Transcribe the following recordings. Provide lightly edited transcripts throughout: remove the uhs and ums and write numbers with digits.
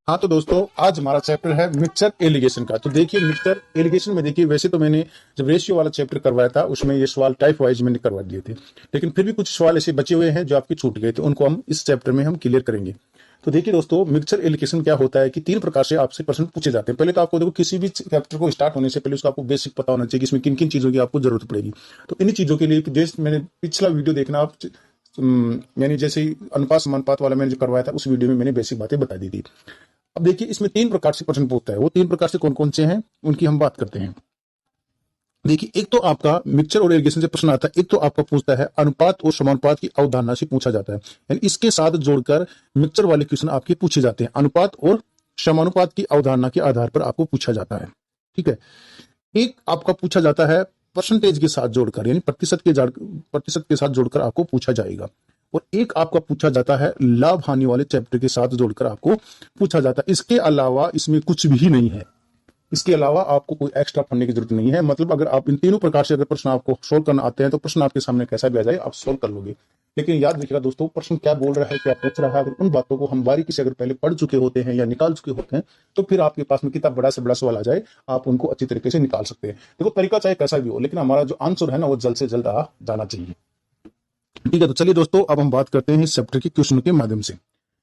हाँ तो दोस्तों, आज हमारा चैप्टर है मिक्सचर एलिगेशन का। तो देखिए, मिक्सचर एलिगेशन में देखिए, वैसे तो मैंने जब रेशियो वाला चैप्टर करवाया था उसमें ये सवाल टाइप वाइज मैंने करवा दिए थे, लेकिन फिर भी कुछ सवाल ऐसे बचे हुए हैं जो आपके छूट गए थे, उनको हम इस चैप्टर में हम क्लियर करेंगे। तो देखिए दोस्तों, मिक्सचर एलिगेशन क्या होता है कि तीन प्रकार से आपसे प्रश्न पूछे जाते हैं। पहले तो आपको देखो, किसी भी चैप्टर को स्टार्ट होने से पहले उसका आपको बेसिक पता होना चाहिए कि इसमें किन किन चीजों की आपको जरूरत पड़ेगी। तो इन्हीं चीजों के लिए मैंने पिछला वीडियो देखना आप, मैंने जैसे ही अनुपात समानुपात वाला मैंने जो करवाया था उस वीडियो में मैंने बेसिक बातें बता दी थी। अब देखिए, इसमें तीन प्रकार से प्रश्न पूछता है। वो तीन प्रकार से कौन कौन से हैं उनकी हम बात करते हैं। देखिए, एक तो आपका मिक्सचर और एलिगेशन से प्रश्न आता है। एक तो आपका पूछता है अनुपात और समानुपात की अवधारणा से पूछा जाता है, यानी इसके साथ जोड़कर मिक्सचर वाले क्वेश्चन आपके पूछे जाते हैं। अनुपात और समानुपात की अवधारणा के आधार पर आपको पूछा जाता है। ठीक है। एक आपका पूछा जाता है परसेंटेज के साथ जोड़कर, यानी प्रतिशत के साथ जोड़कर आपको पूछा जाएगा। और एक आपका पूछा जाता है लाभ हानि वाले चैप्टर के साथ जोड़कर आपको पूछा जाता है। इसके अलावा इसमें कुछ भी नहीं है। इसके अलावा आपको कोई एक्स्ट्रा पढ़ने की जरूरत नहीं है। मतलब अगर आप इन तीनों प्रकार से अगर प्रश्न आपको सोल्व करना आते हैं तो प्रश्न आपके सामने कैसा भी आ जाए आप सोल्व कर लोगे। लेकिन याद रखिएगा दोस्तों, प्रश्न क्या बोल रहा है, क्या पूछ रहा है, अगर उन बातों को हम बारीकी से अगर पहले पढ़ चुके होते हैं या निकाल चुके होते हैं तो फिर आपके पास में कितना बड़ा से बड़ा सवाल आ जाए आप उनको अच्छी तरीके से निकाल सकते हैं। देखो, तरीका चाहे कैसा भी हो, लेकिन हमारा जो आंसर है ना वो जल्द से जल्द आ जाना चाहिए। ठीक है, तो चलिए दोस्तों, अब हम बात करते हैं इस चैप्टर के क्वेश्चन के माध्यम से।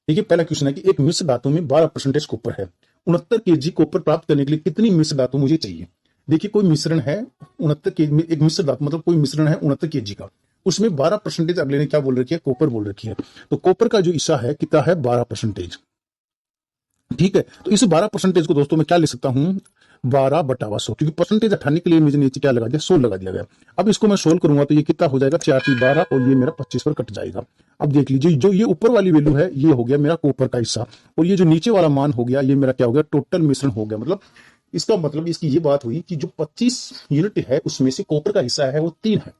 देखिए, पहला क्वेश्चन है कि एक मिश्र धातु में 12% कॉपर है। 69 केजी कॉपर प्राप्त करने के लिए कितनी मिश्र धातु मुझे चाहिए। देखिए, कोई मिश्रण है 69 केजी, एक मिश्र धातु मतलब कोई मिश्रण है 69 केजी का, उसमें 12% अगले ने क्या बोल रखी है, कॉपर बोल रखी है। तो कॉपर का जो हिस्सा है कितना है, 12%। ठीक है, तो इस 12% को दोस्तों मैं क्या ले सकता हूं, 12/100, क्योंकि परसेंटेज हटाने के लिए मुझे नीचे क्या लगा दिया, 100 लगा दिया गया। अब इसको मैं सोल्व करूंगा तो ये कितना हो जाएगा, 4×12 और ये मेरा 25 पर कट जाएगा। अब देख लीजिए, जो ये ऊपर वाली वैल्यू है ये हो गया मेरा कॉपर का हिस्सा, और ये जो नीचे वाला मान हो गया ये मेरा क्या हो गया, टोटल मिश्रण हो गया। मतलब इसका मतलब इसकी ये बात हुई कि जो 25 यूनिट है उसमें से कॉपर का हिस्सा है वो 3 है।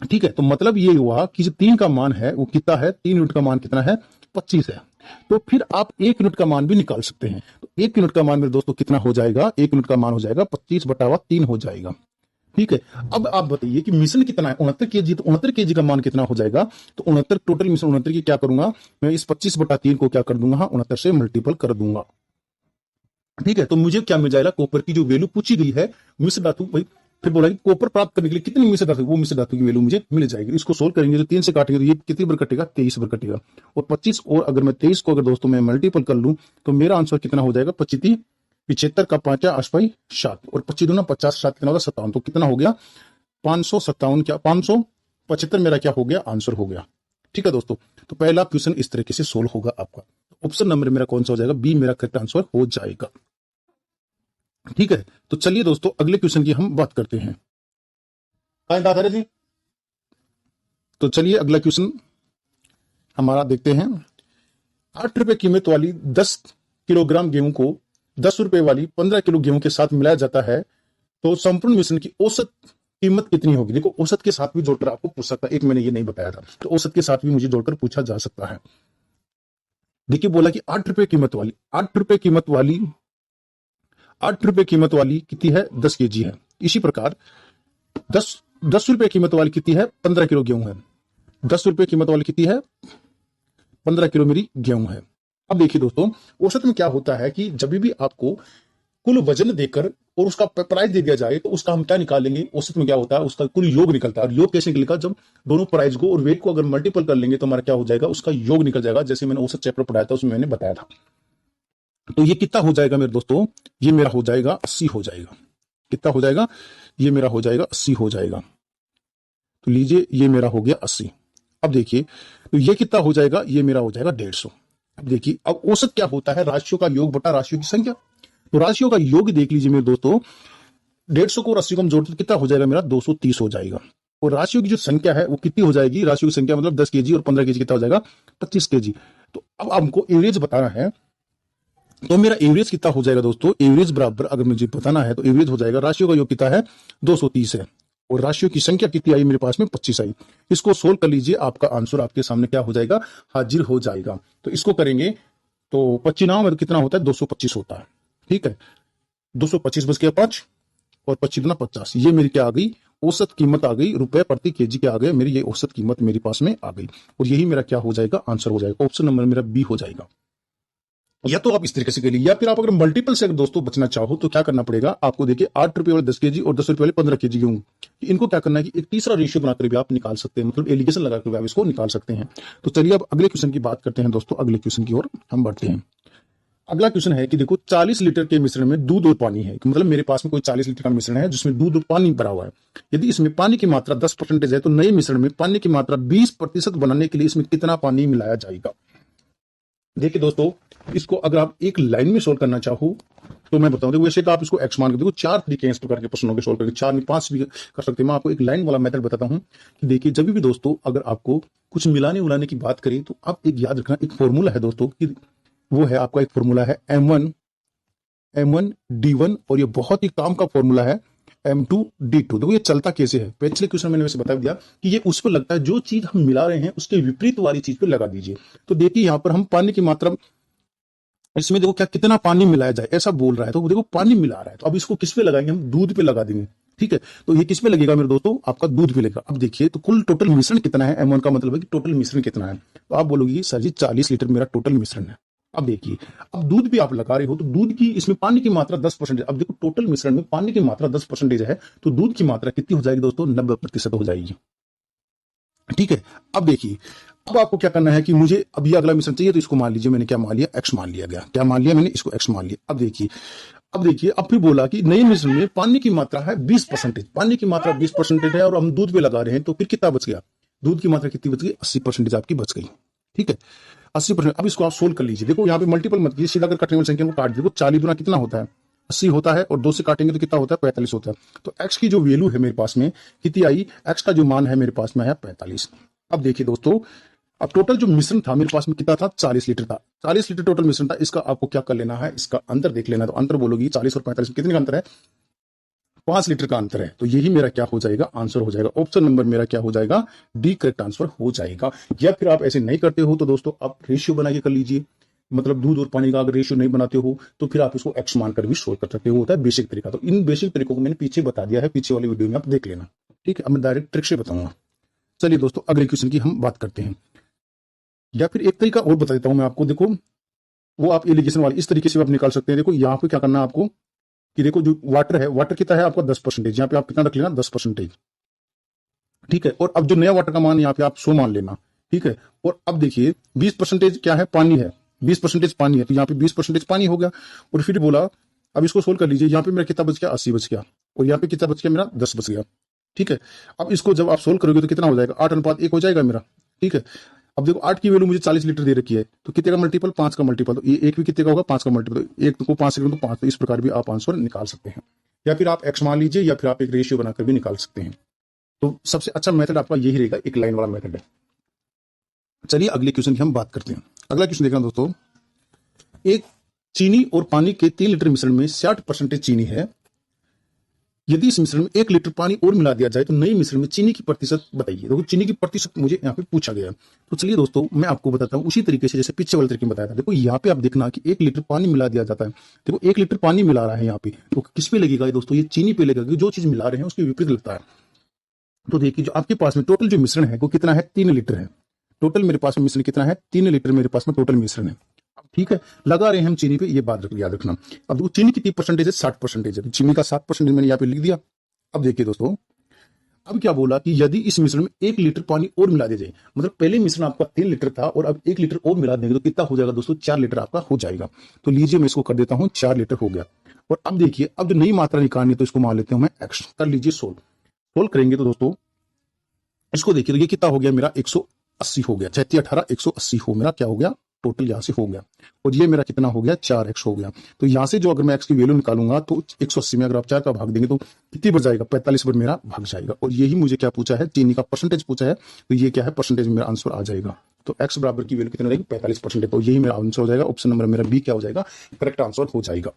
ठीक है, तो मतलब ये हुआ कि जो 3 का मान है वो कितना है, 3 यूनिट का मान कितना है, 25 है। तो फिर आप 1 यूनिट का मान भी निकाल सकते हैं। तो 1 यूनिट का मान मेरे दोस्तों कितना हो जाएगा, 1 यूनिट का मान हो जाएगा 25/3 हो जाएगा। ठीक है, अब आप बताइए कि मिश्रण कितना है, 69 केजी। तो 69 केजी का मान कितना हो जाएगा, तो 69 टोटल मिश्रण 69 की क्या करूंगा मैं, इस 25/3 को क्या कर दूंगा, 69 से मल्टीपल कर दूंगा। ठीक है, तो मुझे क्या मिल जाएगा, कॉपर की जो वैल्यू पूछी गई है मिश्र धातु भाई, फिर बोला कि कॉपर प्राप्त करने के लिए कितनी मिश्र धातु, वो मिश्र धातु की वैल्यू मुझे मिल जाएगी। इसको सोल्व करेंगे तो 3 से काटेंगे तो ये कितनी बार कटेगा, 23 बार कटेगा। और 25 और अगर मैं 23 को अगर दोस्तों मैं मल्टीपल कर लूं तो मेरा आंसर कितना हो जाएगा, 25 75 का 5 8 7 और 25 दूना 50 7 कितना होगा, 57। तो कितना हो गया, 557, क्या 575 मेरा क्या हो गया, आंसर हो गया। ठीक है दोस्तों, तो पहला क्वेश्चन इस तरीके से सोल्व होगा आपका। ऑप्शन नंबर मेरा कौन सा हो जाएगा, बी मेरा करेक्ट आंसर हो जाएगा। ठीक है, तो चलिए दोस्तों अगले क्वेश्चन की हम बात करते हैं। दादा जी, तो चलिए अगला क्वेश्चन हमारा देखते हैं। 8 रुपए कीमत वाली 10 किलोग्राम गेहूं को 10 रुपए वाली 15 किलो गेहूं के साथ मिलाया जाता है, तो संपूर्ण मिश्रण की औसत कीमत कितनी होगी। देखो, औसत के साथ भी जोड़कर आपको पूछ सकता है, एक मैंने ये नहीं बताया था, तो औसत के साथ भी मुझे जोड़कर पूछा जा सकता है। देखिए, बोला कि 8 रुपए कीमत वाली, 8 रुपए कीमत वाली 8 रुपए कीमत वाली कितनी है, 10 केजी है। इसी प्रकार 10 रुपए कीमत वाली कितनी है, 15 किलो गेहूं है। 10 रुपए कीमत वाली कितनी है, 15 किलो मेरी गेहूं है। अब देखिए दोस्तों, औसत में क्या होता है कि जब भी आपको कुल वजन देकर और उसका प्राइस दे दिया जाए तो उसका हम क्या निकालेंगे, औसत में क्या होता है, उसका कुल योग निकलता है। और योग कैसे निकलेगा, जब दोनों प्राइस को और वेट को अगर मल्टीपल कर लेंगे तो हमारा क्या हो जाएगा, उसका योग निकल जाएगा। जैसे मैंने औसत चैप्टर पढ़ाया था उसमें मैंने बताया था। तो ये कितना हो जाएगा मेरे दोस्तों, ये मेरा हो जाएगा 80 हो जाएगा। कितना हो जाएगा, ये मेरा हो जाएगा 80 हो जाएगा। तो लीजिए, ये मेरा हो गया 80। अब देखिए, तो ये कितना हो जाएगा, ये मेरा हो जाएगा 150। अब देखिए, अब औसत क्या होता है, राशियों का योग बटा राशियों की संख्या। तो राशियों का योग देख लीजिए मेरे दोस्तों, 150 को और 80 को हम जोड़ते तो कितना हो जाएगा मेरा, 230 हो जाएगा। और राशियों की जो संख्या है वो कितनी हो जाएगी, राशियों की संख्या मतलब 10 केजी और 15 केजी कितना हो जाएगा, 25 केजी। तो अब हमको एवरेज बताना है, तो मेरा एवरेज कितना हो जाएगा दोस्तों, एवरेज बराबर अगर मुझे बताना है तो एवरेज हो जाएगा, राशियों का योग कितना है, 230 है, और राशियों की संख्या कितनी आई मेरे पास में, 25 आई। इसको सोल्व कर लीजिए, आपका आंसर आपके सामने क्या हो जाएगा, हाजिर हो जाएगा। तो इसको करेंगे तो 25 में कितना होता है, 225 होता है। ठीक है, 225 बच गया 5 और 25 दूना 50, ये मेरी क्या आ गई, औसत कीमत आ गई, रुपए प्रति केजी के आ गए मेरी, ये औसत कीमत मेरे पास में आ गई। और यही मेरा क्या हो जाएगा, आंसर हो जाएगा। ऑप्शन नंबर मेरा बी हो जाएगा। या तो आप इस तरीके से करिए, या फिर आप अगर मल्टीपल से अगर दोस्तों बचना चाहो तो क्या करना पड़ेगा आपको। देखिए 8 रुपए वाले 10 केजी और 10 रुपए वाले 15 केजी गेहूं, इनको क्या करना है कि एक तीसरा रेशियो बनाकर भी आप निकाल सकते हैं, मतलब एलिगेशन लगाकर भी आप इसको निकाल सकते हैं। तो चलिए अब अगले क्वेश्चन की बात करते हैं दोस्तों, अगले क्वेश्चन की ओर हम बढ़ते हैं। अगला क्वेश्चन है कि देखो 40 लीटर के मिश्रण में दूध और पानी है, मतलब मेरे पास में कोई 40 लीटर का मिश्रण है जिसमें दूध और पानी भरा हुआ है। यदि इसमें पानी की मात्रा 10% है तो नए मिश्रण में पानी की मात्रा 20% बनाने के लिए इसमें कितना पानी मिलाया जाएगा। देखिए दोस्तों, इसको अगर आप एक लाइन में सोल्व करना चाहो तो मैं बताऊं, देखो वैसे तो आप इसको एक्स मान के देखो, 4 तरीके हैं इस प्रकार के प्रश्नों के सोल्व करके, 4 नहीं 5 भी कर सकते हैं। मैं आपको एक लाइन वाला मेथड बताता हूं कि देखिए जब भी दोस्तों अगर आपको कुछ मिलाने उलाने की बात करें तो आप एक याद रखना, एक फॉर्मूला है दोस्तों कि वो है आपका एक फॉर्मूला है M1 D1, और ये बहुत ही काम का फॉर्मूला है M2 D2। देखो ये चलता कैसे है, पिछले क्वेश्चन मैंने वैसे बता दिया कि ये उस पर लगता है जो चीज हम मिला रहे हैं उसके विपरीत वाली चीज पे लगा दीजिए। तो देखिए यहाँ पर हम पानी की मात्रा, इसमें देखो क्या कितना पानी मिलाया जाए ऐसा बोल रहा है, तो देखो पानी मिला रहा है, तो अब इसको किस पे लगाएंगे, हम दूध पे लगा देंगे। ठीक है, तो ये किस पे लगेगा मेरे दोस्तों, आपका दूध पे लगेगा। अब देखिए तो कुल टोटल मिश्रण कितना है, M1 का मतलब है कि टोटल मिश्रण कितना है। तो आप बोलोगे सर जी 40 लीटर मेरा टोटल मिश्रण है। अब देखिए, अब दूध भी आप लगा रहे हो तो दूध की इसमें पानी की मात्रा 10%। अब देखो टोटल मिश्रण में पानी की मात्रा 10% है, तो दूध की मात्रा कितनी हो जाएगी दोस्तों, 90% हो जाएगी। ठीक है, अब देखिए अब आपको क्या करना है कि मुझे अभी अगला मिश्रण चाहिए, तो इसको मान लीजिए मैंने क्या मान लिया, एक्स मान लिया गया। क्या मान लिया मैंने, इसको एक्स मान लिया। अब देखिए अब फिर बोला कि नए मिश्रण में पानी की मात्रा है 20%, पानी की मात्रा 20% है और हम दूध पे लगा रहे हैं, तो फिर कितना बच गया, दूध की मात्रा कितनी बच गई, 80% आपकी बच गई। ठीक है, 80%। अब इसको आप सोल्व कर लीजिए, देखो यहाँ पे मल्टीपल मत कीजिए, सीधा अगर कटने वाली संख्या को काट देखो, 40 गुना कितना होता है, 80 होता है, और 2 से काटेंगे तो कितना होता है, 45 होता है। तो x की जो वैल्यू है मेरे पास में कितनी आई, x का जो मान है मेरे पास में है 45। अब देखिए दोस्तों, अब टोटल जो मिश्रण था मेरे पास में कितना था, 40 लीटर था, 40 लीटर टोटल मिश्रण था। इसका आपको क्या कर लेना है, इसका अंतर देख लेना है। तो अंतर बोलोगी 40 और 45 में कितने का अंतर है, 5 लीटर का अंतर है। तो यही मेरा क्या हो जाएगा, आंसर हो जाएगा। ऑप्शन नंबर मेरा क्या हो जाएगा, डी करेक्ट आंसर हो जाएगा। या फिर आप ऐसे नहीं करते हो तो दोस्तों आप रेशियो बना के कर लीजिए, मतलब दूध और पानी का अगर रेशियो नहीं बनाते हो तो फिर आप इसको एक्स मानकर भी सोल्व कर सकते हो, होता है बेसिक तरीका। तो इन बेसिक तरीकों को मैंने पीछे बता दिया है, पीछे वाली वीडियो में आप देख लेना। ठीक है, अब मैं डायरेक्ट ट्रिक से बताऊंगा। चलिए दोस्तों अगले क्वेश्चन की हम बात करते हैं, या फिर एक तरीका और बता देता हूं मैं आपको। देखो वो आप एलिगेशन वाली इस तरीके से आप निकाल सकते हैं। देखो यहाँ पे क्या करना है आपको कि देखो जो वाटर है, वाटर कितना है आपका 10%, यहाँ पे आप कितना रख लेना 10%। ठीक है, और अब जो नया वाटर का मान यहाँ पे आप 100 मान लेना। ठीक है, और अब देखिए 20% क्या है, पानी है, 20% पानी है, तो यहाँ पे 20% पानी हो गया। और फिर बोला अब इसको सोल्व कर लीजिए, यहाँ पे मेरा कितना बच गया, 80 बच गया, और यहाँ पे कितना बच गया मेरा 10 बच गया। ठीक है, अब इसको जब आप सोल्व करोगे तो कितना हो जाएगा, 8:1 हो जाएगा मेरा। ठीक है, अब देखो 8 की वैल्यू मुझे 40 लीटर दे रखी है, तो कितने का मल्टीपल, 5 का मल्टीपल, तो ये एक भी कितने का होगा, 5 का मल्टीपल, तो एक को 5 से तो 5। तो इस प्रकार भी आप आंसर निकाल सकते हैं, या फिर आप एक्स मान लीजिए, या फिर आप एक रेशियो बनाकर भी निकाल सकते हैं। तो सबसे अच्छा मेथड आपका यही रहेगा, एक लाइन वाला मेथड है। चलिए अगले क्वेश्चन की हम बात करते हैं। अगला क्वेश्चन देखना दोस्तों, एक चीनी और पानी के 3 लीटर मिश्रण में 60% चीनी है। यदि इस मिश्रण में 1 लीटर पानी और मिला दिया जाए तो नई मिश्रण में चीनी की प्रतिशत बताइए। देखो चीनी की प्रतिशत मुझे यहाँ पे पूछा गया। तो चलिए दोस्तों मैं आपको बताता हूँ उसी तरीके से जैसे पीछे वाले तरीके में बताया था। देखो यहाँ पे आप देखना कि 1 लीटर पानी मिला दिया जाता है। देखो 1 लीटर पानी मिला रहा है यहाँ पे, तो किस पे लगेगा दोस्तों, ये चीनी पे लगेगा। जो चीज मिला रहे हैं उसके विपरीत लगता है। तो देखिए जो आपके पास में टोटल जो मिश्रण है वो कितना है, 3 लीटर है। टोटल मेरे पास में मिश्रण कितना है, 3 लीटर मेरे पास में टोटल मिश्रण है। ठीक है, लगा रहे हैं हम चीनी पे, ये बात याद रखना। अब देखो चीनी कितनी परसेंटेज है, 60% है। चीनी का 60% मैंने यहाँ पे लिख दिया। अब देखिए दोस्तों, अब क्या बोला कि यदि इस मिश्रण में 1 लीटर पानी और मिला दिया जाए, मतलब पहले मिश्रण आपका 3 लीटर था और अब 1 लीटर और मिला देंगे तो कितना हो जाएगा दोस्तों, 4 लीटर आपका हो जाएगा। तो लीजिए मैं इसको कर देता हूं, 4 लीटर हो गया। और अब देखिए अब जो नई मात्रा निकालनी है तो इसको मान लेते हैं मैं एक्स। कर लीजिए सोल्व करेंगे तो दोस्तों इसको देखिए, तो ये कितना हो गया मेरा, 180 हो गया। 36 18 180 हो मेरा क्या हो गया, टोटल यहां से हो गया। और ये मेरा कितना हो गया, 4x हो गया। तो यहां से जो अगर मैं x की वैल्यू निकालूंगा तो 180 में अगर आप 4 का भाग देंगे तो कितनी बढ़ जाएगा, 45 पर मेरा भाग जाएगा। और यही मुझे क्या पूछा है, चीनी का परसेंटेज पूछा है, तो ये क्या है परसेंटेज, मेरा आंसर आ जाएगा। तो x बराबर की वैल्यू कितनी रहेगी, 45%। तो यही मेरा आंसर हो जाएगा। ऑप्शन नंबर मेरा बी क्या हो जाएगा, करेक्ट आंसर हो जाएगा।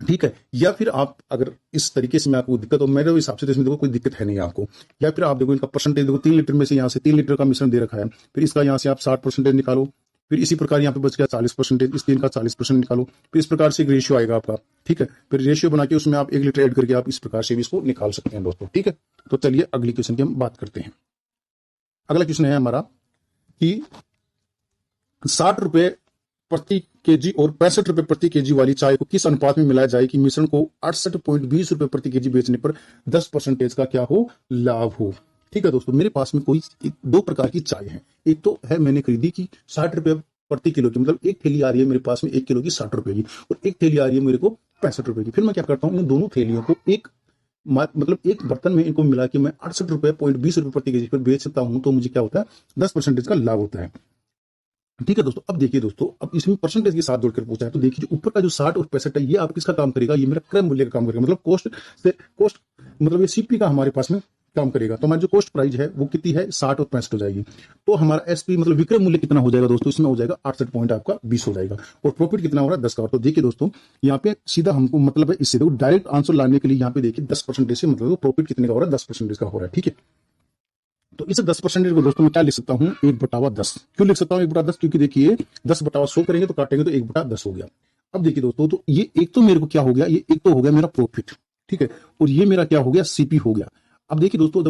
ठीक है, या फिर आप अगर इस तरीके से मैं आपको दिक्कत हो, मेरे हिसाब से इसमें देखो कोई दिक्कत है नहीं आपको। या फिर आप देखो इनका परसेंटेज देखो, 3 लीटर में से यहाँ से 3 लीटर का मिश्रण दे रखा है, फिर इसका यहाँ से आप 60% निकालो, फिर इसी प्रकार यहाँ पे बच गया 40%, इस 3 का 40% निकालो, फिर इस प्रकार से एक रेशियो आएगा आपका। ठीक है, फिर रेशियो बना के उसमें आप 1 लीटर ऐड करके आप इस प्रकार से भी इसको निकाल सकते हैं दोस्तों। ठीक है, तो चलिए अगली क्वेश्चन की हम बात करते हैं। अगला क्वेश्चन है हमारा कि 60 रुपए प्रति केजी और 65 रुपए प्रति केजी वाली चाय को किस अनुपात में मिलाया जाए कि मिश्रण को 68.20 रुपए प्रति केजी बेचने पर 10% का क्या हो, लाभ हो। ठीक है दोस्तों, मेरे पास में कोई दो प्रकार की चाय है। एक तो है मैंने खरीदी की 60 रुपए प्रति किलो की, मतलब एक थैली आ रही है मेरे पास में 1 किलो की 60 रुपए की, और एक थैली आ रही है मेरे को 65 रुपए की। फिर मैं क्या करता हूँ, इन दोनों थैलियों को एक मतलब एक बर्तन में इनको मिला के मैं 68.20 रुपए प्रति केजी पर बेचता हूँ, तो मुझे क्या होता है, 10% का लाभ होता है। ठीक है दोस्तों, अब देखिए दोस्तों, अब इसमें परसेंटेज के साथ जोड़कर पूछा है, तो देखिए जो ऊपर का जो 60 और 65 है, ये आप किसका काम करेगा, ये मेरा क्रय मूल्य का काम करेगा, मतलब कॉस्ट मतलब ये सीपी का हमारे पास में काम करेगा। तो हमारी जो कॉस्ट प्राइस है वो कितनी है, 60 और 65 हो जाएगी। तो हमारा एसपी मतलब विक्रय मूल्य कितना हो जाएगा दोस्तों, इसमें हो जाएगा 68 पॉइंट आपका 20 हो जाएगा, और प्रॉफिट कितना हो रहा है 10 का। तो देखिए दोस्तों, यहाँ पे सीधा हमको मतलब है, इससे देखो डायरेक्ट आंसर लाने के लिए यहाँ पे देखिए 10% से मतलब प्रॉफिट कितने का हो रहा है, 10% का हो रहा है। ठीक है, तो इस 10% को दोस्तों मैं क्या लिख सकता हूँ, 1/10। क्यों लिख सकता हूँ 1/10, क्योंकि देखिए 10/100 करेंगे तो काटेंगे तो 1/10 हो गया। अब देखिए दोस्तों, तो ये एक तो मेरे को क्या हो गया, ये एक तो हो गया मेरा प्रॉफिट, ठीक है, और ये मेरा क्या हो गया, सीपी हो गया। अब देखिए दोस्तों,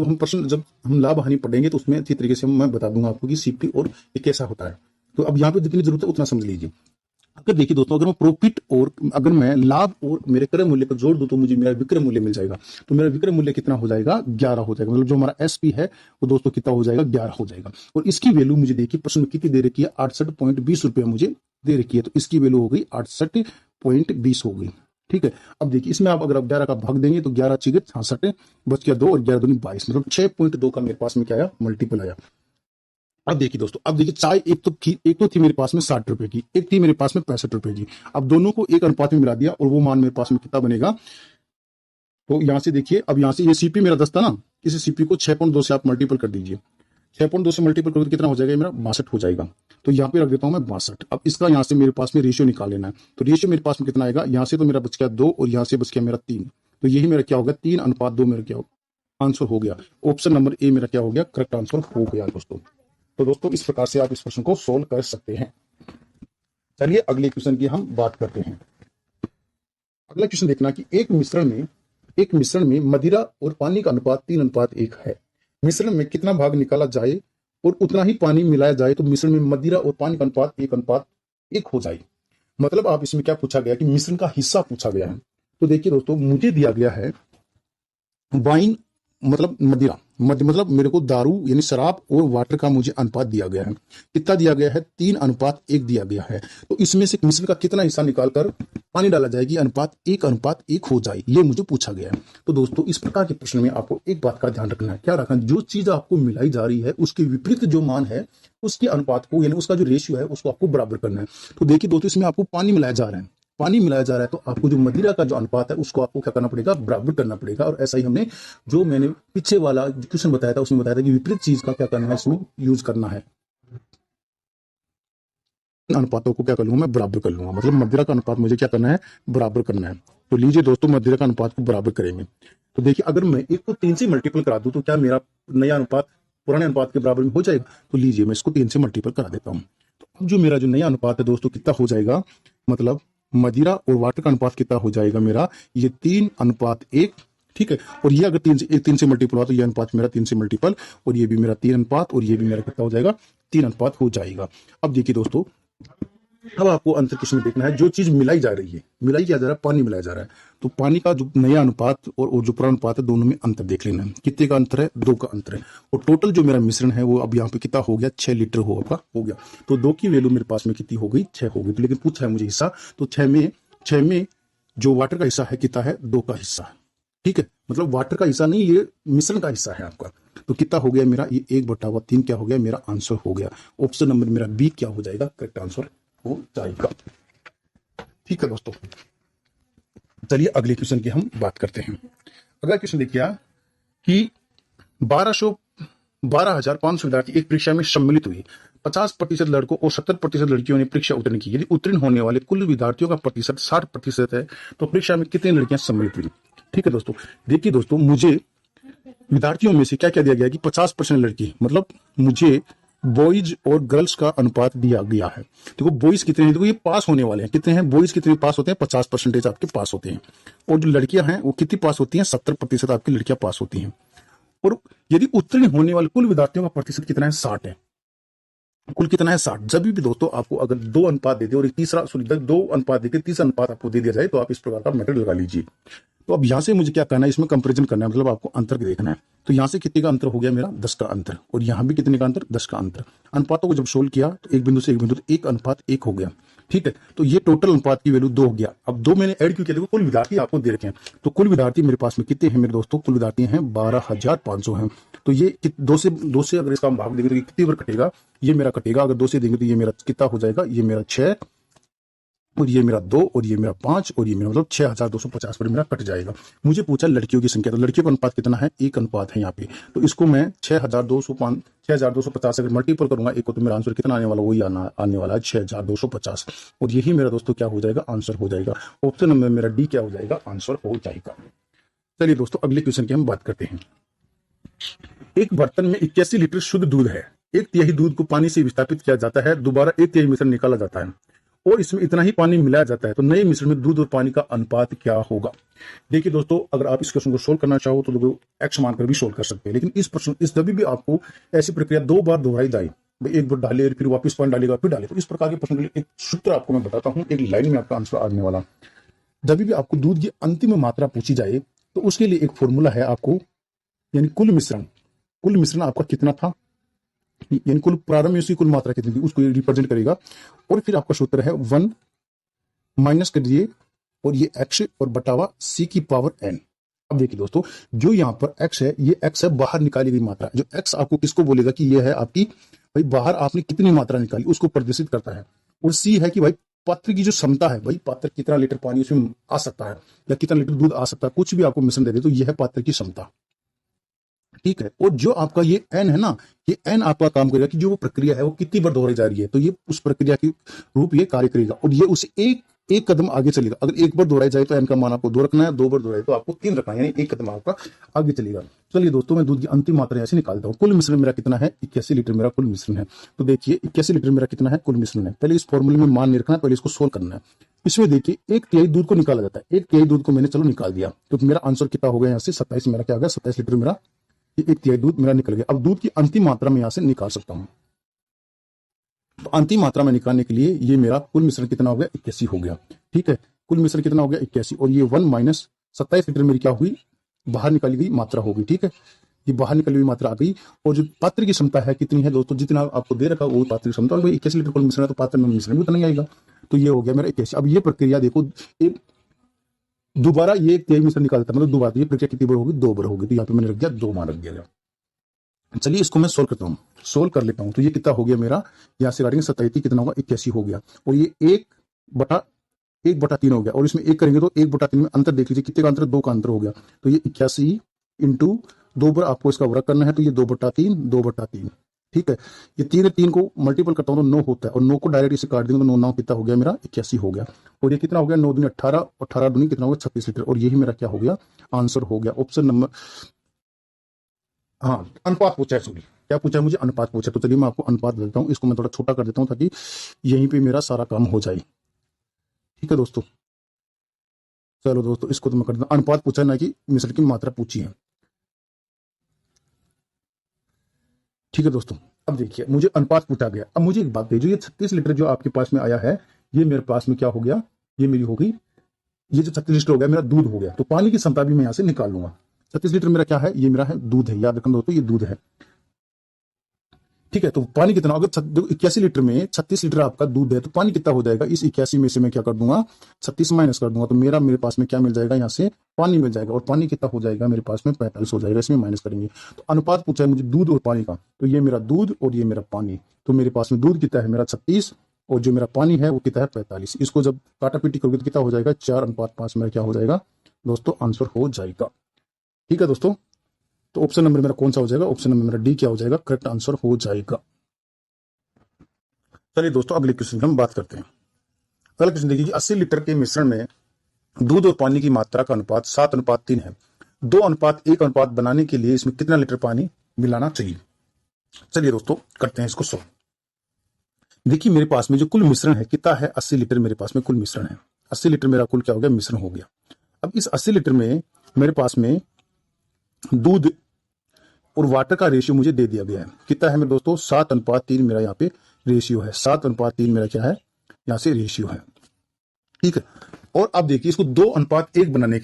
जब हम लाभ हानि पढ़ेंगे तो उसमें अच्छी तरीके से मैं बता दूंगा आपको कि सीपी और ये कैसा होता है। तो अब यहाँ पे जितनी जरूरत है उतना समझ लीजिए। अगर देखिए दोस्तों, अगर मैं प्रॉफिट और अगर मैं लाभ और मेरे क्रय मूल्य को जोड़ दूं तो मुझे मेरा विक्रय मूल्य मिल जाएगा। तो मेरा विक्रय मूल्य कितना हो जाएगा, 11 हो जाएगा, मतलब जो हमारा एसपी है वो दोस्तों कितना हो जाएगा, 11 हो जाएगा। और इसकी वैल्यू मुझे देखिए प्रश्न में कितनी दे रखी है, 68.20 रुपये मुझे दे रखी है, तो इसकी वैल्यू हो गई 68.20 हो गई। ठीक है, अब देखिए इसमें आप अगर 11 का भाग देंगे तो 11 चीज 66 बच गया 2 और 11 दूनी 22, मतलब 6.2 का मेरे पास में क्या आया, मल्टीपल आया। अब देखिए दोस्तों, अब देखिए चाय एक तो थी मेरे पास में 60 रुपए की, एक थी मेरे पास में 65 रुपए की। अब दोनों को एक अनुपात में मिला दिया और वो मान मेरे पास में कितना बनेगा, तो यहां से देखिए, अब यहां से ये सीपी मेरा 10 था ना, इस सीपी को 6.2 से आप मल्टीपल कर दीजिए, 6.2 से मल्टीपल करोगे तो कितना हो जाएगा, मेरा 62 हो जाएगा। तो यहाँ पे रख देता हूँ मैं 62। अब इसका यहाँ से मेरे पास में रेशियो निकाल लेना है, तो रेशियो मेरे पास में कितना आएगा, यहाँ से तो मेरा बच गया 2 और यहाँ से बच गया मेरा 3, तो यही मेरा क्या होगा, 3:2 मेरा क्या आंसर हो गया। ऑप्शन नंबर ए मेरा क्या हो गया, करेक्ट आंसर हो गया दोस्तों। तो दोस्तों इस प्रकार से आप इस प्रश्न को सोल्व कर सकते हैं। चलिए अगले क्वेश्चन की हम बात करते हैं। अगला क्वेश्चन देखना कि एक मिश्रण में मदिरा और पानी का अनुपात 3:1 है। मिश्रण में कितना भाग निकाला जाए और उतना ही पानी मिलाया जाए तो मिश्रण में मदिरा और पानी का अनुपात 1:1 हो जाए। मतलब आप इसमें क्या पूछा गया कि मिश्रण का हिस्सा पूछा गया है। तो देखिए दोस्तों, मुझे दिया गया है वाइन मतलब मदिरा मतलब मेरे को दारू यानी शराब और वाटर का मुझे अनुपात दिया गया है। कितना दिया गया है, 3:1 दिया गया है। तो इसमें से मिश्रण का कितना हिस्सा निकालकर पानी डाला जाएगी, अनुपात 1:1 हो जाए, ये मुझे पूछा गया है। तो दोस्तों इस प्रकार के प्रश्न में आपको एक बात का ध्यान रखना है, क्या रखना है, जो चीज आपको मिलाई जा रही है उसके विपरीत जो मान है उसके अनुपात को यानी उसका जो रेशियो है उसको आपको बराबर करना है। तो देखिए दोस्तों, इसमें आपको पानी मिलाया जा रहा है, तो आपको जो मदिरा का जो अनुपात है उसको आपको क्या करना पड़ेगा, बराबर करना पड़ेगा। और ऐसा ही हमने जो मैंने पीछे वाला क्वेश्चन बताया था उसमें बताया था कि विपरीत चीज का क्या करना है, इसमें यूज करना है, अनुपातों को क्या कर लूंगा मैं, बराबर कर लूंगा। मतलब मदिरा का अनुपात मुझे क्या करना है, बराबर करना है। तो लीजिए दोस्तों, मदिरा का अनुपात को बराबर करेंगे। तो देखिए अगर मैं एक को 3 से मल्टीपल करा दूं तो क्या मेरा नया अनुपात पुराने अनुपात के बराबर में हो जाएगा। तो लीजिए मैं इसको 3 से मल्टीपल करा देता हूँ। तो अब जो मेरा जो नया अनुपात है दोस्तों कितना हो जाएगा, मतलब मदिरा और वाटर का अनुपात कितना हो जाएगा मेरा, ये 3:1। ठीक है, और ये अगर 3 से मल्टीपल हुआ तो ये अनुपात मेरा 3 से मल्टीपल, और ये भी मेरा 3 अनुपात, और ये भी मेरा कितना हो जाएगा, 3 अनुपात हो जाएगा। अब देखिए दोस्तों, अब आपको अंतर किस में देखना है, जो चीज मिलाई जा रही है, मिलाई क्या जा रहा है, पानी मिलाया जा रहा है, तो पानी का जो नया अनुपात और जो पुराना अनुपात है दोनों में अंतर देख लेना है। कितने का अंतर है, 2 का अंतर है। और टोटल जो मेरा मिश्रण है वो अब यहाँ पे कितना हो गया, 6 लीटर हो गया। तो 2 की वैल्यू मेरे पास में कितनी हो गई, 6 हो गई। तो लेकिन पूछा है मुझे हिस्सा, तो 6 में जो वाटर का हिस्सा है कितना है, 2 का हिस्सा है। ठीक है, मतलब वाटर का हिस्सा नहीं, ये मिश्रण का हिस्सा है आपका। तो कितना हो गया मेरा, ये 1/3 क्या हो गया, मेरा आंसर हो गया। ऑप्शन नंबर मेरा बी क्या हो जाएगा, करेक्ट आंसर हो जाएगा। ठीक है दोस्तों, चलिए अगले क्वेश्चन की हम बात करते हैं। अगला क्वेश्चन देखिए कि 12,500 विद्यार्थी एक परीक्षा में सम्मिलित हुए। 50% लड़कों और 70% लड़कियों ने परीक्षा उत्तीर्ण की। यदि उत्तीर्ण होने वाले कुल विद्यार्थियों का प्रतिशत 60% है तो परीक्षा में कितनी लड़कियां सम्मिलित हुई। ठीक है दोस्तों, देखिए दोस्तों, मुझे विद्यार्थियों में से क्या क्या दिया गया कि 50% लड़की, मतलब मुझे बॉयज और गर्ल्स का अनुपात दिया गया है। देखो बॉयज कितने हैं, देखो ये पास होने वाले हैं, कितने हैं, बॉयज कितने पास होते हैं, 50% आपके पास होते हैं, और जो लड़कियां हैं वो कितनी पास होती हैं, 70% आपकी लड़कियां पास होती हैं। और यदि उत्तीर्ण होने वाले कुल विद्यार्थियों का प्रतिशत कितना है, 60 है। कुल कितना है 60। जब भी दोस्तों आपको अगर 2 अनुपात दे दे और एक तीसरा सॉरी 2 अनुपात देके तीसरा अनुपात आपको दे दिया जाए तो आप इस प्रकार का मेथड लगा लीजिए। तो अब यहाँ से मुझे क्या करना है, इसमें कंपैरिजन करना है, मतलब आपको अंतर देखना है। तो यहाँ से कितने का अंतर हो गया मेरा 10 का अंतर, और यहाँ भी कितने का अंतर 10 का अंतर। अनुपातों को जब सोल्व किया तो एक बिंदु से एक बिंदु तो 1:1 हो गया। ठीक है, तो ये टोटल अनुपात की वैल्यू 2 हो गया। अब 2 मैंने ऐड क्यों किया, देखो कुल विद्यार्थी आपको दे रखे हैं, तो कुल विद्यार्थी मेरे पास में कितने हैं मेरे दोस्तों, कुल विद्यार्थी हैं 12,500 हैं। तो ये 2 से अगर इसका हम भाग देंगे तो ये कितनी बार कटेगा, ये मेरा कटेगा। अगर 2 से देंगे तो ये मेरा कितना हो जाएगा, ये मेरा 6 और ये मेरा 2 और ये मेरा 5 और ये मेरा मतलब 6,250 पर मेरा कट जाएगा। मुझे पूछा लड़कियों की संख्या, तो लड़कियों का अनुपात कितना है, 1 अनुपात है यहाँ पे। तो इसको मैं 6,250 अगर मल्टीपल करूंगा एक को, तो मेरा आंसर कितना आने वाला, वही आने वाला है 6,250। और यही मेरा दोस्तों क्या हो जाएगा, आंसर हो जाएगा। ऑप्शन नंबर मेरा डी क्या हो जाएगा, आंसर हो जाएगा। चलिए दोस्तों अगले क्वेश्चन की हम बात करते हैं। एक बर्तन में 81 लीटर शुद्ध दूध है। 1/3 दूध को पानी से विस्थापित किया जाता है, दोबारा 1/3 मिश्रण निकाला जाता है और इसमें इतना ही पानी मिलाया जाता है, तो नए मिश्रण में दूध और पानी का अनुपात क्या होगा। देखिए दोस्तों, अगर आप इस क्वेश्चन को सोल्व करना चाहो तो देखो एक्स मानकर भी सोल्व कर सकते हैं, लेकिन इस प्रश्न इस जब भी आपको ऐसी प्रक्रिया 2 बार दोहराई जाए, एक बार डाले फिर वापस पॉइंट डालेगा फिर डाले, तो इस प्रकार के प्रश्न के लिए एक सूत्र आपको मैं बताता हूं, एक लाइन में आपका आंसर आने वाला। जब भी आपको दूध की अंतिम मात्रा पूछी जाए तो उसके लिए एक फॉर्मूला है आपको, यानी कुल मिश्रण आपका कितना था, यानी कुल प्रारंभ में उसकी कुल मात्रा कितनी थी उसको रिप्रेजेंट करेगा, और फिर आपका सूत्र है 1 माइनस कर दिए और ये x और बटावा c की पावर n। अब देखिए दोस्तों, जो यहाँ पर x है, ये x है बाहर निकाली गई मात्रा। जो x आपको किसको बोलेगा कि ये है आपकी, भाई बाहर आपने कितनी मात्रा निकाली उसको प्रदर्शित करता है। और c है कि भाई पात्र की जो क्षमता है, भाई पात्र कितना लीटर पानी उसमें आ सकता है या कितना लीटर दूध आ सकता है, कुछ भी आपको मिश्रण दे दे तो यह है पात्र की क्षमता। ठीक है, और जो आपका ये n है ना, ये n आपका काम करेगा कि जो वो प्रक्रिया है वो कितनी बार दोहराई जा रही है, तो ये उस प्रक्रिया की रूप ये कार्य करेगा और ये उसे एक कदम आगे चलेगा। अगर एक बार दोहराई जाए तो n का मान आपको 2 रखना है, 2 बार दोहराई तो आपको 3 रखना है, यानी एक कदम आपका आगे चलेगा। चलिए दोस्तों, मैं दूध की अंतिम मात्रा ऐसे निकालता हूँ। कुल मिश्रण मेरा कितना है, 81 लीटर मेरा कुल मिश्रण है। तो देखिए 81 लीटर मेरा कितना है, कुल मिश्रण है। पहले इस फॉर्मूले में मान नहीं रखना है, पहले इसको सोल्व करना है। इसमें देखिए 1/3 दूध को निकाला जाता है, 1/3 दूध को मैंने चलो निकाल दिया, तो मेरा आंसर कितना हो गया, यहाँ से 27 मेरा क्या आ गया, 27 लीटर मेरा 1/3 दूध मेरा निकल गया। अब दूध की अंतिम मात्रा में यहां से निकाल सकता हूं, तो अंतिम मात्रा में निकालने के लिए ये मेरा कुल मिश्रण कितना हो गया, 81 हो गया। ठीक है, कुल मिश्रण कितना हो गया 81, और ये 1 माइनस 27 लीटर मेरी क्या हुई, बाहर निकाली गई मात्रा होगी। ठीक है, ये बाहर निकली हुई मात्रा आ गई। और जो पात्र की क्षमता है कितनी है दोस्तों, जितना आपको दे रखा वो पात्र की क्षमता, और 81 लीटर कुल मिश्रण है तो पात्र में मिश्रण भी उतना ही आएगा। तो ये हो गया मेरा 81। अब ये प्रक्रिया देखो, दोबारा ये 1/3 मिश्रण निकालता, मतलब दोबारा ये प्रक्रिया कितनी बार होगी, 2 बार होगी। तो यहाँ पे मैंने रख दिया 2 मान रख दिया। चलिए इसको मैं सोल्व करता हूँ, सोल्व कर लेता हूँ। तो ये कितना हो गया मेरा, यहाँ से काटेंगे 27 कितना होगा 81 हो गया, और ये 1/3 हो गया, और इसमें 1 करेंगे तो 1/3 में अंतर देख लीजिए कितने का अंतर, 2 का अंतर हो गया। तो ये 81 इंटू 2 बार आपको इसका वर्ग करना है, तो ये 2/3। ठीक है, ये 3 को मल्टीपल करता हूँ तो 9 होता है, और 9 को डायरेक्ट इसे काट देंगे तो 9 कितना हो गया मेरा 81 हो गया। और ये कितना हो गया 9 दूनी 18 और 18 दूनी कितना हो गया 36 लीटर, और यही मेरा क्या हो गया, आंसर हो गया। ऑप्शन नंबर, हाँ अनुपात पूछा है, सॉरी क्या पूछा है मुझे, अनुपात पूछा। तो चलिए मैं आपको अनुपात देता हूँ, इसको मैं थोड़ा छोटा कर देता हूँ ताकि यहीं पे मेरा सारा काम हो जाए। ठीक है दोस्तों, चलो दोस्तों इसको तो मैं कर देता हूँ। अनुपात पूछा ना कि मिश्रण की मात्रा पूछी है। ठीक है दोस्तों, अब देखिए मुझे अनुपात पूछा गया। अब मुझे एक बात कहिए, जो ये 36 लीटर जो आपके पास में आया है, ये मेरे पास में क्या हो गया, ये मेरी हो गई, ये जो 36 लीटर हो गया मेरा दूध हो गया। तो पानी की क्षमता भी मैं यहाँ से निकाल लूंगा। 36 लीटर मेरा क्या है, ये मेरा है दूध है, याद रखना दोस्तों ये दूध है। ठीक है, तो पानी कितना, अगर 81 लीटर में 36 लीटर आपका दूध है तो पानी कितना हो जाएगा, इस 81 में से मैं क्या कर दूंगा 36 माइनस कर दूंगा, तो मेरे पास में क्या मिल जाएगा, यहाँ से पानी मिल जाएगा, और पानी कितना हो जाएगा मेरे पास में 45 हो जाएगा, इसमें माइनस करेंगे। तो अनुपात पूछा है मुझे दूध और पानी का, तो ये मेरा दूध और ये मेरा पानी, तो मेरे पास में दूध कितना है मेरा 36 और जो मेरा पानी है वो कितना है 45। इसको जब काटा पीटी करोगे तो कितना हो जाएगा 4:5 मेरा क्या हो जाएगा दोस्तों, आंसर हो जाएगा। ठीक है दोस्तों, तो ऑप्शन नंबर मेरा कौन सा हो जाएगा, ऑप्शन नंबर मेरा डी क्या हो जाएगा, करेक्ट आंसर हो जाएगा। चलिए दोस्तों अगले क्वेश्चन की हम बात करते हैं। अगला क्वेश्चन देखिए, 80 लीटर के मिश्रण में दूध और पानी की मात्रा का अनुपात 7:3 है। 2:1 बनाने के लिए इसमें कितना लीटर पानी मिलाना चाहिए। चलिए दोस्तों करते हैं इसको सॉल्व। देखिए मेरे पास में जो कुल मिश्रण है कितना है, 80 लीटर मेरे पास में कुल मिश्रण है। 80 लीटर मेरा कुल क्या हो गया, मिश्रण हो गया। अब इस 80 लीटर में मेरे पास में दूध और वाटर का रेशियो मुझे दे दिया गया है, कितना है मेरे दोस्तों 7:3 मेरा यहाँ पे रेशियो है, 7:3 मेरा क्या है, यहाँ से रेशियो है। ठीक है, और अब देखिए इसको 2:1 बनाने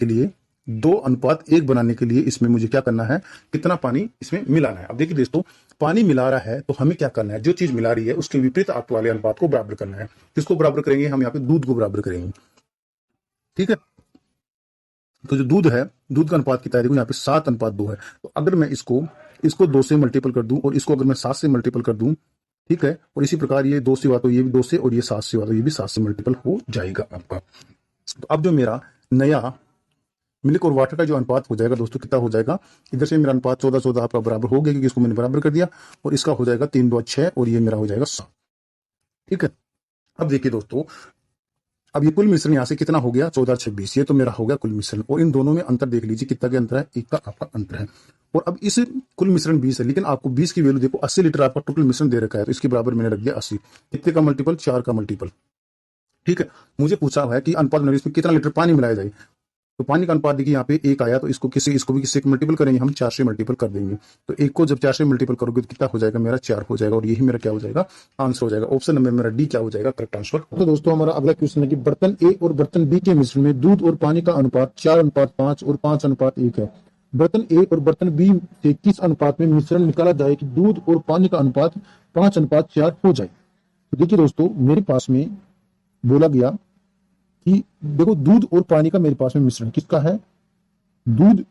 के लिए इसमें मुझे क्या करना है, कितना पानी इसमें मिलाना है। अब देखिए दोस्तों, पानी मिला रहा है तो हमें क्या करना है, जो चीज मिला रही है उसके विपरीत आप वाले अनुपात को बराबर करना है। किसको बराबर करेंगे, हम यहाँ पे दूध को बराबर करेंगे। ठीक है, तो जो दूध है, दूध का अनुपात कितना है, देखो यहाँ पे 7:2 है। तो अगर मैं इसको 2 से मल्टीपल कर दूं और इसको अगर मैं 7 से मल्टीपल कर दूं, ठीक है, और इसी प्रकार ये 2 से हुआ तो ये भी 2 से, और ये 7 से हुआ तो ये भी 7 से मल्टीपल हो जाएगा आपका। तो अब जो मेरा नया मिल्क और वाटर का जो अनुपात हो जाएगा दोस्तों, कितना हो जाएगा, इधर से मेरा अनुपात 14 आपका बराबर हो गया, क्योंकि इसको मैंने बराबर कर दिया, और इसका हो जाएगा 3 2 6, और ये मेरा हो जाएगा 7। ठीक है, अब देखिए दोस्तों, अब ये कुल मिश्रण यहाँ से कितना हो गया, 14 26, ये तो मेरा हो गया कुल मिश्रण। और इन दोनों में अंतर देख लीजिए, कितना के अंतर है, 1 का आपका अंतर है। और अब इस कुल मिश्रण 20 है, लेकिन आपको 20 की वैल्यू देखो, 80 लीटर आपका टोटल मिश्रण दे रखा है, तो इसके बराबर मैंने रख दिया 80। कितने का मल्टीपल, 4 का मल्टीपल। ठीक है, मुझे पूछा हुआ है कि अनुपात में कितना लीटर पानी मिलाया जाए, तो पानी का अनुपात देखिए यहाँ पे 1 आया, तो इसको भी किसी से मल्टीपल करेंगे, हम 4 से मल्टीपल कर देंगे। तो 1 को जब 4 से मल्टीपल करोगे तो कितना हो जाएगा, मेरा 4 हो जाएगा, और यही मेरा क्या हो जाएगा, आंसर हो जाएगा। ऑप्शन नंबर मेरा डी क्या हो जाएगा, करेक्ट आंसर। तो दोस्तों हमारा अगला क्वेश्चन है कि बर्तन ए और बर्तन बी के मिश्रण में दूध और पानी का अनुपात 4:5 और 5:1 है। बर्तन ए और बर्तन बी से किस अनुपात में मिश्रण निकाला जाए कि दूध और पानी का अनुपात 5:4 हो जाए। तो देखिए दोस्तों, मेरे पास में बोला गया कि देखो दूध और पानी का मेरे पास में मिश्रण किसका है, दूध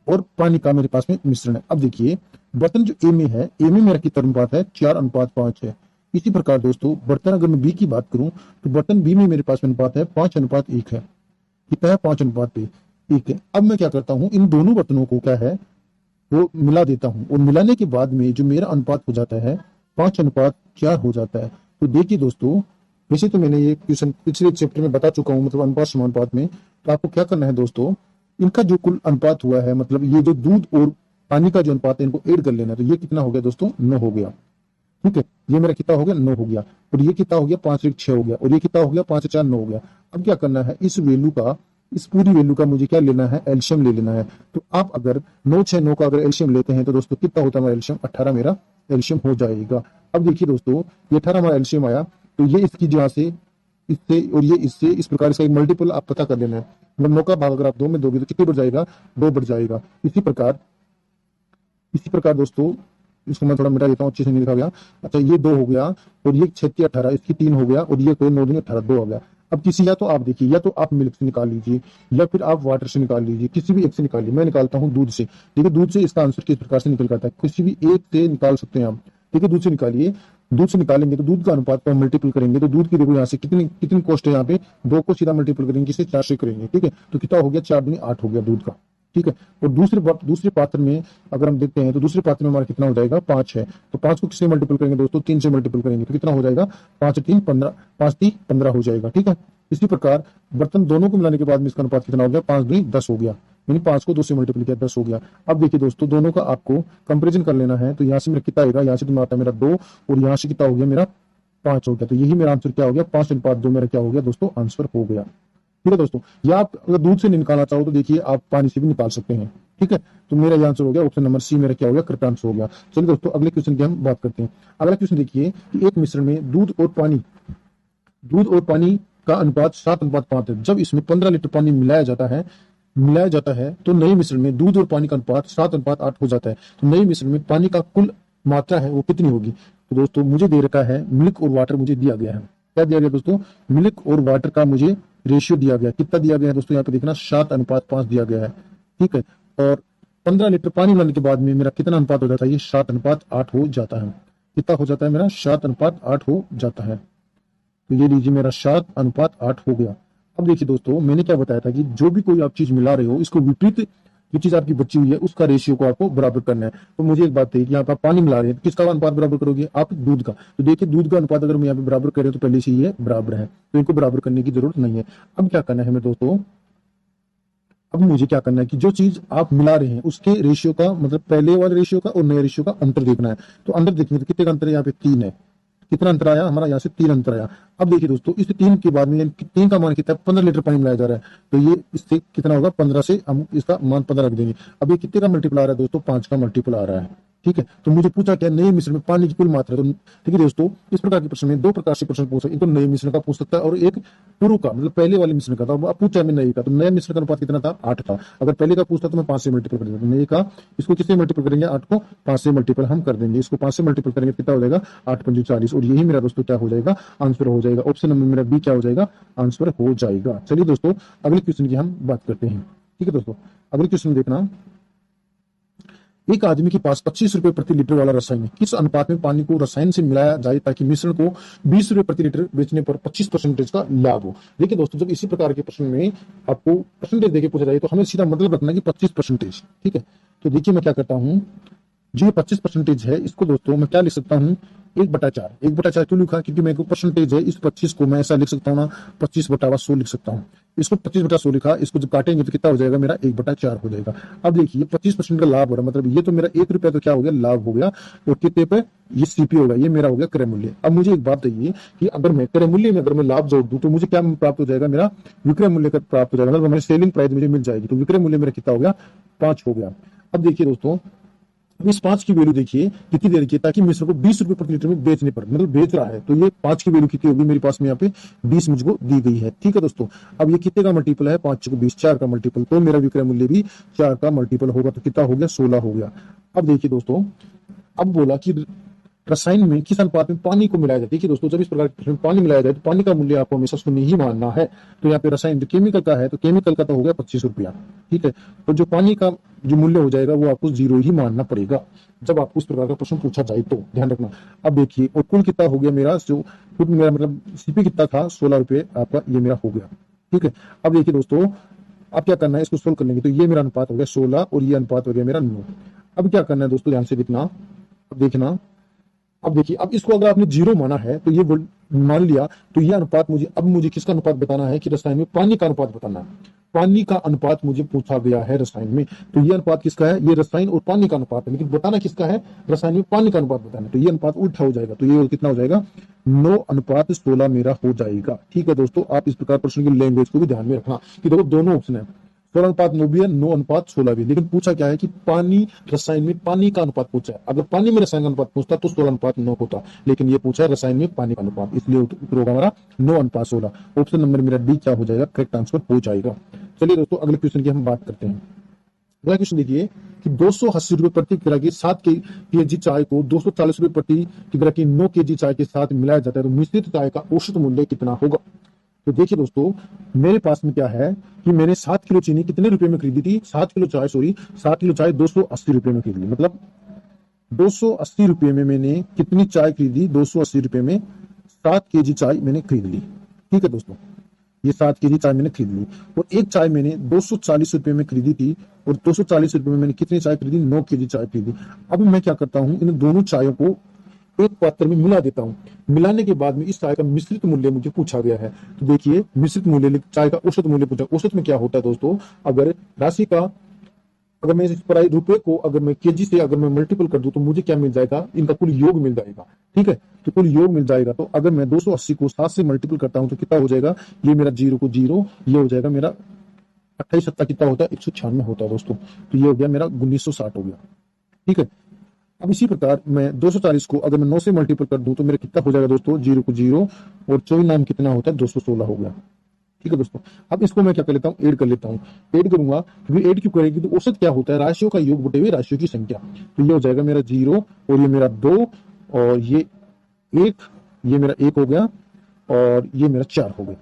और पानी का मेरे पास में मिश्रण है। अब देखिए बर्तन जो ए में है, ए में मेरा कितना अनुपात है, 4:5 है। इसी प्रकार दोस्तों बर्तन अगर मैं बी की बात करूं तो बर्तन बी में मेरे पास में अनुपात है 5:1 है। कितना है, 5:1 है। अब मैं क्या करता हूं, इन दोनों बर्तनों को क्या है वो मिला देता हूं, और मिलाने के बाद में जो मेरा अनुपात हो जाता है 5:4 हो जाता है। तो देखिए दोस्तों, वैसे तो मैंने ये क्वेश्चन पिछले चैप्टर में बता चुका हूं, मतलब अनुपात समानुपात में। तो आपको क्या करना है दोस्तों, इनका जो कुल अनुपात हुआ है, मतलब ये जो दूध और पानी का जो अनुपात है, इनको ऐड कर लेना है। तो ये कितना हो गया दोस्तों, 9 हो गया। ठीक है, ये मेरा कितना हो गया, 9 हो गया, और ये कितना हो गया, 5 1 6 हो गया, और ये कितना हो गया, 5 4 9 हो गया। अब क्या करना है, इस वैल्यू का, इस पूरी वैल्यू का मुझे क्या लेना है, एलसीएम ले लेना है। तो आप अगर 9 6 9 का अगर एलसीएम लेते हैं तो दोस्तों कितना होता है हमारा एलसीएम, 18 मेरा एलसीएम हो जाएगा। अब देखिए दोस्तों, ये 18 हमारा एलसीएम आया, तो ये इसकी जहाँ से इससे और ये इससे इस प्रकार से मल्टीपल आप पता कर लेना है। मतलब 9 का भाग अगर आप 2 में दोगे तो कितने बढ़ जाएगा, 2 बढ़ जाएगा। इसी प्रकार दोस्तों, इसको मैं थोड़ा मिटा देता हूँ, अच्छे से नहीं लिखा गया। अच्छा, ये 2 हो गया, और ये 6 18, इसकी 3 हो गया, और ये कोई 9 2 18 2 हो गया। अब किसी, या तो आप देखिए, या तो आप मिल्क से निकाल लीजिए, या फिर आप वाटर से निकाल लीजिए, किसी भी एक से निकालिए। मैं निकालता हूँ दूध से। देखिए दूध से इसका आंसर किस प्रकार से निकल जाता है, किसी भी एक से निकाल सकते हैं आप। ठीक है, दूध से निकालिए। दूध से निकालेंगे तो दूध का अनुपात को मल्टीपल करेंगे, तो दूध की देखो यहाँ से कितनी कॉस्ट है, यहाँ पे 2 को सीधा मल्टीपल करेंगे, किसे 4 से करेंगे। ठीक है, तो कितना हो गया, 4 दूनी 8 हो गया दूध का। ठीक है, और दूसरे पात्र में अगर हम देखते हैं तो दूसरे पात्र में हमारा कितना हो जाएगा, 5 है। तो 5 को किससे मल्टीपल करेंगे दोस्तों, 3 से मल्टीपल करेंगे, तो कितना हो जाएगा, 5 3 15, 5 3 15 हो जाएगा। ठीक है, इसी प्रकार बर्तन दोनों को मिलाने के बाद में इसका अनुपात कितना हो गया, 5 2 10 हो गया, यानी 5 को 2 से मल्टीपल किया, 10 हो गया। अब देखिए दोस्तों, दोनों का आपको कंपेरिजन कर लेना है। तो यहाँ से मेरा कितना आएगा, यहाँ से तो आता है मेरा 2, और यहाँ से कितना हो गया, मेरा 5 हो गया। तो यही मेरा आंसर क्या हो गया, 5:2 मेरा क्या हो गया दोस्तों, आंसर हो गया। ठीक है दोस्तों, या आप अगर दूध से नहीं निकालना चाहो तो देखिए आप पानी से भी निकाल सकते हैं। ठीक है, तो मेरा आंसर हो गया, ऑप्शन नंबर सी मेरा क्या हो गया, करेक्ट आंसर हो गया। चलिए दोस्तों, अगले क्वेश्चन की हम बात करते हैं। अगला क्वेश्चन देखिए कि एक मिश्रण में दूध और पानी का अनुपात 7:5 है। जब इसमें 15 लीटर पानी मिलाया जाता है तो नए मिश्रण में दूध और पानी का अनुपात 7:8 हो जाता है। तो नए मिश्रण में पानी का कुल मात्रा है वो कितनी होगी। तो दोस्तों मुझे दे रखा है मिल्क और वाटर, मुझे दिया गया है, क्या दिया गया दोस्तों, मिल्क और वाटर का मुझे रेशियो दिया गया। कितना दिया गया है दोस्तों, यहाँ पे देखना 7:5 दिया गया है। ठीक है, और 15 लीटर पानी लाने के बाद में मेरा कितना अनुपात हो जाता है, ये 7:8 हो जाता है। कितना हो जाता है, मेरा 7:8 हो जाता है। तो ये लीजिए मेरा 7:8 हो गया। अब देखिए दोस्तों, मैंने क्या बताया था कि जो भी कोई आप चीज मिला रहे हो, इसको विपरीत जो चीज आपकी बची हुई है उसका रेशियो को आपको बराबर करना है। तो मुझे एक बात है कि यहाँ पर आप पानी मिला रहे हैं, किसका अनुपात बराबर करोगे, आप दूध का। तो देखिए दूध का अनुपात अगर मैं यहाँ पे बराबर कर रहे हो तो पहले से ये बराबर है, तो इनको बराबर करने की जरूरत नहीं है। अब क्या करना है हमें दोस्तों, अब मुझे क्या करना है कि जो चीज आप मिला रहे हैं उसके रेशियो का, मतलब पहले वाले रेशियो का और नए रेशियो का अंतर देखना है। तो अंतर देखेंगे तो कितने का अंतर है, यहाँ पे 3 है। कितना अंतर आया हमारा, यहाँ से 3 अंतर आया। अब देखिए दोस्तों, इस 3 के बाद में 3 का मान कितना है, 15 लीटर पानी मिलाया जा रहा है। तो ये इससे कितना होगा, 15 से हम इसका मान 15 रख देंगे। अब ये कितने का मल्टीपल आ रहा है दोस्तों, 5 का मल्टीपल आ रहा है। ठीक है। तो मुझे पूछा क्या नए मिश्रण में पानी की कुल मात्रा। तो ठीक है दोस्तों, इस प्रकार के प्रश्न में दो प्रकार से प्रश्न पूछ सकते हैं, एक तो नए मिश्रण का पूछ सकता है और एक पूर्व का, मतलब पहले वाले मिश्रण का। तो अब पूछा मैं नए का, तो नए मिश्रण का अनुपात कितना था, 8 था। अगर पहले का पूछता तो मैं 5 से मल्टीपल कर देंगे। तो नए का इसको किससे मल्टीपल करेंगे, 8 को 5 से मल्टीपल हम कर देंगे। इसको 5 से मल्टीपल करेंगे कितना हो जाएगा, 8 पंजे 40। और यही मेरा दोस्तों क्या हो जाएगा, आंसर हो जाएगा। ऑप्शन नंबर मेरा बी क्या हो जाएगा, आंसर हो जाएगा। चलिए दोस्तों अगले क्वेश्चन की हम बात करते हैं। ठीक है दोस्तों, अगले क्वेश्चन देखना, एक आदमी के पास 25 रुपए प्रति लीटर वाला रसायन है, किस अनुपात में पानी को रसायन से मिलाया जाए ताकि मिश्रण को 20 रुपए प्रति लीटर बेचने पर 25% का लाभ हो। देखिए दोस्तों, जब इसी प्रकार के प्रश्न में आपको परसेंटेज देके पूछा जाए तो हमें सीधा मतलब रखना कि 25%। ठीक है, तो देखिए मैं क्या करता हूँ, जो 25% है इसको दोस्तों मैं क्या लिख सकता हूँ, 1/4। 1/4 क्यों लिखा, क्योंकि मेरे को परसेंटेज है, इस 25 को मैं ऐसा लिख सकता हूँ ना, 25/100 लिख सकता हूँ। इसको 25/100 लिखा, इसको जब काटेंगे तो कितना हो जाएगा, मेरा 1/4 हो जाएगा। अब देखिए 25% का लाभ हो रहा है, मतलब ये तो मेरा 1 रुपया तो क्या हो गया, लाभ हो गया। तो कितने पे, ये सीपी होगा, ये मेरा हो गया क्रय मूल्य। अब मुझे एक बात चाहिए कि अगर मैं क्रय मूल्य में अगर मैं लाभ जोड़ दूं तो मुझे क्या प्राप्त हो जाएगा, मेरा विक्रय मूल्य का प्राप्त हो जाएगा, मतलब मेरी सेलिंग प्राइस मुझे मिल जाएगी। तो विक्रय मूल्य मेरा कितना हो गया, 5 हो गया। अब देखिए दोस्तों, अब इस 5 की वैल्यू देखिए कितनी दे रखी है, ताकि मिश्र को 20 रुपए प्रति लीटर में बेचने पर, मतलब बेच रहा है, तो ये 5 की वैल्यू कितनी होगी मेरे पास में, यहाँ पे 20 मुझको दी गई है। ठीक है दोस्तों, अब ये कितने का मल्टीपल है, 5 को 20, 4 का मल्टीपल, तो मेरा विक्रय मूल्य भी 4 का मल्टीपल होगा। तो कितना हो गया, 16 हो गया। अब देखिए दोस्तों, अब बोला कि रसायन में किस अनुपात में पानी को मिलाया जाए। देखिए दोस्तों, जब इस प्रकार के पानी मिलाया जाए तो पानी का मूल्य आपको हमेशा शून्य ही मानना है। तो यहाँ पे रसायन जो केमिकल का है, तो केमिकल का तो हो गया 25 रुपया। ठीक है, तो जो पानी का जो मूल्य हो जाएगा वो आपको 0 ही मानना पड़ेगा जब आपको इस प्रकार का प्रश्न पूछा जाए, तो ध्यान रखना। अब देखिए, और कुल कितना हो गया मेरा, जो कुल मेरा मतलब सीपी कितना था, 16 रुपये आपका ये मेरा हो गया। ठीक है, अब देखिए दोस्तों, अब क्या करना है, इसको सोल्व कर लेंगे। तो ये मेरा अनुपात हो गया 16 और ये अनुपात हो गया मेरा 9। अब क्या करना है दोस्तों, ध्यान से देखना, अब देखना, अब देखिए, अब इसको अगर आपने 0 माना है तो ये मान लिया, तो ये अनुपात मुझे, अब मुझे किसका अनुपात बताना है कि रसायन में पानी का अनुपात बताना है। पानी का अनुपात मुझे पूछा गया है रसायन में, तो ये अनुपात किसका है, ये रसायन और पानी का अनुपात है, लेकिन बताना किसका है, रसायन में पानी का अनुपात बताना। तो ये अनुपात उल्टा हो जाएगा, तो ये कितना हो जाएगा, 9/16 मेरा हो जाएगा। ठीक है दोस्तों, आप इस प्रकार प्रश्न की लैंग्वेज को भी ध्यान में रखना कि देखो दोनों ऑप्शन है, 16/9 भी है, 9/16 भी, लेकिन पूछा क्या है कि पानी रसायन में पानी का अनुपात पूछा है। अगर पानी में रसायन का अनुपात पूछता तो 16/9 होता, लेकिन ये पूछा है रसायन में पानी का अनुपात, इसलिए उत्तर होगा हमारा 9/16। ऑप्शन नंबर मेरा डी क्या हो जाएगा, करेक्ट आंसर हो जाएगा। चलिए दोस्तों अगले क्वेश्चन की हम बात करते हैं। अगला क्वेश्चन देखिए कि 280 रुपए प्रति किग्रा की 7 केजी चाय को 240 रुपए प्रति किग्रा की 9 केजी चाय के साथ मिलाया जाता है, तो मिश्रित चाय का औसत मूल्य कितना होगा। तो देखिए दोस्तों, मेरे पास में क्या है कि मैंने 7 किलो चीनी कितने रुपए में खरीदी थी, 7 किलो चाय 280 रुपए में खरीदी, मतलब 280 रुपए में मैंने कितनी चाय खरीदी, 280 रुपए में 7 केजी चाय मैंने खरीद ली। ठीक है दोस्तों, ये 7 केजी चाय मैंने खरीद ली, और एक चाय मैंने 240 रुपए में खरीदी थी, और 240 रुपए में मैंने कितनी चाय खरीदी, 9 केजी चाय खरीदी। अब मैं क्या करता हूँ, इन दोनों चायों को एक पात्र में मिला देता हूं। मिलाने के बाद में इस चाय का मिश्रित मूल्य मुझे पूछा गया है। तो देखिए, मिश्रित मूल्य, चाय का औसत मूल्य पूछा। औसत में क्या होता है दोस्तों, अगर राशि का, अगर मैं इस प्राइस रुपए को अगर मैं केजी से अगर मैं मल्टीपल कर दूं तो मुझे क्या मिल जाएगा, इनका कुल योग मिल जाएगा। ठीक है, तो कुल योग मिल जाएगा। तो अगर मैं 280 को 7 से मल्टीपल करता हूं तो कितना हो जाएगा, ये मेरा 0 को 0, ये हो जाएगा मेरा 28 7 कितना होता है, 196 होता है दोस्तों। तो ये हो गया मेरा 1960 हो गया। ठीक है, अब इसी प्रकार मैं 240 को अगर मैं 9 से मल्टीपल कर दूं तो मेरा कितना हो जाएगा दोस्तों, 0 को 0, और 24 नाम कितना होता है, 216 हो गया। ठीक है दोस्तों, अब इसको मैं क्या कर लेता हूँ, ऐड कर लेता हूँ। ऐड करूंगा, क्योंकि ऐड क्यों करेगी, तो औसत क्या होता है, राशियों का योग बटे हुए राशियों की संख्या। तो ये हो जाएगा मेरा 0, और ये मेरा 2, और ये 1, ये मेरा 1 हो गया, और ये मेरा 4 हो गया।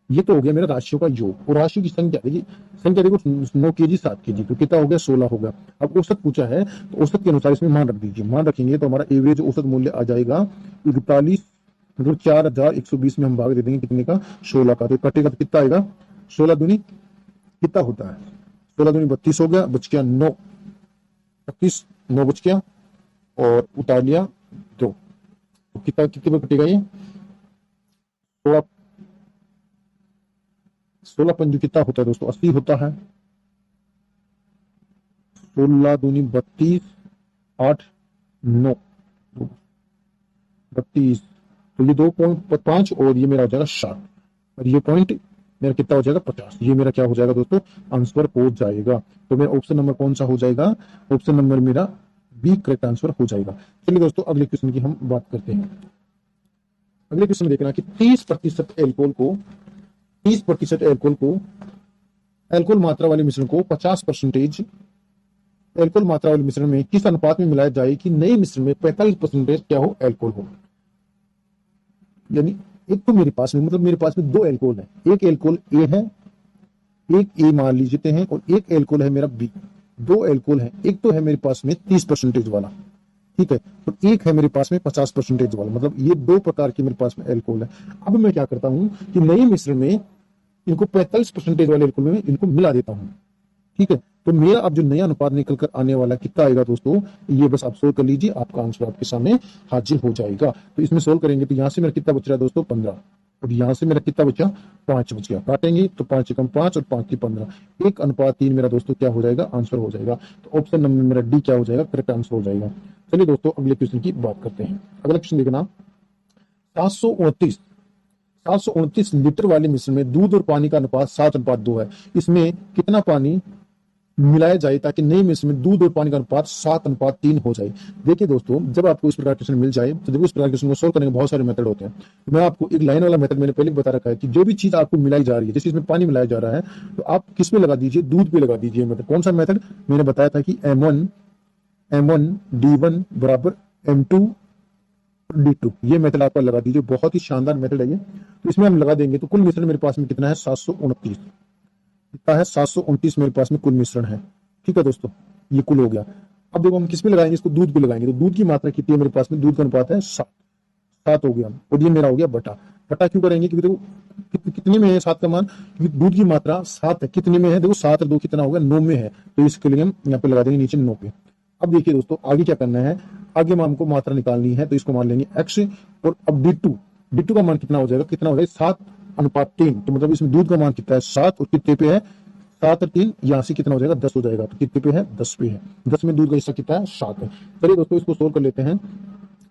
ये तो हो गया मेरा राशियों का योग, और राशियों की संख्या देखिए, संख्या देखो 9 केजी 7 केजी, तो कितना हो गया, 16 हो गया। अब औसत पूछा है, तो औसत के अनुसार इसमें मान रख दीजिए। मान रखेंगे तो हमारा एवरेज औसत मूल्य आ जाएगा 41, मतलब 4120 में हम भाग दे देंगे कितने का, 16 का, तो कटेगा तो कितना आएगा, 16 दूनी कितना होता है, 16 दूनी 32 हो गया, बच गया 9, 32 9 बच गया, और उतार लिया 2, तो कितना कितने में कटेगा, ये 16 पंजू कितना होता है दोस्तों, 80 होता है। 16 दूनी 32, 8 9 32, तो ये 2.5, और ये मेरा हो जाएगा 60, और ये पॉइंट मेरा कितना हो जाएगा, 50। ये मेरा क्या हो जाएगा दोस्तों, आंसर हो जाएगा। तो मेरा ऑप्शन नंबर कौन सा हो जाएगा, ऑप्शन नंबर मेरा बी करेक्ट आंसर हो जाएगा। चलिए दोस्तों अगले क्वेश्चन की हम बात करते हैं। अगले क्वेश्चन में देखना कि 30% एल्कोहल मात्रा वाले मिश्रण को 50% एल्कोहल मात्रा वाले मिश्रण में किस अनुपात में मिलाया जाए कि नए मिश्रण में 45% क्या हो, एल्कोहल हो। यानी एक तो मेरे पास में, मतलब मेरे पास में 2 एल्कोहल है, एक एल्कोहल ए है, एक ए मान लीजिए हैं, और एक एल्कोहल है मेरा बी। 2 एल्कोहल है, एक तो है मेरे पास में 30% वाला, ठीक है, और एक है मेरे पास में 50% वाला, मतलब ये 2 प्रकार के मेरे पास में एल्कोहल है। अब मैं क्या करता हूं कि नए मिश्रण में इनको 45% वाले एल्कोहल में इनको मिला देता हूं, ठीक है। तो मेरा अब जो नया अनुपात निकल कर आने वाला कितना आएगा दोस्तों, ये बस आप सोल्व कर लीजिए, आपका आंसर आपके सामने हाजिर हो जाएगा। तो इसमें सोल्व करेंगे तो यहाँ से मेरा कितना बच रहा है दोस्तों, 15, और यहाँ से मेरा कितना बचा, 5 बच गया। काटेंगे तो 5 कम 5 और 5 की 15, 1:3 मेरा दोस्तों क्या हो जाएगा, आंसर हो जाएगा। तो ऑप्शन नंबर मेरा डी क्या हो जाएगा, करेक्ट आंसर हो जाएगा। चलिए दोस्तों अगले क्वेश्चन की बात करते हैं। अगला क्वेश्चन देखना, 729 लीटर वाले मिश्रण में दूध और पानी का अनुपात 7:2 है। इसमें कितना पानी मिलाया जाए ताकि नए मिश्रण में दूध और पानी का अनुपात 7:3 हो जाए। देखिए दोस्तों, जब आपको इस प्रकार क्वेश्चन मिल जाए तो जब इस प्रकार क्वेश्चन को सोल्व करने के बहुत सारे मेथड होते हैं। मैं आपको एक लाइन वाला मेथड मैंने पहले बता रखा है कि जो भी चीज आपको मिलाई जा रही है, जैसे इसमें पानी मिलाया जा रहा है, तो आप किस पे लगा दीजिए, दूध पे लगा दीजिए। मेथड कौन सा मेथड मैंने बताया था कि M1 बराबर M2 D2, ये मेथड आपका लगा दीजिए। बहुत ही शानदार मेथड है ये। तो इसमें हम लगा देंगे तो कुल मिश्रण मेरे पास में कितना है, 729, कितना है, 729 मेरे पास में कुल मिश्रण है, ठीक है दोस्तों, ये कुल हो गया। अब देखो हम किस पे लगाएंगे, इसको दूध पे लगाएंगे। तो दूध की मात्रा कितनी है मेरे पास में, दूध का अनुपात है 7 हो गया, और ये मेरा हो गया बटा। बटा क्यों करेंगे, क्योंकि देखो कितने में है 7 का मान, क्योंकि दूध की मात्रा 7 है, कितने में है, देखो 7 और 2 कितना हो गया, 9 में है, तो इसके लिए हम यहाँ पे लगा देंगे नीचे 9 पे। अब देखिए दोस्तों आगे क्या करना है, आगे हमको मात्रा निकालनी है, तो इसको मान लेंगे x, और अब D2 का मान कितना हो जाएगा, कितना हो जाएगा 7:3। तो मतलब इसमें दूध का मान कितना है 7, और कितने पे है 7 और 3, यहाँ से कितना हो जाएगा 10 हो जाएगा। तो कितने पे है, 10 पे है, 10 में दूध का हिस्सा कितना है 7 है। चलिए दोस्तों इसको सोल्व कर लेते हैं।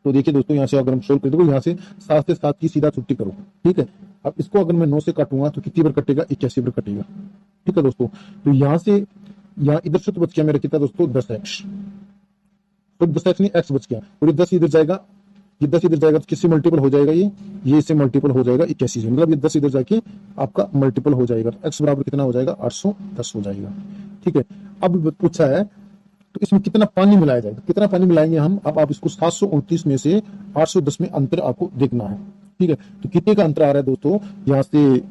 तो देखिए दोस्तों यहाँ से अगर हम सोल्व करें तो यहाँ से 7 से 7 की सीधा छुट्टी करो, ठीक है। अब इसको अगर मैं 9 से काटूंगा तो कितनी बार कटेगा, 81 बार कटेगा, ठीक है दोस्तों। तो यहाँ से यहाँ इधर से तो बच गया मेरा कितना दोस्तों, 10x, तो 10x नहीं x बच गया, और ये 10 इधर जाएगा, ये 10 इधर जाएगा तो किससे मल्टीपल हो जाएगा, ये इससे मल्टीपल हो जाएगा 81 से, मतलब ये 10 इधर जाके आपका मल्टीपल हो जाएगा। तो x बराबर कितना हो जाएगा, 810 हो जाएगा, ठीक है। अब पूछा है तो इसमें कितना पानी मिलाया जाएगा, कितना पानी मिलाएंगे हम। अब आप इसको 729 में से 810 में अंतर आपको देखना है, ठीक है। तो कितने का अंतर आ रहा है दोस्तों, यहाँ से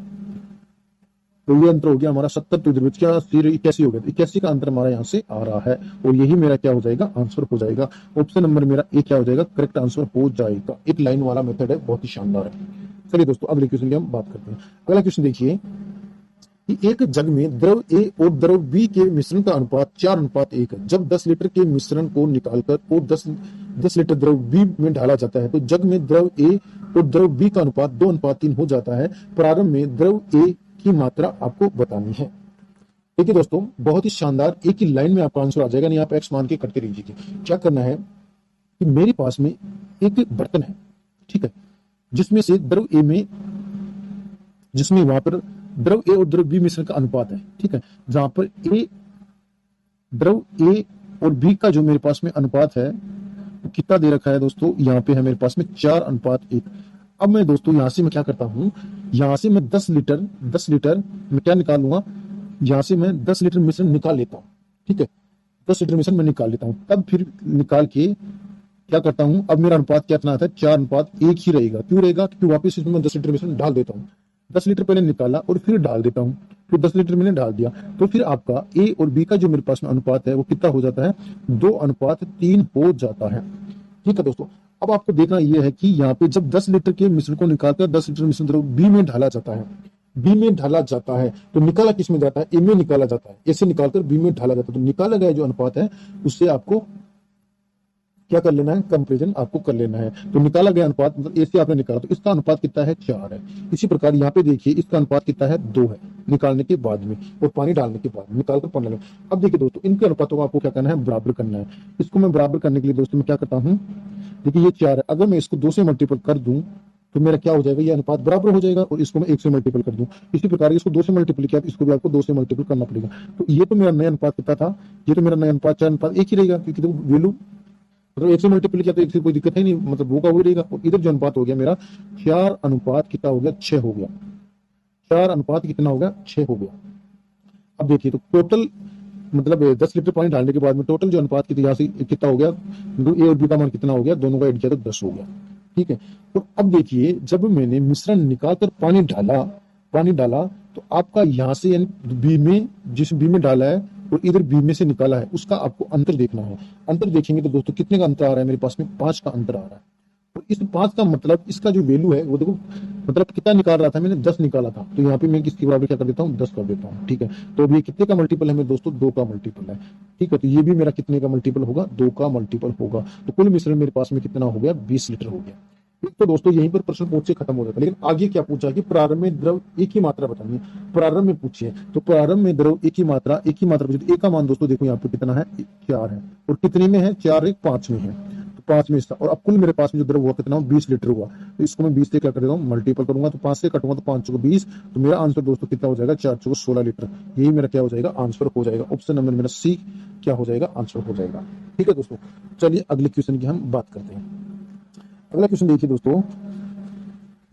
तो ये अंतर हो गया हमारा 70, तो इधर क्या 81 हो गया, 81 का अंतर हमारा यहाँ से आ रहा है, और यही मेरा क्या हो जाएगा, आंसर हो जाएगा। ऑप्शन नंबर मेरा ए क्या हो जाएगा, करेक्ट आंसर हो जाएगा। एक लाइन वाला मेथड है, बहुत ही शानदार है। चलिए दोस्तों अगले क्वेश्चन की हम बात करते हैं। अगला क्वेश्चन देखिए कि एक जग में द्रव ए और द्रव बी के मिश्रण का अनुपात 4:1 है। जब 10 लीटर के मिश्रण को निकालकर और 10 लीटर द्रव बी में डाला जाता है तो जग में द्रव ए और द्रव बी का अनुपात 2:3 हो जाता है। प्रारंभ में द्रव ए की मात्रा आपको बतानी है। देखिए दोस्तों बहुत ही शानदार, एक ही लाइन में आपका आंसर आ जाएगा, नहीं आप एक्स मान के करते रहिए। क्या करना है कि मेरे पास में एक बर्तन है, ठीक है, जिसमें से द्रव ए में, जिसमें वहां पर द्रव ए और द्रव बी मिश्रण का अनुपात है, ठीक है, जहां पर द्रव ए और बी का जो मेरे पास में अनुपात है वो कितना दे रखा है दोस्तों, यहाँ पे है मेरे पास में 4:1। अब मैं दोस्तों यहां से मैं क्या करता हूं, यहां से मैं 10 लीटर मैं क्या निकाल लूंगा, यहां से मैं 10 लीटर मिश्रण निकाल लेता हूं, ठीक है, 10 लीटर मिश्रण मैं निकाल लेता हूं। तब फिर निकाल के क्या करता हूं, अब मेरा अनुपात क्या आता है, 4:1 ही रहेगा। क्यों रहेगा, क्योंकि वापस इसमें 10 लीटर मिश्रण डाल देता हूँ। 10 लीटर पहले निकाला और फिर डाल देता हूँ, फिर 10 लीटर मैंने डाल दिया, तो फिर आपका ए और बी का जो मेरे पास में अनुपात है वो कितना हो जाता है, 2:3 हो जाता है, ठीक है दोस्तों। अब आपको देखना यह है कि यहाँ पे जब 10 लीटर के मिश्रण को निकालकर 10 लीटर मिश्रण द्रव बी में ढाला जाता है, बी में ढाला जाता है, तो निकाला किस में जाता है, ए में निकाला जाता है, ए से निकालकर बी में ढाला जाता है। तो निकाला गया जो अनुपात है उससे आपको क्या कर लेना है, कंपेरिजन आपको कर लेना है। तो निकाला गया अनुपात मतलब ए से आपने निकाला तो इसका अनुपात कितना है, 4 है। इसी प्रकार यहाँ पे देखिए इसका अनुपात कितना है, 2 है, निकालने के बाद में और पानी डालने के बाद निकालकर पानी डालने। अब देखिए दोस्तों इनके अनुपातों को आपको क्या करना है, बराबर करना है। इसको मैं बराबर करने के लिए दोस्तों मैं क्या करता हूँ, देखिए ये 4 है, अगर मैं इसको 2 से मल्टीपल कर दूं तो मेरा क्या हो जाएगा, ये अनुपात बराबर हो जाएगा, और इसको मैं 1 से मल्टीपल कर दूं। इसी प्रकार इसको 2 से मल्टीपल किया तो इसको भी आपको 2 से मल्टीपल करना पड़ेगा। तो ये तो मेरा नया अनुपात कितना था, ये तो मेरा नया अनुपात 4:1 ही रहेगा, क्योंकि वैल्यू मतलब 1 से मल्टीपल किया तो 1 से कोई दिक्कत है नहीं, मतलब वो का वही रहेगा। और इधर जो अनुपात हो गया मेरा 4 अनुपात कितना हो गया, 6 हो गया। 4 अनुपात कितना हो गया, 6 हो गया। अब देखिए तो टोटल मतलब 10 लीटर पानी डालने के बाद में टोटल जो अनुपात की यहाँ से कितना हो गया, ए और बी का मान कितना हो गया, दोनों का एड किया तो 10 हो गया। ठीक है, तो अब देखिए जब मैंने मिश्रण निकालकर पानी डाला तो आपका यहाँ से यानी बी में, जिस बी में डाला है और इधर बी में से निकाला है, उसका आपको अंतर देखना है। अंतर देखेंगे तो दोस्तों कितने का अंतर आ रहा है मेरे पास में, 5 का अंतर आ रहा है। तो इस 5 का मतलब इसका जो वैल्यू है वो देखो, मतलब कितना निकाल रहा था मैंने, 10 निकाला था, तो यहाँ पे मैं किसके बराबर क्या कर देता हूँ, 10 कर देता हूँ। ठीक है, तो अब ये कितने का मल्टीपल है मेरे दोस्तों, 2 का मल्टीपल है। ठीक है, तो ये भी मेरा कितने का मल्टीपल होगा, 2 का मल्टीपल होगा। तो कुल मिश्रण मेरे पास में कितना हो गया, 20 लीटर हो गया। तो दोस्तों यहीं पर प्रश्न पूछ से खत्म हो जाता है। लेकिन आगे क्या पूछा कि प्रारंभ में द्रव एक ही मात्रा बतानी है, प्रारंभ में पूछिए तो प्रारंभ में द्रव एक ही मात्रा पूछिए। एक का मान दोस्तों देखो यहाँ पे कितना है, 4 है, और कितने में है, 4 1 5 में है, तो 5 में इसका। और अब कुल मेरे पास में जो द्रव हुआ कितना, 20 लीटर हुआ। तो इसको मैं 20 से क्या कर देता हूँ, मल्टीपल करूंगा, तो 5 से कटूंगा तो 5 को 20, तो मेरा आंसर दोस्तों कितना हो जाएगा, 4 को 16 लीटर। यही मेरा क्या हो जाएगा, आंसर हो जाएगा। ऑप्शन नंबर मेरा सी क्या हो जाएगा, आंसर हो जाएगा। ठीक है दोस्तों, चलिए अगले क्वेश्चन की हम बात करते हैं। अगला क्वेश्चन देखिए दोस्तों,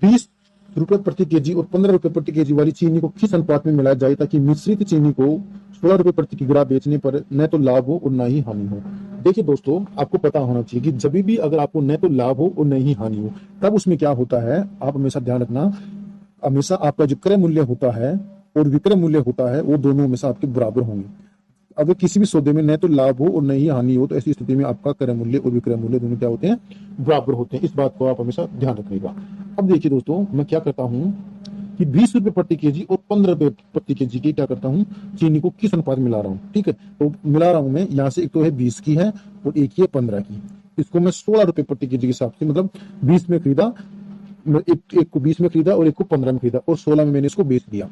20 रुपए प्रति केजी और 15 रुपए प्रति केजी वाली चीनी को किस अनुपात में मिलाया जाए ताकि मिश्रित चीनी को 16 रुपए प्रति किग्रा बेचने पर न तो लाभ हो और न ही हानि हो। देखिए दोस्तों, आपको पता होना चाहिए कि जब भी अगर आपको न तो लाभ हो और न ही हानि हो, तब उसमें क्या होता है, आप हमेशा ध्यान रखना, हमेशा आपका जो क्रय मूल्य होता है और विक्रय मूल्य होता है वो दोनों हमेशा आपके बराबर होंगे। अगर किसी भी सौदे में न तो लाभ हो और न ही हानि हो, तो ऐसी स्थिति में आपका क्रय मूल्य और विक्रय मूल्य दोनों क्या होते हैं, बराबर होते हैं। इस बात को आप हमेशा ध्यान रखिएगा। अब देखिए दोस्तों, मैं क्या करता हूँ कि 20 रुपए प्रति केजी और 15 रुपए प्रति केजी की क्या करता हूँ, चीनी को किस अनुपात में मिला रहा हूँ। ठीक है, तो मिला रहा हूँ मैं यहाँ से, एक तो है 20 की है और एक ही है 15 की। इसको मैं 16 रुपए प्रति केजी के हिसाब से, मतलब 20 में खरीदा, एक को 20 में खरीदा और एक को 15 में खरीदा और 16 में मैंने इसको बेच दिया।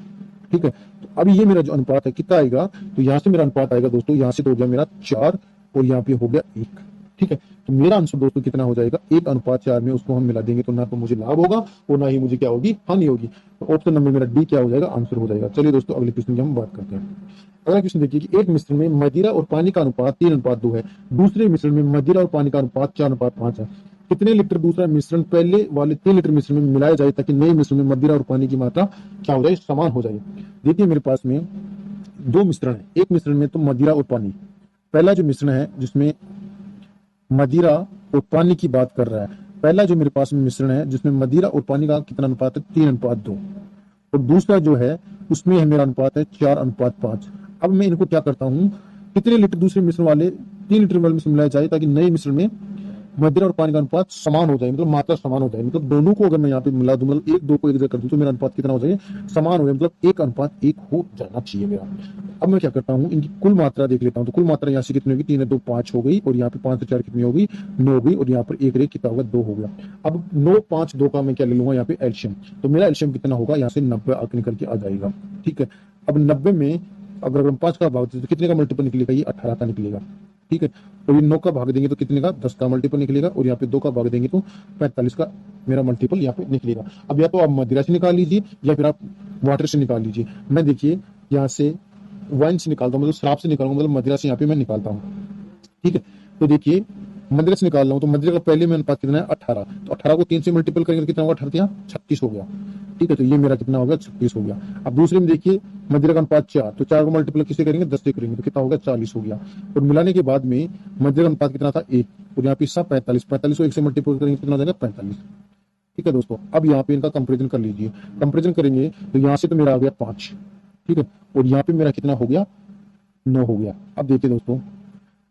ठीक है, तो अभी ये मेरा जो अनुपात है कितना आएगा, तो यहाँ से मेरा अनुपात आएगा दोस्तों, यहाँ से तो हो गया मेरा 4 और यहाँ पे हो गया 1। ठीक है, तो मेरा आंसर दोस्तों कितना हो जाएगा, 1:4 में उसको हम मिला देंगे तो ना तो मुझे लाभ होगा और ना ही मुझे क्या होगी, हानि होगी। तो ऑप्शन नंबर मेरा डी क्या हो जाएगा, आंसर हो जाएगा। चलिए दोस्तों अगले क्वेश्चन की हम बात करते हैं। अगला क्वेश्चन देखिए कि एक मिश्रण में मदिरा और पानी का अनुपात 3:2 है, दूसरे मिश्रण में मदिरा और पानी का अनुपात 4:5 है। कितने लीटर दूसरा मिश्रण पहले वाले 3 लीटर मिश्रण में मिलाया जाए ताकि नए मिश्रण में मदिरा और पानी की मात्रा क्या हो जाए, समान हो जाए। देखिए मेरे पास में 2 मिश्रण है, एक मिश्रण में तो मदिरा और पानी, पहला जो मिश्रण है जिसमें मदिरा और पानी की बात कर रहा है, पहला जो मेरे पास में मिश्रण है जिसमें मदिरा और पानी का कितना अनुपात है, 3:2, और दूसरा जो है उसमें है मेरा अनुपात है 4:5। अब मैं इनको क्या करता हूँ, कितने लीटर दूसरे मिश्रण वाले 3 लीटर वाले मिश्रण मिलाया जाए ताकि नए मिश्रण में मदिरा और पानी का अनुपात समान हो जाए, मतलब मात्रा समान हो जाए। मतलब दोनों को अगर मैं यहाँ पे मिला दूं, मतलब 1 2 को एक जगह कर दूं, तो मेरा अनुपात कितना हो जाए, समान हो जाए, मतलब 1:1 हो जाना चाहिए मेरा। अब मैं क्या करता हूँ, इनकी कुल मात्रा देख लेता हूँ। तो कुल मात्रा यहाँ से कितनी होगी, 3 2 5 हो गई, और यहाँ पे 5 से 4 कितनी होगी, 9 हो गई, और यहाँ पर 1 रे कितना होगा, 2 हो गया। अब 9 5 2 का मैं क्या ले लूंगा यहाँ पे एल्शियम, तो मेरा एल्शियम कितना होगा, यहाँ से 90 आके निकल के आ जाएगा। ठीक है, अब 90 में अगर हम 5 का भाग दें तो कितने का मल्टीपल निकलेगा, ये 18 का निकलेगा। ठीक है, और ये 9 का भाग देंगे तो कितने का, 10 का मल्टीपल निकलेगा, और यहाँ पे 2 का भाग देंगे तो 45 का मेरा मल्टीपल यहाँ पे निकलेगा। अब या तो आप मदिरा से निकाल लीजिए या फिर आप वाटर से निकाल लीजिए। मैं देखिए यहाँ से वाइन से निकालता हूँ, मतलब शराब से निकालूंगा, मतलब मदिरा से यहाँ पे मैं निकालता हूँ। ठीक है, तो देखिए मदिरा से निकाल रहा हूँ, तो मदिरा का पहले में अनुपात कितना है, 18, तो 18 को 3 से मल्टीपल करेंगे तो कितना होगा, 18 36 हो गया। ठीक है, तो ये मेरा कितना हो गया, 36 हो गया। अब दूसरे में देखिए मदिरा का अनुपात 4, तो 4 को मल्टीपल किससे करेंगे, 10 से करेंगे, तो कितना होगा, 40 हो गया। और मिलाने के बाद में मदिरा का अनुपात कितना था, 1, और यहाँ पे 45 को 1 से मल्टीपल करेंगे कितना हो जाएगा, 45। ठीक है दोस्तों, अब यहाँ पे इनका कंपेरिजन कर लीजिए, कंपेरिजन करेंगे तो यहाँ से तो मेरा आ गया 5, ठीक है, और यहाँ पे मेरा कितना हो गया, 9 हो गया। अब देखिए दोस्तों,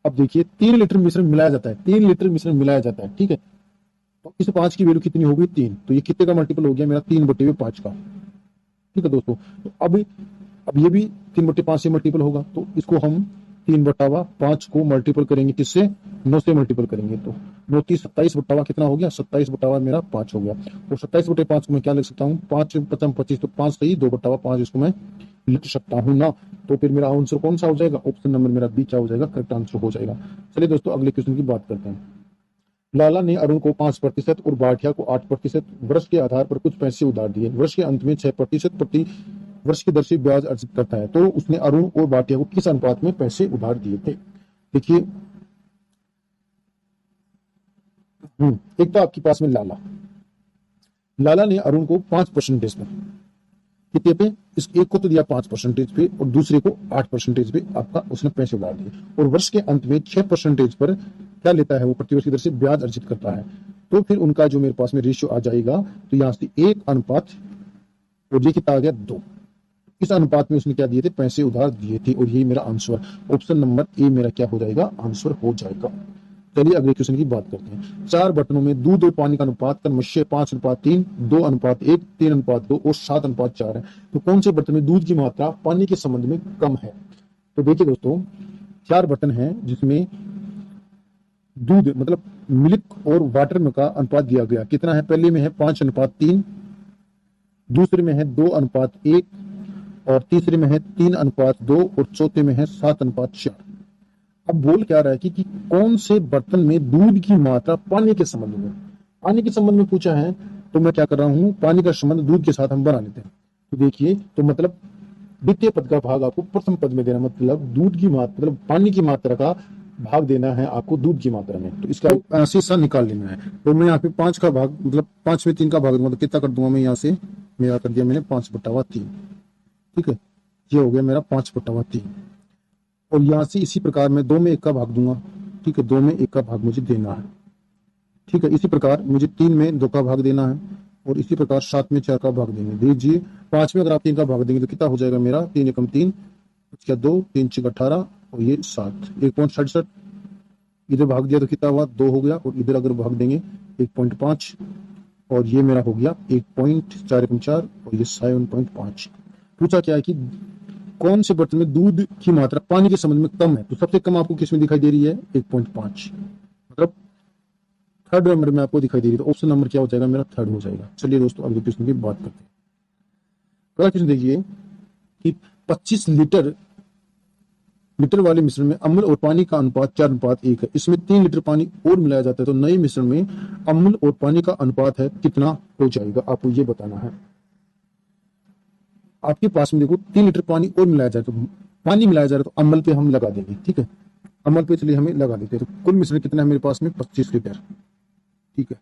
अब देखिए 3 लीटर मिश्रण मिलाया जाता है, 3 लीटर मिश्रण मिलाया जाता है। ठीक है, तो इस 5 की वैल्यू कितनी हो गई, 3, तो ये कितने का मल्टीपल हो गया मेरा, 3/5 का। ठीक है दोस्तों, तो अब ये भी 3/5 से मल्टीपल होगा, तो इसको हम 3/5 को मल्टीपल करेंगे किससे, 9 से मल्टीपल करेंगे, तो 9 30 27 कितना हो गया, 27 मेरा 5 हो गया। और 27/5 को मैं क्या लिख सकता हूँ, 5 5 25, तो 5 सही, 2/5 इसको मैं लिख सकता हूँ ना। तो फिर मेरा आंसर कौन सा हो जाएगा, ऑप्शन नंबर मेरा बी क्या हो जाएगा, करेक्ट आंसर हो जाएगा। चलिए दोस्तों अगले क्वेश्चन की बात करते हैं। लाला ने अरुण को 5% और बाठिया को 8% वर्ष के आधार पर कुछ पैसे उधार दिए। वर्ष के अंत में 6% प्रति वर्ष की दर से ब्याज अर्जित करता है, तो उसने अरुण और बाठिया को किस अनुपात में पैसे उधार दिए थे। देखिए एक तो आपके पास में लाला, लाला ने अरुण को 5% पे, कितने पे, इस एक को तो दिया 5% पे और दूसरे को 8% पे आपका उसने पैसे उड़ा दिए, और वर्ष के अंत में 6% पर क्या लेता है वो, प्रतिवर्ष की दर से ब्याज अर्जित करता है। तो फिर उनका जो मेरे पास में रेशियो आ जाएगा, तो यहाँ से 1 और ये कितना आ गया 2, इस अनुपात में उसने क्या दिए थे, पैसे उधार दिए थे, और यही मेरा आंसर, ऑप्शन नंबर ए मेरा क्या हो जाएगा, आंसर हो जाएगा। चलिए अगले क्वेश्चन की बात करते हैं। 4 बर्तनों में दूध और पानी का अनुपात क्रमशः 5:3, 2:1, 3:2 और 7:4 है। तो कौन से बर्तन में दूध की मात्रा पानी के संबंध में कम है? तो देखिए दोस्तों, 4 बर्तन हैं जिसमें दूध मतलब मिल्क और वाटर में का अनुपात दिया गया, कितना है, पहले में है 5:3, दूसरे में है 2:1 और तीसरे में है 3:2 और चौथे में है 7:4। अब बोल क्या रहा है कि कौन से बर्तन में दूध की मात्रा पानी के संबंध में, पानी के संबंध में पूछा है, तो मैं क्या कर रहा हूं, पानी का संबंध दूध के साथ हम बना लेते हैं। तो देखिए, तो मतलब द्वितीय पद का भाग आपको प्रथम पद में देना, मतलब दूध की मात्रा, मतलब पानी की मात्रा का भाग देना है आपको दूध की मात्रा में। तो इसका शीशा निकाल लेना है। तो मैं यहाँ पे 5 का भाग, मतलब 5/3 का भाग दूंगा, तो कितना कर दूंगा मैं, यहाँ से मेरा कर दिया मैंने 5/3, ठीक है, ये हो गया मेरा 5/3। और यहाँ से इसी प्रकार मैं 2 में 1 का भाग दूंगा, ठीक है, 2 में 1 का भाग मुझे देना है, ठीक है। इसी प्रकार मुझे 3 में 2 का भाग देना है, और इसी प्रकार 7 में 4 का भाग देंगे। दीजिए 5 में अगर आप 3 का भाग देंगे तो कितना हो जाएगा मेरा, 3 एकम 3, क्या 2, 3 6 18 और ये 7, 1.67, इधर भाग दिया तो कितना हुआ 2 हो गया, और इधर अगर भाग देंगे 1.5, और ये मेरा हो गया 1.4 और ये 7.5। पूछा क्या है कि कौन से बर्तन में दूध की मात्रा पानी के संबंध में कम है, तो सबसे कम आपको किसमें दिखाई दे रही है, 1.5, मतलब थर्ड नंबर में आपको दिखाई दे रही है। तो ऑप्शन नंबर क्या हो जाएगा मेरा, थर्ड हो जाएगा। चलिए दोस्तों अगले क्वेश्चन की बात करते हैं। अगला क्वेश्चन देखिए कि 25 लीटर वाले मिश्रण में अम्ल और पानी का अनुपात 4:1 है, इसमें 3 लीटर पानी और मिलाया जाता है, तो नए मिश्रण में अम्ल और पानी का अनुपात है कितना हो जाएगा, आपको ये बताना है। आपके पास में देखो 3 लीटर पानी और मिलाया जाए, तो पानी मिलाया जा रहा है तो अम्ल पे हम लगा देंगे, ठीक है, अम्ल पे चलिए हमें लगा देते हैं। तो कुल मिश्रण कितना है मेरे पास में, 25 लीटर, ठीक है,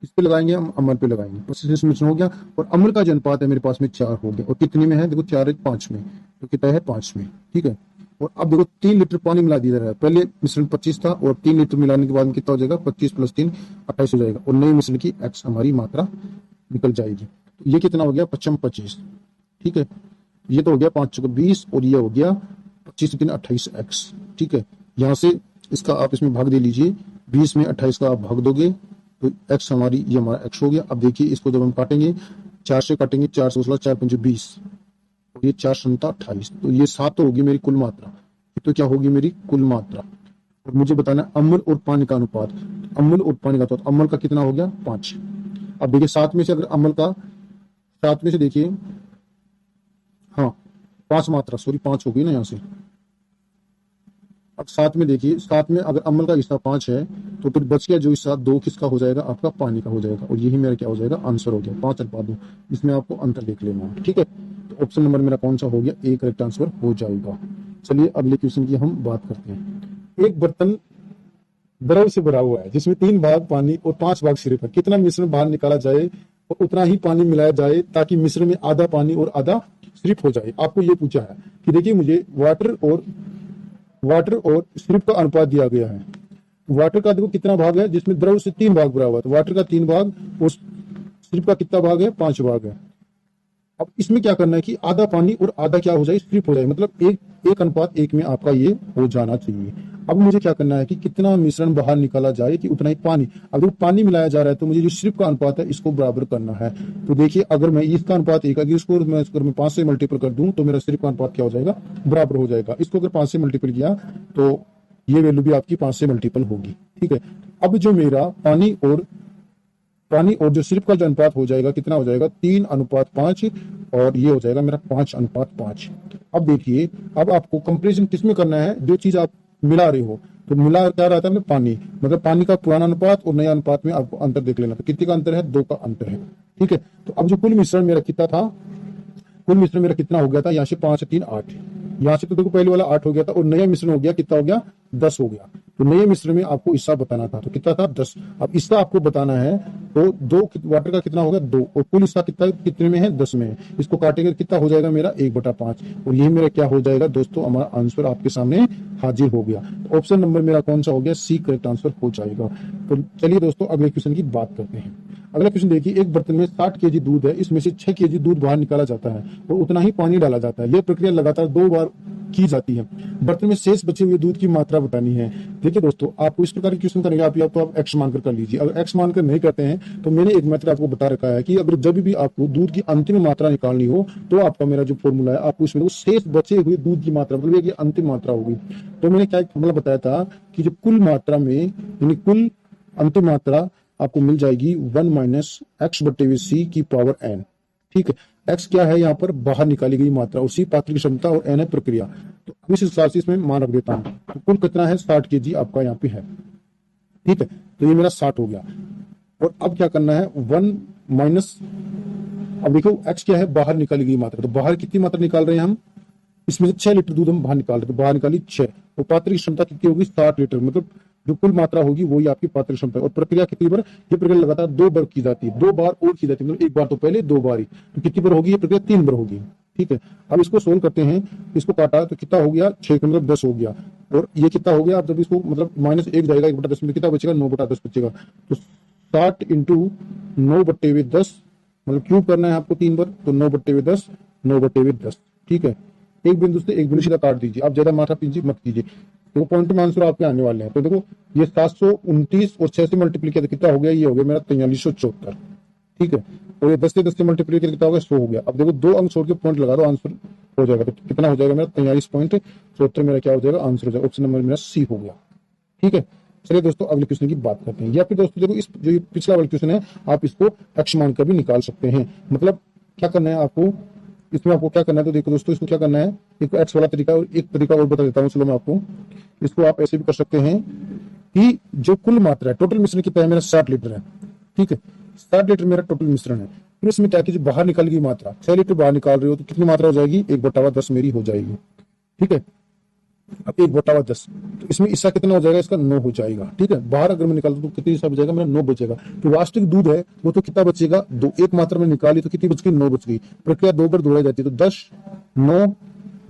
इस पे लगाएंगे हम, अम्ल पे लगाएंगे, 25 मिश्रण हो गया, और अम्ल का जो अनुपात है मेरे पास में 4 हो गया, और कितने में है देखो 4:5 में, तो कितना है 5 में, ठीक है। और अब देखो 3 लीटर पानी मिला दिया जा रहा है, पहले मिश्रण 25 था और 3 लीटर मिलाने के बाद में कितना हो जाएगा, 25 + 3 28 हो जाएगा, और नए मिश्रण की x हमारी मात्रा निकल जाएगी। तो ये कितना हो गया 25, ठीक है, ये तो हो गया 5 × 20 और ये हो गया 25 × 3 28x, ठीक है। यहाँ से इसका आप इसमें भाग दे लीजिए, 20 में 28 का आप भाग दोगे तो x हमारी, ये हमारा x हो गया। अब देखिए इसको जब हम काटेंगे 4 से काटेंगे, 4 से 4 × 5 = 20 और ये 4 × 7 = 28, तो ये 7 होगी मेरी कुल मात्रा, तो क्या होगी मेरी कुल मात्रा। और मुझे बताना अम्ल और पानी का अनुपात, अम्ल और पानी का, तो अम्ल का कितना हो गया 5। अब देखिए 7 में से अगर अम्ल का, 7 में से देखिए, हाँ 5 मात्रा, सॉरी 5 होगी ना यहाँ से। अब 7 में देखिए, 7 में अगर अम्ल का हिस्सा 5 है तो फिर बच गया जो हिस्सा 2 किसका हो जाएगा, आपका पानी का हो जाएगा, और यही मेरा क्या हो जाएगा, आंसर हो गया 5:2। इसमें आपको अंतर देख लेना है, ठीक है। तो ऑप्शन नंबर मेरा कौन सा हो गया, ए करेक्ट आंसर हो जाएगा। चलिए अगले क्वेश्चन की हम बात करते हैं। एक बर्तन द्रव से भरा हुआ है जिसमें 3 भाग पानी और 5 भाग सिरप है, कितना मिश्रण बाहर निकाला जाए और उतना ही पानी मिलाया जाए ताकि मिश्रण में आधा पानी और आधा सिरप हो जाए। आपको ये पूछा है कि देखिए मुझे वाटर और सिरप का अनुपात दिया गया है। वाटर का देखो कितना भाग है, जिसमें द्रव से 3 भाग भरा हुआ है, तो वाटर का 3 भाग और सिरप का कितना भाग है, 5 भाग है। अब इसमें क्या करना है कि आधा पानी और आधा क्या हो जाए, सिरप हो जाए, मतलब 1:1 में आपका ये हो जाना चाहिए। अब मुझे क्या करना है कि कितना मिश्रण बाहर निकाला जाए कि उतना ही पानी, अगर पानी मिलाया जा रहा है तो मुझे जो सिरप का अनुपात है इसको बराबर करना है। तो देखिए अगर मैं इसका अनुपात 1, अगर इसको मैं 5 से मल्टीपल कर दूं तो मेरा सिरप का अनुपात क्या हो जाएगा, बराबर हो जाएगा। इसको अगर 5 से मल्टीपल किया तो ये वैल्यू भी आपकी 5 से मल्टीपल होगी, ठीक है। अब जो मेरा पानी और जो सिरप का जो अनुपात हो जाएगा कितना हो जाएगा, 3:5, और ये हो जाएगा मेरा 5:5। अब देखिए, अब आपको कंपैरिजन किसमें करना है, जो चीज आप मिला रहे हो, तो मिला क्या रहता है पानी, मतलब पानी का पुराना अनुपात और नया अनुपात में आपको अंतर देख लेना। तो कितने का अंतर है, 2 का अंतर है, ठीक है। तो अब जो कुल मिश्रण मेरा कितना था, कुल मिश्रण मेरा कितना हो गया था, यहाँ से 5 3 8, यहाँ से तो देखो पहले वाला 8 हो गया था और नया मिश्रण हो गया कितना हो गया, 10 हो गया। तो नए मिश्रण में आपको हिस्सा बताना था, तो कितना था 10। अब हिस्सा आपको बताना है, तो 2 वाटर का कितना होगा 2, और कुल हिस्सा कितना कितने में है 10 में है। इसको काटेंगे कितना हो जाएगा मेरा 1/5, और यही मेरा क्या हो जाएगा दोस्तों, हमारा आंसर आपके सामने हाजिर हो गया। तो ऑप्शन नंबर मेरा कौन सा हो गया, सी करेक्ट आंसर हो जाएगा। तो चलिए दोस्तों अगले क्वेश्चन की बात करते हैं। अगला क्वेश्चन देखिए, एक बर्तन में 60 केजी दूध है, इसमें से 6 केजी दूध बाहर निकाला जाता है और उतना ही पानी डाला जाता है। यह प्रक्रिया लगातार 2 बार की जाती है। बर्तन में शेष बचे हुए दूध की मात्रा बतानी है। देखिए दोस्तों, आपको इस प्रकार की क्वेश्चन करेंगे आप, या तो आप एक्स मानकर कर लीजिए। अगर एक्स मानकर नहीं करते हैं तो मैंने एक मेथड आपको बता रखा है कि अगर जब भी आपको दूध की अंतिम मात्रा निकालनी हो, तो आपका मेरा जो फॉर्मूला है, आपको इसमें शेष बचे हुए दूध की मात्रा, मतलब ये अंतिम मात्रा होगी। तो मैंने क्या फॉर्मूला बताया था कि जो कुल मात्रा में, यानी कुल अंतिम मात्रा आपको मिल जाएगी 1 माइनस एक्स बटे वी सी की पावर एन। ठीक है, एक्स क्या है यहाँ पर, बाहर निकाली गई मात्रा, और सी पात्र की क्षमता, और एन है प्रक्रिया। तो इस हिसाब से इसमें मान रख देता हूं। तो कुल कितना है 60 केजी आपका यहाँ पे है। ठीक है, तो ये मेरा 60 हो गया। और अब क्या करना है 1 माइनस, अब देखो एक्स क्या है, बाहर निकाली गई मात्रा। तो बाहर कितनी मात्रा निकाल रहे हैं हम, इसमें से 6 लीटर दूध हम बाहर निकाल रहे हैं, तो बाहर निकाली 6, और पात्र की क्षमता कितनी होगी 60 लीटर, मतलब जो कुल मात्रा होगी वही आपकी पात्र क्षमता है। और प्रक्रिया कितनी बार, ये प्रक्रिया लगातार 2 बार की जाती है, 2 बार और की जाती है, मतलब एक बार तो पहले 2 बार ही, तो कितनी बार होगी ये प्रक्रिया 3 बार होगी। ठीक है, अब इसको सोल्व करते हैं, इसको काटा तो कितना हो गया 6 का मतलब 10 हो गया, और ये कितना हो गया, अब जब इसको मतलब -1 जाएगा 1/10 में कितना बचेगा 9/10 बचेगा। तो 60 इंटू 9/10, मतलब क्यूब करना है आपको 3 बार, तो 9/10 9/10। ठीक है, एक बिंदु से एक बिंदु सीधा काट दीजिए, आप ज्यादा मात्रा पीजिए मत कीजिए, तो पॉइंट में आंसर आपके आने वाले हैं। तो देखो ये 729 और 6 से मल्टीप्लाई किया तो कितना हो गया, ये हो गया मेरा 4374। ठीक है, और ये 10 से 10 से मल्टीप्लाई किया कितना होगा 100 हो गया। अब देखो 2 अंक छोड़ के पॉइंट लगा दो, आंसर हो जाएगा। तो कितना हो जाएगा मेरा 43.74 मेरा क्या हो जाएगा आंसर हो जाएगा। ऑप्शन नंबर मेरा सी हो गया। ठीक है, चलिए दोस्तों अगले क्वेश्चन की बात करते हैं। या फिर दोस्तों देखो इस जो ये पिछला वाला क्वेश्चन है, आप इसको एक्स मान कर भी निकाल सकते हैं। मतलब क्या करना है आपको, इसमें आपको क्या करना है, तो देखो दोस्तों इसको क्या करना है, एक एक्स वाला तरीका और एक तरीका और बता देता हूँ। चलो मैं आपको, इसको आप ऐसे भी कर सकते हैं कि जो कुल मात्रा है, टोटल मिश्रण कितना है मेरा 60 लीटर है। ठीक है, 60 लीटर मेरा टोटल मिश्रण है। फिर इसमें क्या कीजिए, बाहर निकाल की मात्रा 6 लीटर बाहर निकाल रहे हो, तो कितनी मात्रा हो जाएगी 1/10 मेरी हो जाएगी। ठीक है, अब 1/10, तो इसमें हिस्सा कितना हो जाएगा, इसका 9 हो जाएगा। ठीक है, बाहर अगर मैं निकाल दूं तो कितनी हिस्सा बचेगा मेरा 9 बचेगा। तो वास्तविक दूध है वो तो कितना बचेगा 2, एक मात्रा में निकाली तो कितनी बच गई 9 बच गई। प्रक्रिया 2 बार दोहराई जाती है, तो 10 9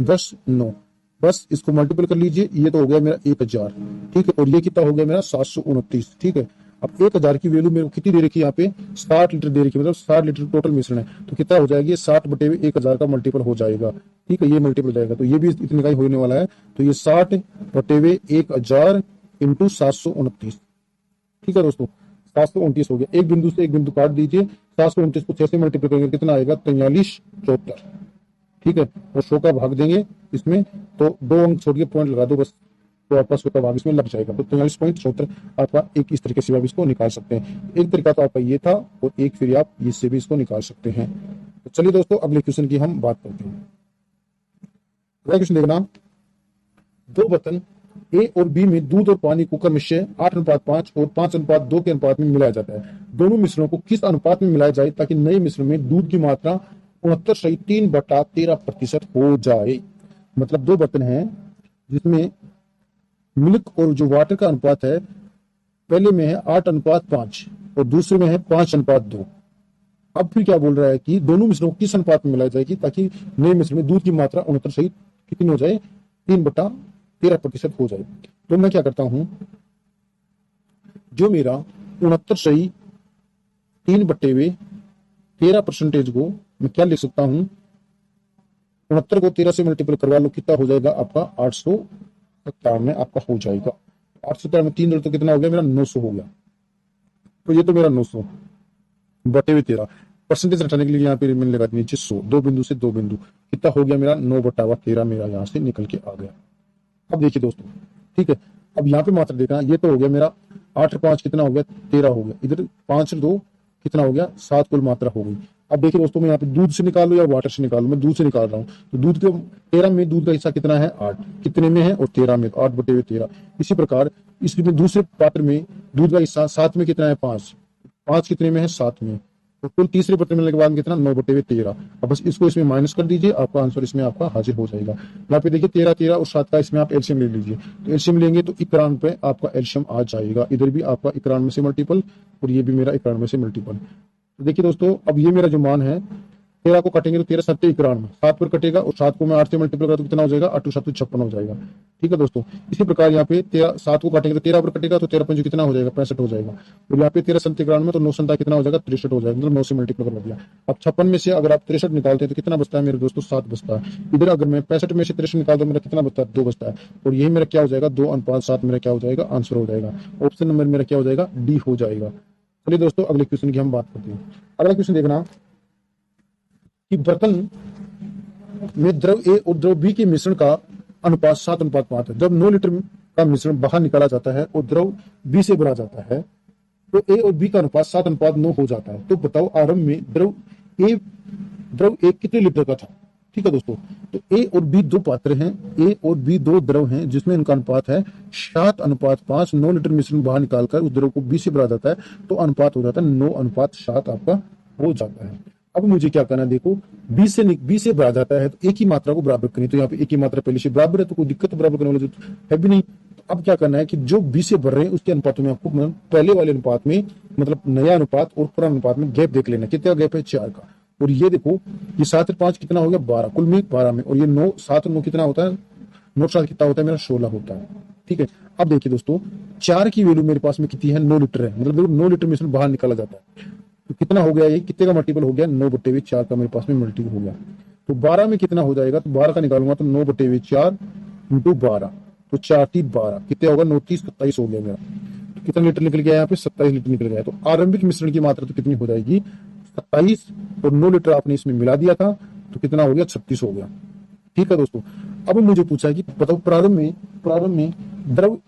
10 9, बस इसको मल्टीपल कर लीजिए, ये तो हो गया मेरा 1000। ठीक है, और ये कितना हो गया मेरा 729। ठीक है, अब 1000 की वैल्यू मेरे को कितनी दे रखी है यहाँ पे 60 लीटर दे रखी है, मतलब 60 लीटर टोटल मिश्रण है। तो कितना हो जाएगी 60/1000 का मल्टीपल हो जाएगा। ठीक है, ये मल्टीपल जाएगा, तो ये भी इतने का ही होने वाला है। तो ये 60/1000 इंटू 729। ठीक है दोस्तों, 729 हो गया। एक बिंदु से एक बिंदु काट दीजिए, 729 को 6 से मल्टीप्लाई करेंगे कितना आएगा 4374। ठीक है, और 100 का भाग देंगे इसमें, तो 2 अंक छोड़ के पॉइंट लगा दो बस, तो आपका 100 का भाग इसमें लग जाएगा। तो 43.74 आपका एक इस तरीके से आप इसको निकाल सकते हैं। एक तरीका तो आपका ये था, और एक फिर आप इससे भी इसको निकाल सकते हैं। तो चलिए दोस्तों अगले क्वेश्चन की हम बात करते हैं। अगला क्वेश्चन देखना, 2 बर्तन ए और बी में दूध और पानी को क्रमशः 8:5 और 5:2 के अनुपात में मिलाया जाता है। दोनों मिश्रणों को किस अनुपात में मिलाया जाए ताकि नए मिश्रण में दूध की मात्रा 69.3/13% हो जाए। मतलब 2 बर्तन हैं जिसमें मिल्क और जो वाटर का अनुपात है, पहले में है 8:5 और दूसरे में है 5:2। अब फिर क्या बोल रहा है कि दोनों मिश्रणों को किस अनुपात में मिलाई जाएगी ताकि नए मिश्रण में दूध की मात्रा 69 सही कितनी हो जाए 3/13% हो जाए। तो मैं क्या करता हूं, जो मेरा 69 सही 3/13% को मैं क्या लिख सकता हूं, 69 को 13 से मल्टीपल करवा लो, कितना हो जाएगा आपका 857 में आपका हो जाएगा। 857 में 3 तो कितना हो गया मेरा 900 हो गया। तो ये तो मेरा 900/13 परसेंटेज हटाने के लिए यहाँ पे मैंने लगा दी नीचे 100, 2 बिंदु से 2 बिंदु कितना हो गया मेरा 9/13 मेरा यहाँ से निकल के आ गया। अब देखिए दोस्तों, ठीक है, अब यहाँ पे मात्रा देखना, ये तो हो गया मेरा 8 और 5 कितना हो गया 13 हो गया, इधर 5 और 2 कितना हो गया 7 कुल मात्रा हो गई। अब देखिए दोस्तों, मैं यहाँ पे दूध से निकालू या वाटर से निकालू, मैं दूध से निकाल रहा हूँ। तो दूध के 13 में दूध का हिस्सा कितना है 8, कितने में है और 13 में, 8/13। इसी प्रकार इसमें दूसरे पात्र में दूध का हिस्सा 7 में कितना है 5, 5 कितने में है 7 में, तो कुल तीसरे पत्र मिलने के बाद कितना 9/13। अब बस इसको इसमें माइनस कर दीजिए, आपका आंसर इसमें आपका हाजिर हो जाएगा। यहाँ पे देखिए 13 13 और 7 का इसमें आप एलसीएम ले लीजिए, तो एलसीएम लेंगे तो 91 पे आपका एलसीएम आ जाएगा। इधर भी आपका 91 से मल्टीपल और ये भी मेरा 91 से मल्टीपल। तो देखिए दोस्तों, अब ये मेरा जो मान है 13 को काटेंगे तो 13 7 91, 7 पर कटेगा और 7 को मैं 8 से मल्टीपल करा तो कितना हो जाएगा, 8 7 56 हो जाएगा। ठीक है दोस्तों, इसी प्रकार यहाँ पे 13 7 को काटेंगे तो 13 पर कटेगा तो 13 5 कितना हो जाएगा, 65 हो जाएगा। और यहाँ पे 13 7 91 तो 9 7 कितना हो जाएगा, 63 हो जाएगा, मतलब 9 से मल्टीपल कर दिया। अब 56 में से अगर आप 63 निकालते हैं तो कितना बचता है मेरे दोस्तों, 7 बचता है। इधर अगर मैं 65 में से 63 निकाल दूं, मेरा कितना बचता है, 2 बचता है। और यही मेरा क्या हो जाएगा, 2:7 मेरा क्या हो जाएगा, आंसर हो जाएगा। ऑप्शन नंबर मेरा क्या हो जाएगा, डी हो जाएगा। चलिए दोस्तों, अगले क्वेश्चन की हम बात करते हैं। अगला क्वेश्चन देखना कि बर्तन में द्रव ए और द्रव बी के मिश्रण का अनुपात 7:5 है। जब 9 लीटर का मिश्रण बाहर निकाला जाता है और द्रव बी से भरा जाता है तो ए और बी का अनुपात 7:9 हो जाता है। तो बताओ आरंभ में द्रव ए कितने लीटर का था। ठीक है दोस्तों, तो ए और बी दो पात्र हैं, ए और बी दो द्रव हैं जिसमें इनका अनुपात है 7:5। 9 लीटर मिश्रण बाहर निकालकर उस द्रव को बी से भरा जाता है तो अनुपात हो जाता है 9:7 आपका हो जाता है। अब मुझे क्या करना है, देखो बी से भरा जाता है तो एक ही मात्रा को बराबर करें। तो यहाँ पे एक ही मात्रा पहले से बराबर है तो कोई दिक्कत बराबर करने वाला है भी नहीं। तो अब क्या करना है कि जो बी से भर रहे हैं उसके अनुपात में आपको पहले वाले अनुपात में मतलब नया अनुपात और पुराना अनुपात में गैप देख लेना। कितना गैप है, 4 का। और ये देखो ये 7 और 5 कितना हो गया, 12, कुल में 12 में। और ये 9 7 और 9 कितना होता है, 9 7 कितना होता है मेरा, 16 होता है। ठीक है, अब देखिए दोस्तों 4 की वैल्यू मेरे पास में कितनी है, 9 लीटर है। मतलब 9 लीटर मिश्रण बाहर निकाला जाता है तो कितना हो गया, ये कितने का मल्टीपल हो गया, 9/4 का मेरे पास में मल्टीपल हो गया। तो 12 में कितना हो जाएगा, तो 12 का निकालूंगा तो 9/4 इंटू 12 तो 4 3 12 कितने होगा, 9 30 27 हो गया मेरा। तो कितना लीटर निकल गया, यहाँ पे 27 लीटर निकल गया। तो आरंभिक मिश्रण की मात्रा तो कितनी हो जाएगी, 27 और 9 लीटर आपने इसमें मिला दिया था तो कितना हो गया, 36 हो गया। ठीक है दोस्तों, अब मुझे पूछा है कि बताओ प्रारंभ में द्रव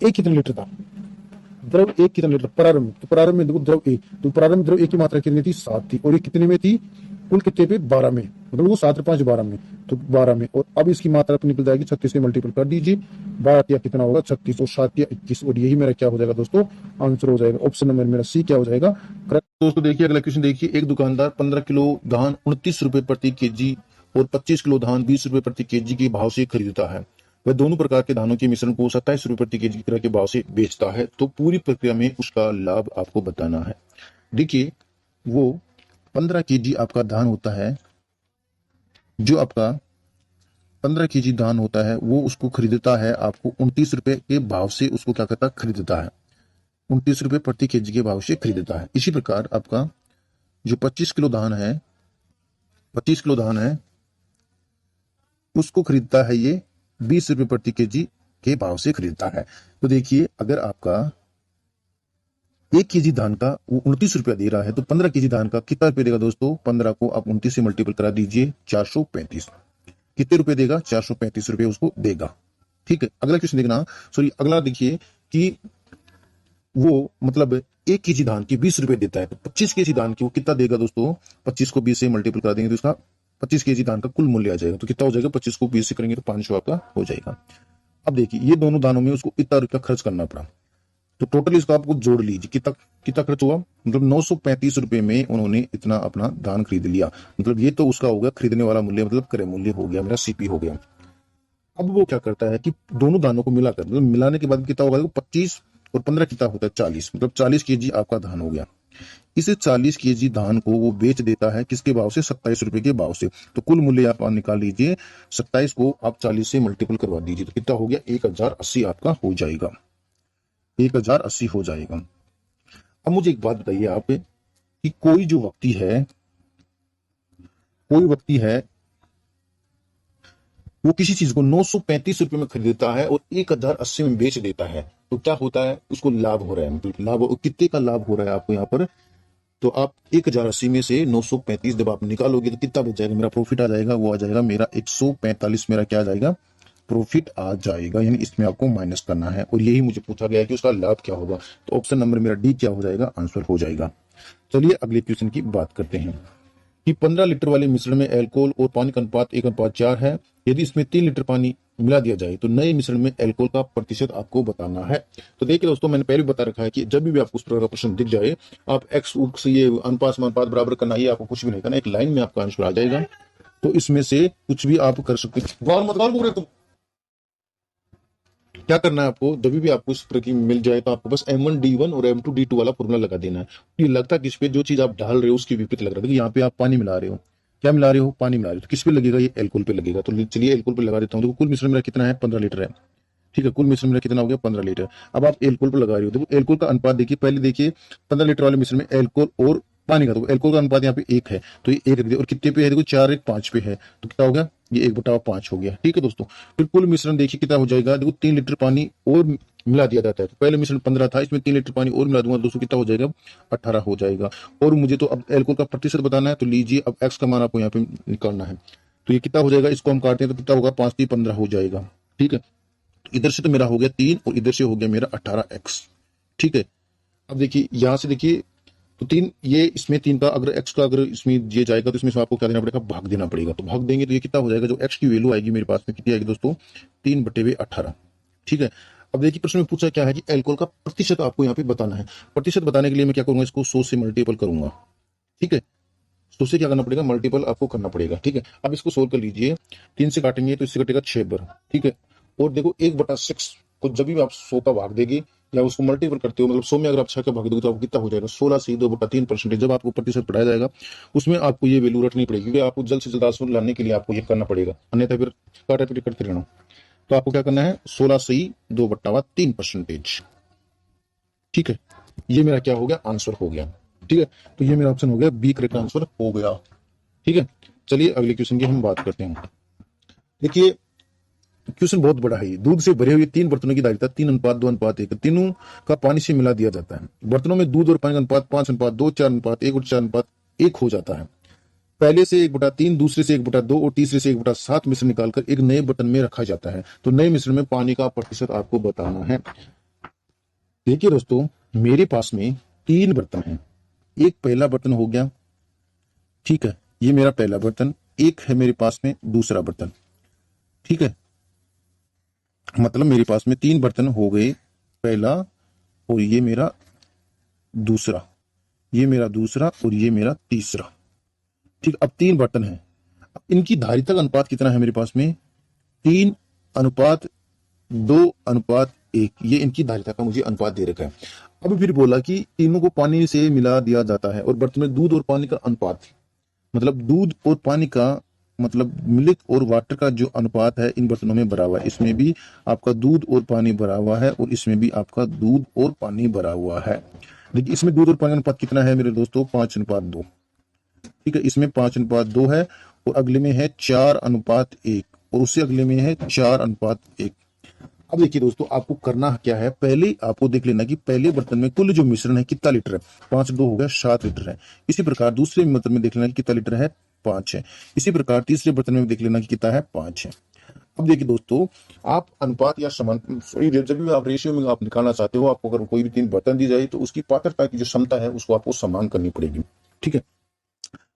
ए कितने लीटर था, द्रव एक कितने लीटर प्रारंभ में। तो प्रारंभ में देखो द्रव ए, तो प्रारंभ द्रव ए की मात्रा कितनी थी, 7 थी। और ये कितने में थी, कुल कितने पे, 12 में। मतलब वो 7 और 5 12 में, तो 12 में। और अब इसकी मात्रा पे निकल जाएगी 36 से मल्टीपल कर दीजिए, 12 कितना होगा 36 और 7 21। और यही मेरा क्या हो जाएगा दोस्तों, आंसर हो जाएगा। ऑप्शन नंबर मेरा सी क्या हो जाएगा, करेक्ट। दोस्तों देखिए अगला क्वेश्चन देखिए, एक दुकानदार 15 किलो धान 29 रुपए प्रति केजी और 25 किलो धान 20 रुपए प्रति केजी के भाव से खरीदता है। वह दोनों प्रकार के धानों के मिश्रण को 27 रुपए प्रति केजी की तरह के भाव से बेचता है। तो पूरी प्रक्रिया में उसका लाभ आपको बताना है। देखिए वो 15 केजी आपका धान होता है, जो आपका 15 केजी धान होता है वो उसको खरीदता है आपको 29 रुपए के भाव से, उसको क्या करता है, खरीदता है 29 रुपए प्रति केजी के भाव से खरीदता है। इसी प्रकार आपका जो 25 किलो धान है, 25 किलो धान है उसको खरीदता है ये 20 रुपए प्रति केजी के भाव से खरीदता है। तो देखिए अगर आपका 1 केजी धान का वो 29 रुपया दे रहा है तो 15 केजी धान का कितना रुपये देगा दोस्तों, 15 को आप 29 से मल्टीपल करा दीजिए, 435। कितने रुपए देगा, 435 रुपए उसको देगा। ठीक है, अगला क्वेश्चन देखना, सॉरी अगला देखिए कि वो मतलब 1 केजी धान की 20 रुपए देता है तो 25 केजी धान की वो कितना देगा दोस्तों, 25 को 20 से मल्टीपल करा देंगे तो इसका 25 केजी धान का कुल मूल्य आ जाएगा। तो कितना हो जाएगा, 25 को 20 से करेंगे तो 500 आपका हो जाएगा। अब देखिए ये दोनों दानों में उसको इतना रुपया खर्च करना पड़ा, तो टोटल इसको आपको जोड़ लीजिए कितना कितना खर्च हुआ, मतलब 935 रुपए में उन्होंने इतना अपना धान खरीद लिया। मतलब ये तो उसका हो गया खरीदने वाला मूल्य, मतलब क्रय मूल्य हो गया, मेरा सीपी हो गया। अब वो क्या करता है कि दोनों दानों को मिलाकर, मतलब मिलाने के बाद कितना होगा, 25 और 15 कितना होता है 40, मतलब 40 केजी आपका धान हो गया। इस 40 केजी धान को वो बेच देता है किसके भाव से, 27 रुपए के भाव से। तो कुल मूल्य आप निकाल लीजिए, 27 को आप 40 से मल्टीपल करवा दीजिए तो कितना हो गया, 1080 आपका हो जाएगा, 1080 हो जाएगा। अब मुझे एक बात बताइए आप कि कोई व्यक्ति है वो किसी चीज को 935 रुपए में खरीदता है और 1080 में बेच देता है, तो क्या होता है, उसको लाभ हो रहा है। मतलब लाभ कितने का लाभ हो रहा है आपको यहाँ पर, तो आप 1080 में से 935 जब आप निकालोगे तो कितना बच जाएगा, मेरा प्रॉफिट आ जाएगा, वो आ जाएगा मेरा 145, मेरा क्या आ जाएगा, प्रॉफिट आ जाएगा। यानी इसमें आपको माइनस करना है और यही मुझे पूछा गया है कि उसका लाभ क्या होगा। तो ऑप्शन नंबर मेरा डी क्या हो जाएगा, आंसर हो जाएगा। चलिए अगले क्वेश्चन की बात करते हैं। कि 15 लीटर वाले मिश्रण में अल्कोहल और पानी का अनुपात 1:4 है। यदि इसमें 3 लीटर पानी मिला दिया जाए तो नए मिश्रण में अल्कोहल का प्रतिशत आपको बताना है। तो देखिए दोस्तों, मैंने पहले भी बता रखा है कि जब भी आपको उस प्रकार का प्रश्न दिख जाए, आप एक्स उक्स ये अनुपात समानुपात बराबर करना, ये आपको कुछ भी नहीं करना, एक लाइन में आपका आंसर आ जाएगा। तो इसमें से कुछ भी आप कर सकते हैं। गौर मत गौर बोल रहे तुम। क्या करना है आपको, जब भी आपको इस प्रकार की मिल जाए तो आपको बस M1D1 और M2D2 वाला फॉर्मूला लगा देना है। ये लगता किस पे, जो चीज आप डाल रहे हो उसकी विपरीत लग रहा है। यहाँ पे आप पानी मिला रहे हो, क्या मिला रहे हो, पानी मिला रहे हो, तो किस पे लगेगा, ये अल्कोहल पे लगेगा। तो चलिए अल्कोहल पे लगा देता हूँ। देखो कुल मिश्रण मेरा कितना है, 15 लीटर है। ठीक है, कुल मिश्रण मेरा कितना हो गया, 15 लीटर। अब आप अल्कोहल पे लगा रहे हो। देखो अल्कोहल का अनुपात देखिए, पहले देखिए 15 लीटर वाले मिश्रण में अल्कोहल और पानी का, तो अल्कोहल का अनुपात यहाँ पे 1 है, तो ये 1 रख दिया। और कितने पे है, देखो 4 1 5 पे है, तो कितना हो गया, ये 1/5 हो गया। ठीक है दोस्तों, फिर कुल मिश्रण देखिए कितना हो जाएगा। देखो 3 लीटर पानी और मिला दिया जाता है, तो पहले मिश्रण 15 था, इसमें 3 लीटर पानी और मिला दूंगा दोस्तों, कितना हो जाएगा, 18 हो जाएगा। और मुझे तो अब अल्कोहल का प्रतिशत बताना है, तो लीजिए अब एक्स का मान आपको यहाँ पे निकालना है। तो ये कितना हो जाएगा, इसको हम काटते हैं तो कितना होगा, 5 3 15 हो जाएगा। ठीक है, तो इधर से तो मेरा हो गया 3 और इधर से हो गया मेरा 18x। ठीक है, अब देखिए यहां से देखिए, तो 3 ये इसमें 3 का अगर x का अगर इसमें ये जाएगा तो इसमें से आपको क्या देना पड़ेगा, भाग देना पड़ेगा। तो भाग देंगे तो ये कितना हो जाएगा, जो x की वैल्यू आएगी मेरे पास में कितनी आएगी दोस्तों, 3/18। ठीक है, अब देखिए प्रश्न में पूछा क्या है कि अल्कोहल का प्रतिशत आपको यहाँ पे बताना है। प्रतिशत बताने के लिए मैं क्या करूंगा, इसको 100 से मल्टीपल करूंगा। ठीक है, 100 से क्या करना पड़ेगा, मल्टीपल आपको करना पड़ेगा। ठीक है, अब इसको सोल्व कर लीजिए। 3 से काटेंगे तो इससे कटेगा 6 बार। ठीक है, और देखो 1/6 को जब भी आप 100 का भाग देगी या उसको मल्टीपल करते हो, मतलब 100 में अगर आप 6 का भाग दोगे तो आपको कितना हो जाएगा, 16 से 2/3%। जब आपको प्रतिशत पढ़ाया जाएगा उसमें आपको ये वैल्यू रखनी पड़ेगी, क्योंकि आपको जल्द से जल्द आंसर लाने के लिए आपको ये करना पड़ेगा, अन्यथा फिर काटा पीटी करते रहना। तो आपको क्या करना है, 16 से 2/3%। ठीक है, ये मेरा क्या हो गया, आंसर हो गया। ठीक है, तो ये मेरा ऑप्शन हो गया बी, करेक्ट आंसर हो गया। ठीक है, चलिए अगले क्वेश्चन की हम बात करते हैं। देखिए क्वेश्चन बहुत बड़ा है। दूध से भरे हुए 3 बर्तनों की धारिता 3:2:1, तीनों का पानी से मिला दिया जाता है। बर्तनों में दूध और पानी का अनुपात 5:2, 4:1 और 4:1 हो जाता है। पहले से 1/3, दूसरे से 1/2 और तीसरे से 1/7 मिश्रण निकालकर एक नए बर्तन में रखा जाता है। तो नए मिश्रण में पानी का प्रतिशत आपको बताना है। देखिए दोस्तों, मेरे पास में 3 बर्तन हैं। एक पहला बर्तन हो गया, ठीक है, ये मेरा पहला बर्तन। एक है मेरे पास में दूसरा बर्तन। ठीक है, मतलब मेरे पास में 3 बर्तन हो गए, पहला और ये मेरा दूसरा, ये मेरा दूसरा और ये मेरा तीसरा। ठीक, अब 3 बर्तन हैं। अब इनकी धारिता का अनुपात कितना है मेरे पास में, 3:2:1। ये इनकी धारिता का मुझे अनुपात दे रखा है। अब फिर बोला कि तीनों को पानी से मिला दिया जाता है और बर्तन में दूध और पानी का अनुपात, मतलब दूध और पानी का मतलब मिल्क और वाटर का जो अनुपात है इन बर्तनों में भरा हुआ है। इसमें भी आपका दूध और पानी भरा हुआ है और इसमें भी आपका दूध और पानी भरा हुआ है। देखिए इसमें दूध और पानी का अनुपात कितना है मेरे दोस्तों, 5:2। ठीक है, इसमें 5:2 है और अगले में है 4:1 और उससे अगले में है 4:1। अब देखिए दोस्तों, आपको करना क्या है, पहले आपको देख लेना कि पहले बर्तन में कुल जो मिश्रण है कितना लीटर है, 5:2 हो गया 7 लीटर है। इसी प्रकार दूसरे बर्तन में देख लेना कि कितना लीटर है, 5 है। इसी प्रकार तीसरे बर्तन में देख लेना कि कितना है, 5 है। अब देखिए दोस्तों, आप अनुपात या समान, जब भी आप रेशियो में आप निकालना चाहते हो, आपको अगर कोई भी 3 बर्तन दी जाए तो उसकी पात्रता की जो क्षमता है उसको आपको समान करनी पड़ेगी। ठीक है,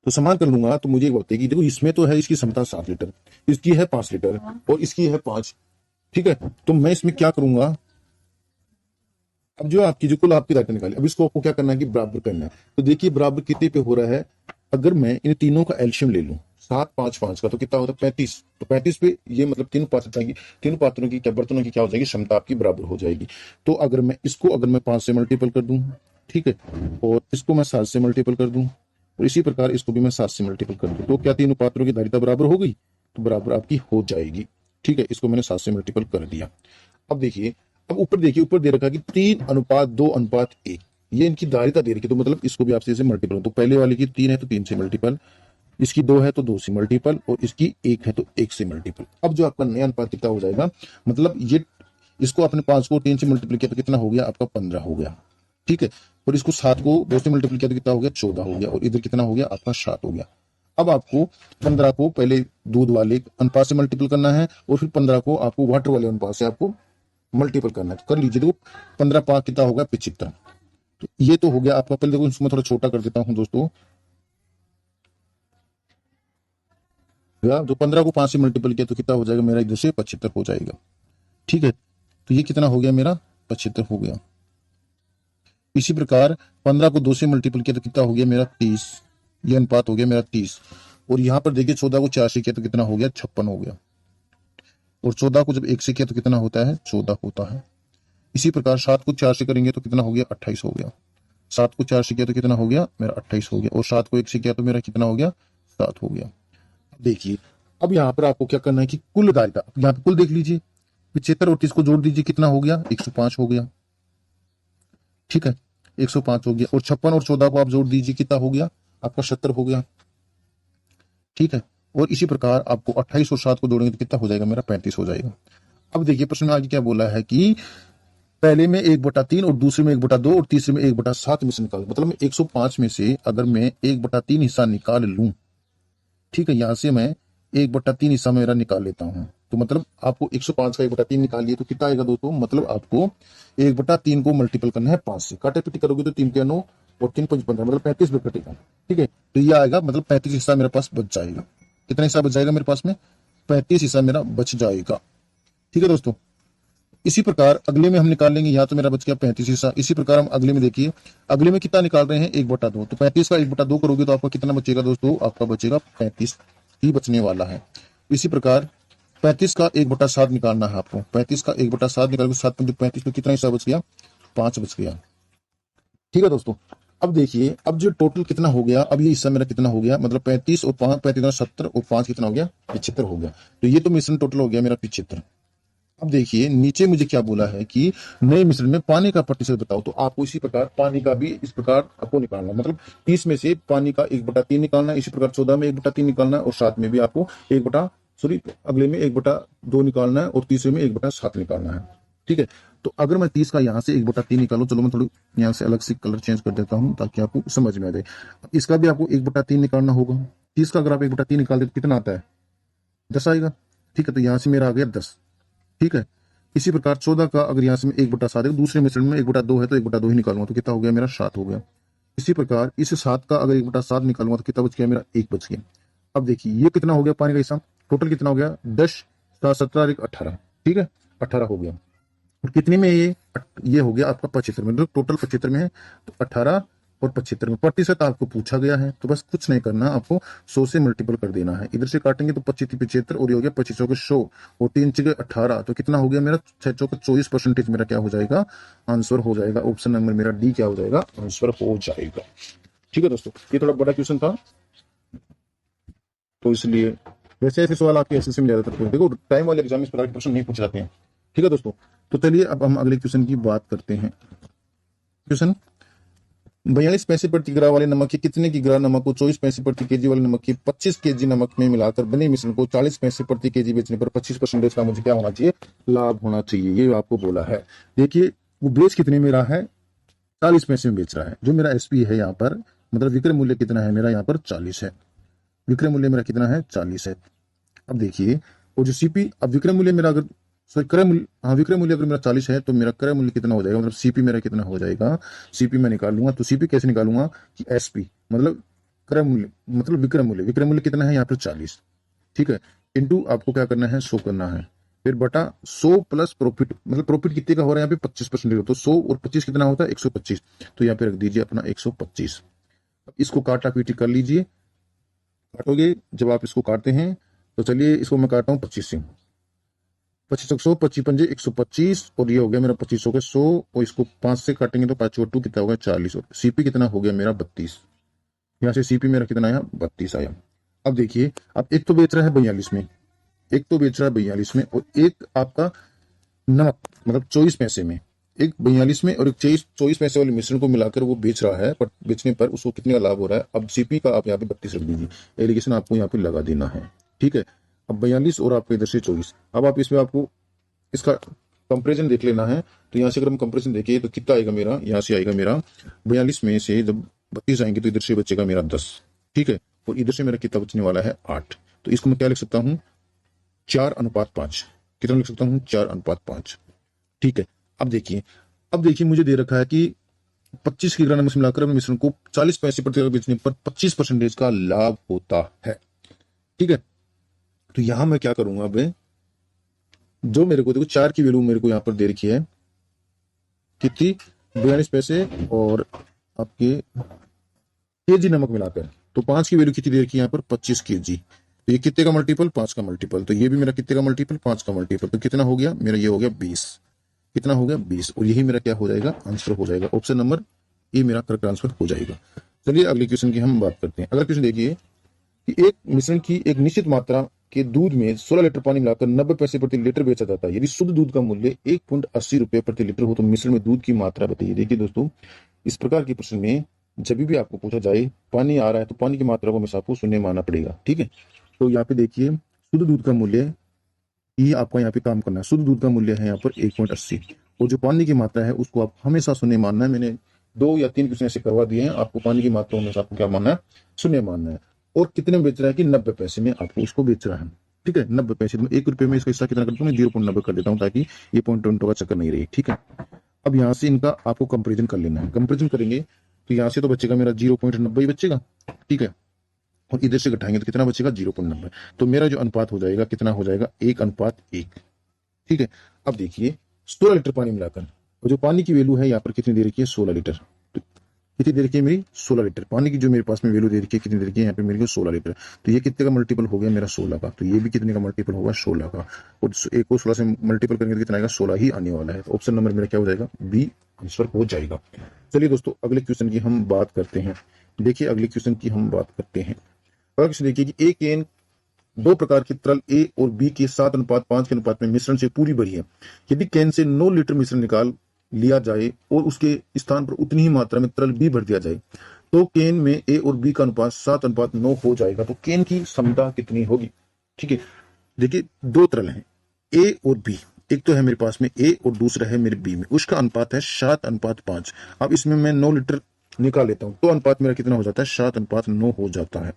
तो समान कर लूंगा तो मुझे बताएगी, देखो इसमें तो है इसकी क्षमता 7 लीटर, इसकी है 5 लीटर और इसकी है 5। ठीक है, तो मैं इसमें क्या करूंगा, अब जो आपकी जो कुल आपकी धारिता निकाली, अब इसको आपको क्या करना है कि बराबर करना है। तो देखिए बराबर कितने पे हो रहा है, अगर मैं इन तीनों का एल्शियम ले लूं 7 5 5 का, तो कितना होता है 35। तो 35 पे ये मतलब तीनों पात्रों की क्या, बर्तनों की क्या हो जाएगी, क्षमता आपकी बराबर हो जाएगी। तो अगर मैं इसको अगर मैं 5 से मल्टीपल कर दूं, ठीक है, और इसको मैं 7 से मल्टीपल कर दूं और इसी प्रकार इसको भी मैं 7 से मल्टीपल कर दूं, तो क्या तीनों पात्रों की धारिता बराबर हो गई, तो बराबर आपकी हो जाएगी। ठीक है, इसको मैंने 7 से मल्टीपल कर दिया। अब देखिए, अब ऊपर देखिए, ऊपर दे रखा कि 3:2:1, ये इनकी धारिता दे रखी, तो मतलब इसको भी आपसे इसे मल्टीपल, तो पहले वाले की 3 है तो 3 से मल्टीपल, इसकी 2 है तो 2 से मल्टीपल और इसकी 1 है तो 1 से मल्टीपल। अब जो आपका नया अनुपात कितना हो जाएगा, मतलब ये इसको आपने 5 को 3 से मल्टीपल किया तो कितना हो गया, आपका 15 हो गया। ठीक है, और इसको 7 को 2 से मल्टीपल किया तो कितना हो गया, 14 हो गया, और इधर कितना हो गया, आपका 7 हो गया। अब आपको 15 को पहले दूध वाले अनुपात से मल्टीपल करना है और फिर 15 को आपको वाटर वाले अनुपात से आपको मल्टीपल करना है। तो कर लीजिए, देखो 15 5 कितना होगा, 75। तो ये तो हो गया आपका, पहले देखो इसको मैं थोड़ा छोटा कर देता हूं दोस्तों, तो 15 को 5 से मल्टीपल किया तो कितना हो जाएगा मेरा, इधर से 75 हो जाएगा। ठीक है, तो ये कितना हो गया मेरा, 75 हो गया। इसी प्रकार 15 को 2 से मल्टीपल किया तो कितना हो गया मेरा, 30। ये अनुपात हो गया मेरा 30। और यहाँ पर देखिए 14 को 4 से किया तो कितना हो गया, 56 हो गया। और 14 को जब 1 से किया तो कितना होता है, 14 होता है। इसी प्रकार 7 को 4 से करेंगे तो कितना हो गया, 28 हो गया। 7 को 4 से किया तो कितना हो गया मेरा, 28 हो गया। और 7 को 1 से किया तो मेरा कितना हो गया, 7 हो गया। देखिए अब यहाँ पर आपको क्या करना है कि कुल दायरा, यहाँ पे कुल देख लीजिए, 75 और 30 को जोड़ दीजिए, कितना हो गया, 105 हो गया। ठीक है, 105 हो गया। और 56 और 14 को आप जोड़ दीजिए, कितना हो गया आपका, 70 हो गया। ठीक है, और इसी प्रकार आपको 28 और 7 को जोड़ेंगे तो कितना हो जाएगा मेरा, 35 हो जाएगा। अब देखिए प्रश्न में आगे क्या बोला है कि पहले में 1/3 और दूसरे में 1/2 और तीसरे में 1/7 में से निकाल, मतलब मैं 105 में से अगर मैं 1/3 हिस्सा निकाल लूं, ठीक है, यहां से मैं 1/3 हिस्सा मेरा निकाल लेता हूं, तो मतलब आपको 105 का 1/3 निकाल लिए तो कितना आएगा दोस्तों, मतलब आपको 1/3 को मल्टीपल करना है 5 से, काटे पिटी करोगे तो 3 के 9 और 3 5 15, मतलब 35 में कटेगा। ठीक है, तो ये आएगा, मतलब 35 हिस्सा मेरे पास बच जाएगा। कितना हिस्सा बच जाएगा मेरे पास में, 35 हिस्सा मेरा बच जाएगा। ठीक है दोस्तों, इसी प्रकार अगले में हम निकाल लेंगे, यहाँ तो मेरा बच गया 35 हिस्सा। इसी प्रकार हम अगले में देखिए, अगले में कितना निकाल रहे हैं, 1/2, तो 35 का 1/2 करोगे तो आपका कितना बचेगा दोस्तों, आपका बचेगा 35 ही बचने वाला है। इसी प्रकार 35 का 1/7 निकालना है आपको, 35 का 1/7 निकालोगे, 7 पंजे 35 में कितना हिस्सा बच गया, 5 बच गया। ठीक है दोस्तों, अब देखिए अब जो टोटल कितना हो गया, अब ये हिस्सा मेरा कितना हो गया, मतलब 35 और 5, 35 70 और 5 कितना हो गया, 75 हो गया। तो ये तो मिश्रण टोटल हो गया मेरा 75। अब देखिए नीचे मुझे क्या बोला है कि नए मिश्रण में पानी का प्रतिशत बताओ, तो आपको इसी प्रकार पानी का भी इस प्रकार आपको निकालना, मतलब 30 में से पानी का 1/3 निकालना है, इसी प्रकार 14 में 1/3 निकालना है, और 7 में भी आपको अगले में 1/2 निकालना है, और तीसरे में 1/7 निकालना है। ठीक है, तो अगर मैं 30 का यहाँ से 1/3 निकालू, चलो मैं थोड़ी यहाँ से अलग से कलर चेंज कर देता हूँ ताकि आपको समझ में आ जाए। इसका भी आपको 1/3 निकालना होगा। 30 का अगर आप 1/3 निकाल दे तो कितना आता है, 10 आएगा। ठीक है, तो यहाँ से मेरा आ गया 10। ठीक है, इसी प्रकार 14 का अगर यहाँ से मैं 1/7 दूसरे मिश्रण में 1/2 है तो 1/2 ही निकालूंगा, तो कितना हो गया मेरा, 7 हो गया। इसी प्रकार इस 7 का अगर 1/7 निकालूंगा तो कितना बच गया मेरा, 1 बच गया। अब देखिए ये कितना हो गया पानी का हिस्सा, टोटल कितना हो गया, 10 7 17 1 18। ठीक है, 18 हो गया। और कितने में ये हो गया आपका 75 में, मतलब टोटल 75 में है, तो 18 और 75 में प्रतिशत आपको पूछा गया है, तो बस कुछ नहीं करना, आपको 100 से मल्टीपल कर देना है। इधर से काटेंगे तो 25 75 और ये हो गया 25 के 100 और 3 के 18, तो कितना हो गया मेरा, 6 के 24% मेरा क्या हो जाएगा, आंसर हो जाएगा। ऑप्शन नंबर मेरा डी क्या हो जाएगा, आंसर हो जाएगा। ठीक है दोस्तों, ये थोड़ा बड़ा क्वेश्चन था तो इसलिए, वैसे ऐसे सवाल आपके एसएससी में ज्यादातर पूछते, देखो टाइम वाले एग्जाम में इस प्रकार के प्रश्न नहीं पूछे जाते हैं। ठीक है दोस्तों, तो चलिए अब हम अगले क्वेश्चन की बात करते हैं। क्वेश्चन 42 पैसे प्रति ग्राम वाले नमक के कितने की ग्राम नमक को 24 पैसे प्रति केजी वाले नमक के 25 केजी नमक में मिलाकर बने मिश्रण को 40 पैसे प्रति केजी बेचने पर 25% का मुझे क्या होना चाहिए, लाभ होना चाहिए, ये आपको बोला है। देखिए वो बेच कितने में रहा है, 40 पैसे में बेच रहा है। जो मेरा एसपी है यहाँ पर, मतलब विक्रय मूल्य कितना है मेरा, यहाँ पर 40 है। विक्रय मूल्य मेरा कितना है, 40 है। अब देखिए और जो सीपी, अब विक्रय मूल्य मेरा अगर सॉरी क्रय मूल्य, हाँ विक्रय मूल्य अगर मेरा 40 है तो मेरा क्रय मूल्य कितना हो जाएगा, मतलब सीपी मेरा कितना हो जाएगा, सीपी मैं निकाल लूंगा। तो सीपी कैसे निकालूंगा कि एसपी मतलब क्रय मूल्य मतलब विक्रय मूल्य, विक्रय मूल्य कितना है यहाँ पर 40। ठीक है, इंटू आपको क्या करना है, 100 करना है, फिर बटा 100 प्लस प्रॉफिट, मतलब प्रॉफिट कितने का हो रहा है यहाँ पे 25%, तो 100 और 25 कितना होता है 125, तो यहाँ पे रख दीजिए अपना 125। अब इसको काटा पीटी कर लीजिए, काटोगे जब आप इसको काटते हैं तो चलिए इसको मैं काटता हूँ 25 से, 25 100 25 पंजे 125 और ये हो गया मेरा 2500 के 100 और इसको 5 से काटेंगे तो 5 और 2 कितना होगा 40 और सीपी कितना हो गया मेरा 32। यहाँ से सीपी मेरा कितना आया 32 आया। अब देखिए अब एक तो बेच रहा है 42 में, एक तो बेच रहा है 42 में, और एक आपका नमक मतलब 24 पैसे में, एक 42 में और एक 24 पैसे वाले मिश्रण को मिलाकर वो बेच रहा है, पर बेचने पर उसको कितने का लाभ हो रहा है। अब सीपी का आप यहाँ पे 32 रख दीजिए, एलिगेशन आपको यहाँ पे लगा देना है। ठीक है, अब 42 और आपको इधर से 24, अब आप इसमें आपको इसका कंपेरिजन देख लेना है। तो यहाँ से अगर हम कंपेरिजन देखिए तो कितना आएगा मेरा, यहाँ से आएगा मेरा 42 में से जब 32 आएंगे तो इधर से बचेगा मेरा 10। ठीक है, और इधर से मेरा कितना बचने वाला है 8, तो इसको मैं क्या लिख सकता हूँ 4:5, कितना लिख सकता हूँ 4:5। ठीक है, अब देखिए मुझे दे रखा है कि 25 किलोग्राम नमक मिलाकर मिश्रण को 40 पैसे प्रति बेचने पर 25% का लाभ होता है। ठीक है, तो यहां मैं क्या करूंगा, अब जो मेरे को देखो 4 की वैल्यू मेरे को यहाँ पर दे रखी है कितनी, 42 पैसे, और आपके केजी नमक मिलाकर, तो 5 की वैल्यू कितनी दे रखी है यहाँ पर, 25 केजी। तो ये कितने का मल्टीपल, 5 का मल्टीपल, तो ये भी मेरा कितने का मल्टीपल, 5 का मल्टीपल, तो कितना हो गया मेरा, ये हो गया 20। कितना हो गया 20, और यही मेरा क्या हो जाएगा, आंसर हो जाएगा, ऑप्शन नंबर ए मेरा करेक्ट आंसर हो जाएगा। चलिए अगले क्वेश्चन की हम बात करते हैं। अगला क्वेश्चन देखिए कि एक मिश्रण की एक निश्चित मात्रा के दूध में 16 लीटर पानी मिलाकर 90 पैसे प्रति लीटर बेचा जाता है। यदि शुद्ध दूध का मूल्य 1.80 रुपये प्रति लीटर हो तो मिश्रण में दूध की मात्रा बताइए। देखिए दोस्तों, इस प्रकार के प्रश्न में जब भी आपको पूछा जाए पानी आ रहा है तो पानी की मात्रा को हमेशा आपको शून्य मानना पड़ेगा, ठीक है। तो यहाँ पे देखिए शुद्ध दूध का मूल्य, ये आपका यहाँ पे काम करना है। शुद्ध दूध का मूल्य है यहाँ पर 1.80, और जो पानी की मात्रा है उसको आप हमेशा शून्य मानना है। मैंने 2 या 3 क्वेश्चन ऐसे करवा दिए हैं, आपको पानी की मात्रा हमेशा आपको क्या मानना है, शून्य मानना है। और कितने में बेच रहा है कि 90 पैसे में आपको उसको बेच रहा है, ठीक है। 90 पैसे में 1 रुपये में इसका हिस्सा कितना करता हूँ मैं, 0.90 कर देता हूँ, ताकि ये पॉइंट का चक्कर नहीं रहे, ठीक है। अब यहाँ से इनका आपको कंपेरिजन कर लेना है। कंपेरिजन करेंगे तो यहाँ से तो बचेगा मेरा 0.90 ही बचेगा, ठीक है, और इधर से घटाएंगे तो कितना बचेगा, 0.90। तो मेरा जो अनुपात हो जाएगा कितना हो जाएगा, 1:1, ठीक है। अब देखिए 16 लीटर पानी मिलाकर, और जो पानी की वैल्यू है यहाँ पर कितनी दे रखी है, 16 लीटर। तो कितनी दे रखी है मेरी, 16 लीटर। पानी की जो मेरे पास में वैल्यू दे रखी है कितनी दे रखी है यहाँ पे मेरे को, 16 लीटर। तो ये कितने का मल्टीपल हो गया मेरा, 16 का। तो ये भी कितने का मल्टीपल होगा, 16 का। और 1 को 16 से मल्टीपल करेंगे तो कितना आएगा, 16 ही आने वाला है। तो ऑप्शन नंबर मेरा क्या हो जाएगा, बी आंसर हो जाएगा। चलिए दोस्तों अगले क्वेश्चन की हम बात करते हैं। देखिए अगले क्वेश्चन की हम बात करते हैं। अगला क्वेश्चन देखिए कि एक कैन 2 प्रकार के तरल ए और बी के 7:5 के अनुपात में मिश्रण से पूरी भरी है। यदि कैन से 9 लीटर मिश्रण निकाल लिया जाए और उसके स्थान पर उतनी ही मात्रा में तरल बी भर दिया जाए तो कैन में ए और बी का अनुपात 7:9 हो जाएगा। तो कैन की क्षमता कितनी होगी, ठीक है। देखिए 2 तरल हैं ए और बी, एक तो है मेरे पास में ए और दूसरा है मेरे बी में, उसका अनुपात है 7:5। अब इसमें मैं 9 लीटर निकाल लेता हूं तो अनुपात मेरा कितना हो जाता है, 7:9 हो जाता है,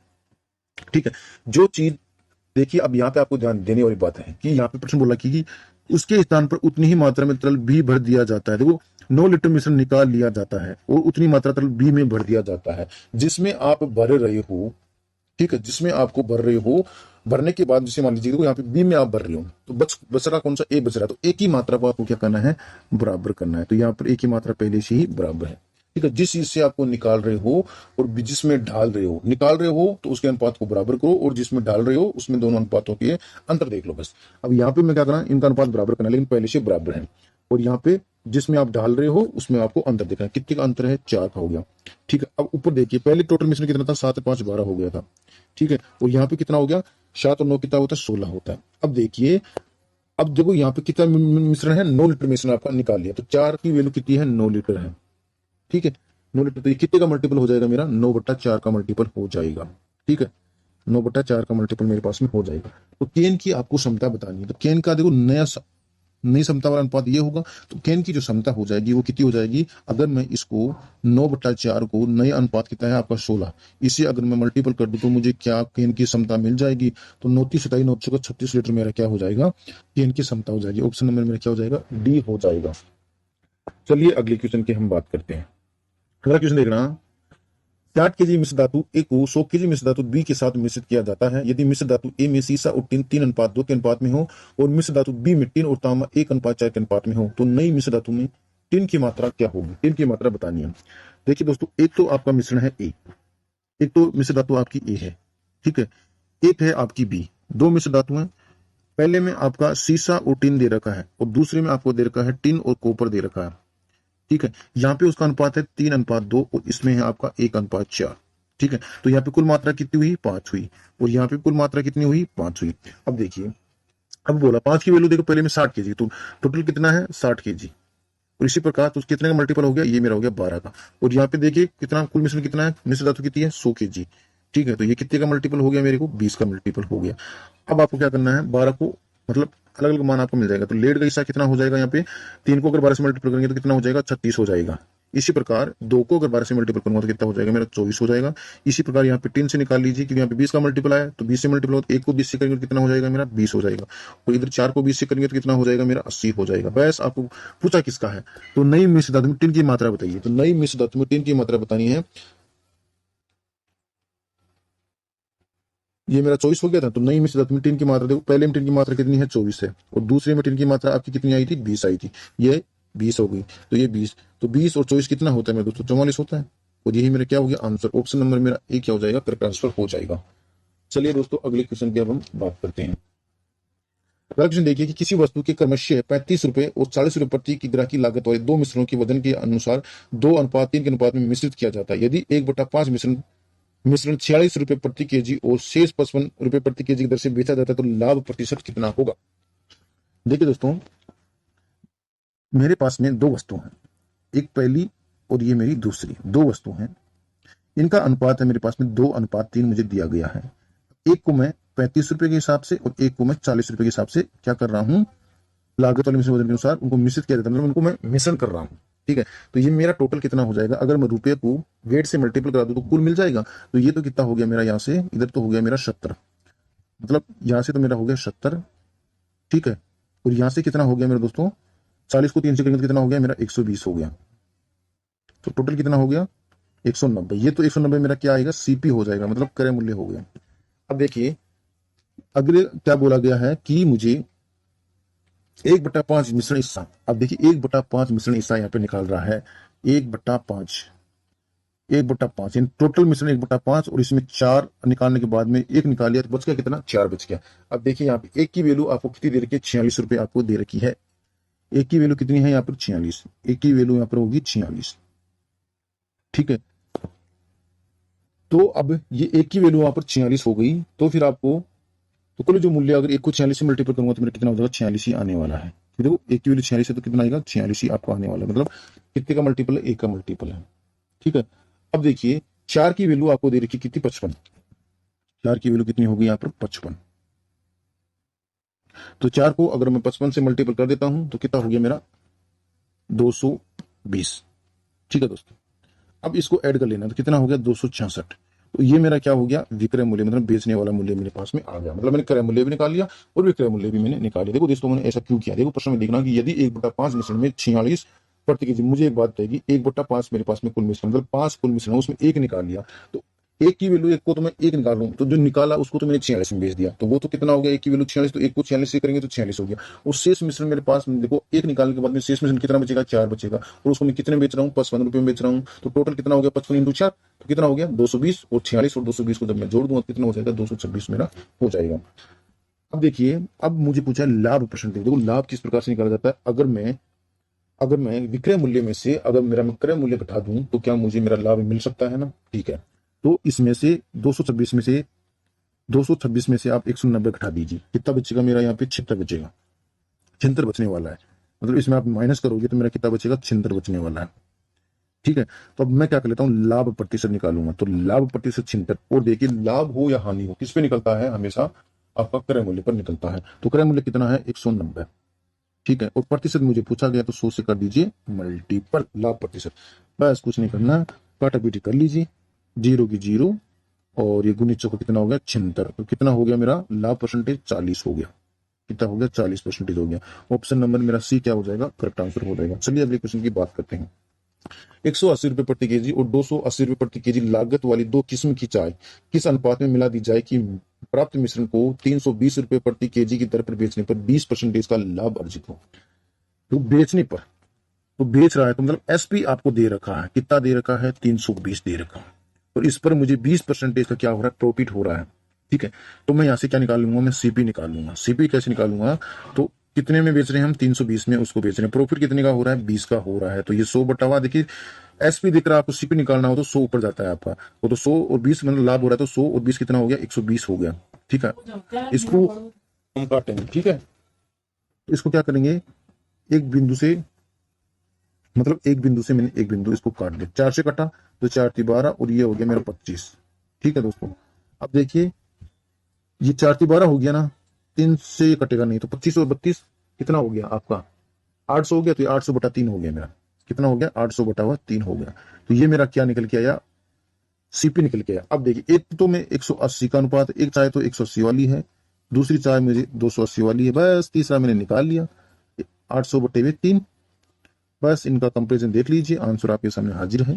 ठीक है। जो चीज देखिए, अब यहाँ पे आपको ध्यान देने वाली बात है कि यहाँ पे प्रश्न बोला कि उसके स्थान पर उतनी ही मात्रा में तरल बी भर दिया जाता है। देखो 9 लीटर मिश्रण निकाल लिया जाता है और उतनी मात्रा तरल बी में भर दिया जाता है जिसमें आप भर रहे हो, ठीक है, जिसमें आपको भर रहे हो। भरने के बाद जैसे मान लीजिए देखो यहाँ पे बी में आप भर रहे हो तो बच रहा कौन सा, ए बच रहा है। तो ए की मात्रा को आपको क्या करना है, बराबर करना है। तो यहाँ पर ए की मात्रा पहले से ही बराबर है, ठीक है। जिस चीज से आपको निकाल रहे हो और जिसमें डाल रहे हो, निकाल रहे हो तो उसके अनुपात को बराबर करो, और जिसमें डाल रहे हो उसमें दोनों अनुपातों के अंतर देख लो बस। अब यहाँ पे मैं क्या करना, इनका अनुपात बराबर करना है, लेकिन पहले से बराबर है। और यहाँ पे जिसमें आप डाल रहे हो उसमें आपको अंतर देखना है, कितने का अंतर है, 4 का हो गया, ठीक है। अब ऊपर देखिए पहले टोटल मिश्रण कितना था, 7 5 12 हो गया था, ठीक है। और यहाँ पे कितना हो गया, 7 और 9 कितना होता है, 16 होता है। अब देखिए, अब देखो यहाँ पे कितना मिश्रण है, 9 लीटर मिश्रण आपका निकाल लिया, तो 4 की वैल्यू कितनी है, 9 लीटर है, ठीक है। 9 लीटर, तो ये कितने का मल्टीपल हो जाएगा मेरा, 9/4 का मल्टीपल हो जाएगा, ठीक है। 9/4 का मल्टीपल मेरे पास में हो जाएगा। तो केन की आपको क्षमता बतानी है, तो केन का देखो नई क्षमता वाला अनुपात ये होगा। तो केन की जो क्षमता हो जाएगी वो कितनी हो जाएगी, अगर मैं इसको 9/4 को, नया अनुपात कितना है आपका 16, इसे अगर मैं मल्टीपल कर दूं तो मुझे क्या केन की क्षमता मिल जाएगी। तो 9×3 = 9 36 लीटर मेरा क्या हो जाएगा, केन की क्षमता हो जाएगी। ऑप्शन नंबर मेरा क्या हो जाएगा, डी हो जाएगा। चलिए अगले क्वेश्चन की हम बात करते हैं। अगला क्वेश्चन देखना, 60 केजी मिश्र धातु ए को 100 केजी मिश्र धातु बी के साथ मिश्रित किया जाता है। यदि मिश्र धातु ए में सीसा और टिन 3:2 के अनुपात में हो और मिश्र धातु बी में टिन और तांबा 1:4 के अनुपात में हो तो नई मिश्र धातु में टिन की मात्रा क्या होगी, टिन की मात्रा बतानी है। देखिए दोस्तों, एक तो आपका मिश्रण है ए, एक तो मिश्र धातु आपकी ए है, ठीक है, एक है आपकी बी, 2 मिश्र धातु है। पहले में आपका सीसा और टिन दे रखा है और दूसरे में आपको दे रखा है टिन और कॉपर दे रखा है, ठीक है। यहाँ पे उसका अनुपात है 3:2 और इसमें है आपका 1:4, ठीक है। तो यहाँ पे कुल मात्रा कितनी हुई, 5 हुई, और यहाँ पे कुल मात्रा कितनी हुई, 5 हुई। अब देखिए, अब बोला 5 की वैल्यू देखो, पहले में 60 केजी, तो टोटल कितना है 60 केजी, और इसी प्रकार तो कितने का मल्टीपल हो गया, ये मेरा हो गया 12 का। और यहाँ पे देखिए कितना कुल मिश्रण कितना है, मिश्र धातु कितनी है 100 केजी, ठीक है। तो ये कितने का मल्टीपल हो गया मेरे को, 20 का मल्टीपल हो गया। अब आपको क्या करना है, 12 को मतलब अलग अलग मान आपको मिल जाएगा। तो लेड का हिस्सा कितना हो जाएगा, यहाँ पे 3 को अगर 12 से मल्टीपल करेंगे तो कितना हो जाएगा, 36 हो जाएगा। इसी प्रकार 2 को अगर 12 से मल्टीपल करूंगा तो कितना हो जाएगा मेरा, 24 हो जाएगा। इसी प्रकार यहाँ पे 3 से निकाल लीजिए क्योंकि यहाँ पे 20 का मल्टीपल आया, तो 20 से मल्टीपल हो तो 1 को 20 से करेंगे तो कितना हो जाएगा मेरा, 20 हो जाएगा। और इधर 4 को 20 से करेंगे तो कितना हो जाएगा मेरा, 80 हो जाएगा। बस आपको पूछा किसका है, तो नई मिश्र धातु में टिन की मात्रा बताइए। तो नई मिश्र धातु में टिन की मात्रा बतानी है। ये मेरा 24 हो गया था, तो नई मीथेन की मात्रा देखो, पहले मीथेन की मात्रा कितनी है 24 है, और दूसरे मीथेन की मात्रा आपकी कितनी आई थी 20 आई थी, ये 20 हो गई, तो ये 20, तो 20 और 24 कितना होता है मेरे दोस्तों 44 होता है, और यही मेरा क्या हो गया आंसर, ऑप्शन नंबर मेरा ए क्या हो जाएगा, करेक्ट आंसर हो जाएगा। चलिए दोस्तों अगले क्वेश्चन की अब हम बात करते हैं। अगला क्वेश्चन देखिए कि किसी वस्तु के क्रमशः 35 रुपए और 40 रुपए प्रति की ग्राहकी लागत वाले दो मिश्रणों के वजन के अनुसार 2:3 के अनुपात में मिश्रित किया जाता है। यदि 1/5 मिश्रण मिश्रण 46 रुपए प्रति केजी और शेष 55 रुपए प्रति केजी की दर से बेचा जाता है, तो लाभ प्रतिशत कितना होगा। देखिए दोस्तों, मेरे पास में दो वस्तु हैं, एक पहली और ये मेरी दूसरी, दो वस्तु हैं, इनका अनुपात है मेरे पास में 2:3 मुझे दिया गया है। एक को मैं 35 रुपए के हिसाब से और एक को मैं 40 रुपए के हिसाब से क्या कर रहा हूं, लागत वाले मिश्रण वजन के अनुसार उनको मिश्रित किया जाता है, मतलब उनको मैं मिश्रण कर रहा हूं। ठीक है, तो ये मेरा टोटल कितना हो जाएगा, अगर मैं रुपये को वेट से मल्टीपल करा दूं तो कुल मिल जाएगा। तो ये तो कितना हो गया मेरा, यहाँ से इधर तो हो गया मेरा 70, मतलब यहाँ से तो मेरा हो गया 70, ठीक है, और यहाँ से कितना हो गया मेरे दोस्तों, 40 को 3 से करेंगे तो कितना हो गया मेरा 120 हो गया, तो टोटल कितना हो गया 190। ये तो 190 मेरा क्या आएगा, सीपी हो जाएगा, मतलब क्रय मूल्य हो गया। अब देखिए अगले क्या बोला गया है कि मुझे 1/5 मिश्रण हिस्सा, अब देखिए 1/5 मिश्रण हिस्सा यहाँ पे निकाल रहा है, 1/5 1/5 यानी टोटल मिश्रण 1/5, और इसमें 4 निकालने के बाद में 1 निकाल लिया तो बच गया कितना, 4 बच गया। अब देखिए यहाँ पे एक की वैल्यू आपको कितनी दे रखी है, 46 रुपए आपको दे रखी है, एक की वैल्यू कितनी है यहाँ पर 46, एक की वैल्यू यहाँ पर होगी 46, ठीक है। तो अब ये एक की वैल्यू वहां पर 46 हो गई, तो फिर आपको तो कुल जो मूल्य अगर एक को 46 से मल्टीपल करूंगा तो मेरा कितना हो जाएगा, 46 ही आने वाला है। फिर देखो एक की वैल्यू 46 है तो कितना आएगा, 46 ही आपको आने वाला है, मतलब कितने का मल्टीपल है, एक का मल्टीपल है, ठीक है। अब देखिए 4 की वैल्यू आपको दे रखी कितनी, 55, 4 की वैल्यू कितनी होगी यहाँ पर 55, तो 4 को अगर मैं 55 से मल्टीपल कर देता हूं तो कितना हो गया मेरा 220, ठीक है दोस्तों। अब इसको ऐड कर लेना तो कितना हो गया 266, तो ये मेरा क्या हो गया, विक्रय मूल्य, मतलब बेचने वाला मूल्य मेरे पास में आ गया, मतलब मैंने क्रय मूल्य भी निकाल लिया और विक्रय मूल्य भी मैंने निकाल लिया। देखो दोस्तों मैंने ऐसा क्यों किया, देखो प्रश्न में देखना कि यदि 1/5 मिश्रण में 46 प्रति केजी, मुझे एक बात बताएगी 1/5 मेरे पास में कुल मिश्रण, मतलब 5 कुल मिश्रण, उसमें एक निकाल लिया, तो एक की वैल्यू, एक को तो मैं एक निकाल लूँ, तो जो निकाला उसको तो मैंने 46 में बेच दिया, तो वो तो कितना हो गया, एक की वैल्यू 46, तो एक को 46 से करेंगे तो 46 हो गया, और शेष मिश्रण मेरे पास देखो एक निकालने के बाद में शेष मिश्रण कितना बचेगा, 4 बचेगा, और उसको मैं कितने बेच रहा हूँ, 55 रुपए में बेच रहा हूँ, तो टोटल कितना हो गया 55 × 4, तो कितना हो गया 220, और 46 और 220 को जब मैं जोड़ दूंगा कितना हो जाएगा 226 मेरा हो जाएगा। अब देखिए, अब मुझे पूछा है लाभ परसेंटेज, देखो लाभ किस प्रकार से निकाला जाता है, अगर मैं विक्रय मूल्य में से अगर मेरा मैं क्रय मूल्य घटा दूं तो क्या मुझे मेरा लाभ मिल सकता है ना, ठीक है। तो इसमें से 226 में से आप 190 घटा दीजिए, कितना बचेगा मेरा यहाँ पे 76 बचेगा, 76 बचने वाला है, मतलब इसमें आप माइनस करोगे तो मेरा कितना बचेगा 76 बचने वाला है, ठीक है। तो अब मैं क्या कर लेता हूँ, लाभ प्रतिशत निकालूंगा, तो लाभ प्रतिशत 76, और देखिए लाभ हो या हानि हो किस पे निकलता है, हमेशा आपका क्रय मूल्य पर निकलता है, तो क्रय मूल्य कितना है 190, ठीक है, और प्रतिशत मुझे पूछा गया तो 100 से कर दीजिए मल्टीपल, लाभ प्रतिशत, बस कुछ नहीं करना, काटा पीटी कर लीजिए, 0 की 0 और ये गुणित चौका कितना हो गया 76, तो कितना हो गया मेरा लाभ परसेंटेज 40 हो गया, कितना हो गया 40% हो गया। ऑप्शन नंबर मेरा सी क्या हो जाएगा, करेक्ट आंसर हो जाएगा। चलिए अगले क्वेश्चन की बात करते हैं। 180 रुपए प्रति केजी और 280 रुपए प्रति केजी लागत वाली दो किस्म की चाय किस अनुपात में मिला दी जाए कि प्राप्त मिश्रण को 320 रुपए प्रति केजी की दर पर बेचने पर 20% का लाभ अर्जित हो। तो बेचने पर तो बेच रहा है तो मतलब एसपी आपको दे रखा है, कितना दे रखा है 320 दे रखा है, और इस पर मुझे 20% का क्या हो रहा है, प्रॉफिट हो रहा है, ठीक है। तो मैं यहाँ से क्या निकाल लूंगा, मैं सीपी निकाल लूंगा। सीपी कैसे निकालूंगा, तो कितने में बेच रहे हैं हम 320 में उसको बेच रहे हैं, प्रॉफिट कितने का हो रहा है 20 का हो रहा है, तो ये 100 बटा हुआ, देखिए एसपी दिख रहा है आपको, सीपी निकालना हो तो 100 ऊपर जाता है आपका, वो तो 100 और 20 मतलब लाभ हो रहा है, तो 100 और 20 कितना हो गया 120 हो गया, ठीक है। इसको हम काटेंगे, ठीक है, इसको क्या करेंगे, एक बिंदु से मतलब एक बिंदु से मैंने एक बिंदु इसको काट दिया, 4 से कटा तो 4 × 12 और ये हो गया मेरा 25, ठीक है दोस्तों। अब देखिए ये 4 × 12 हो गया ना, 3 से कटेगा नहीं, तो 25 और 32 कितना हो गया आपका 800 हो गया, तो ये 800 बटा 3 हो गया मेरा, कितना हो गया 800 बटा हुआ 3 हो गया, तो ये मेरा क्या निकल के आया, सीपी निकल के आया। अब देखिए एक तो मैं 180 का अनुपात, एक चाय तो 180 वाली है, दूसरी चाय मुझे 280 वाली है, बस तीसरा मैंने निकाल लिया 800 बटे 3, बस इनका कंपेरिजन देख लीजिए, आंसर आपके सामने हाजिर है।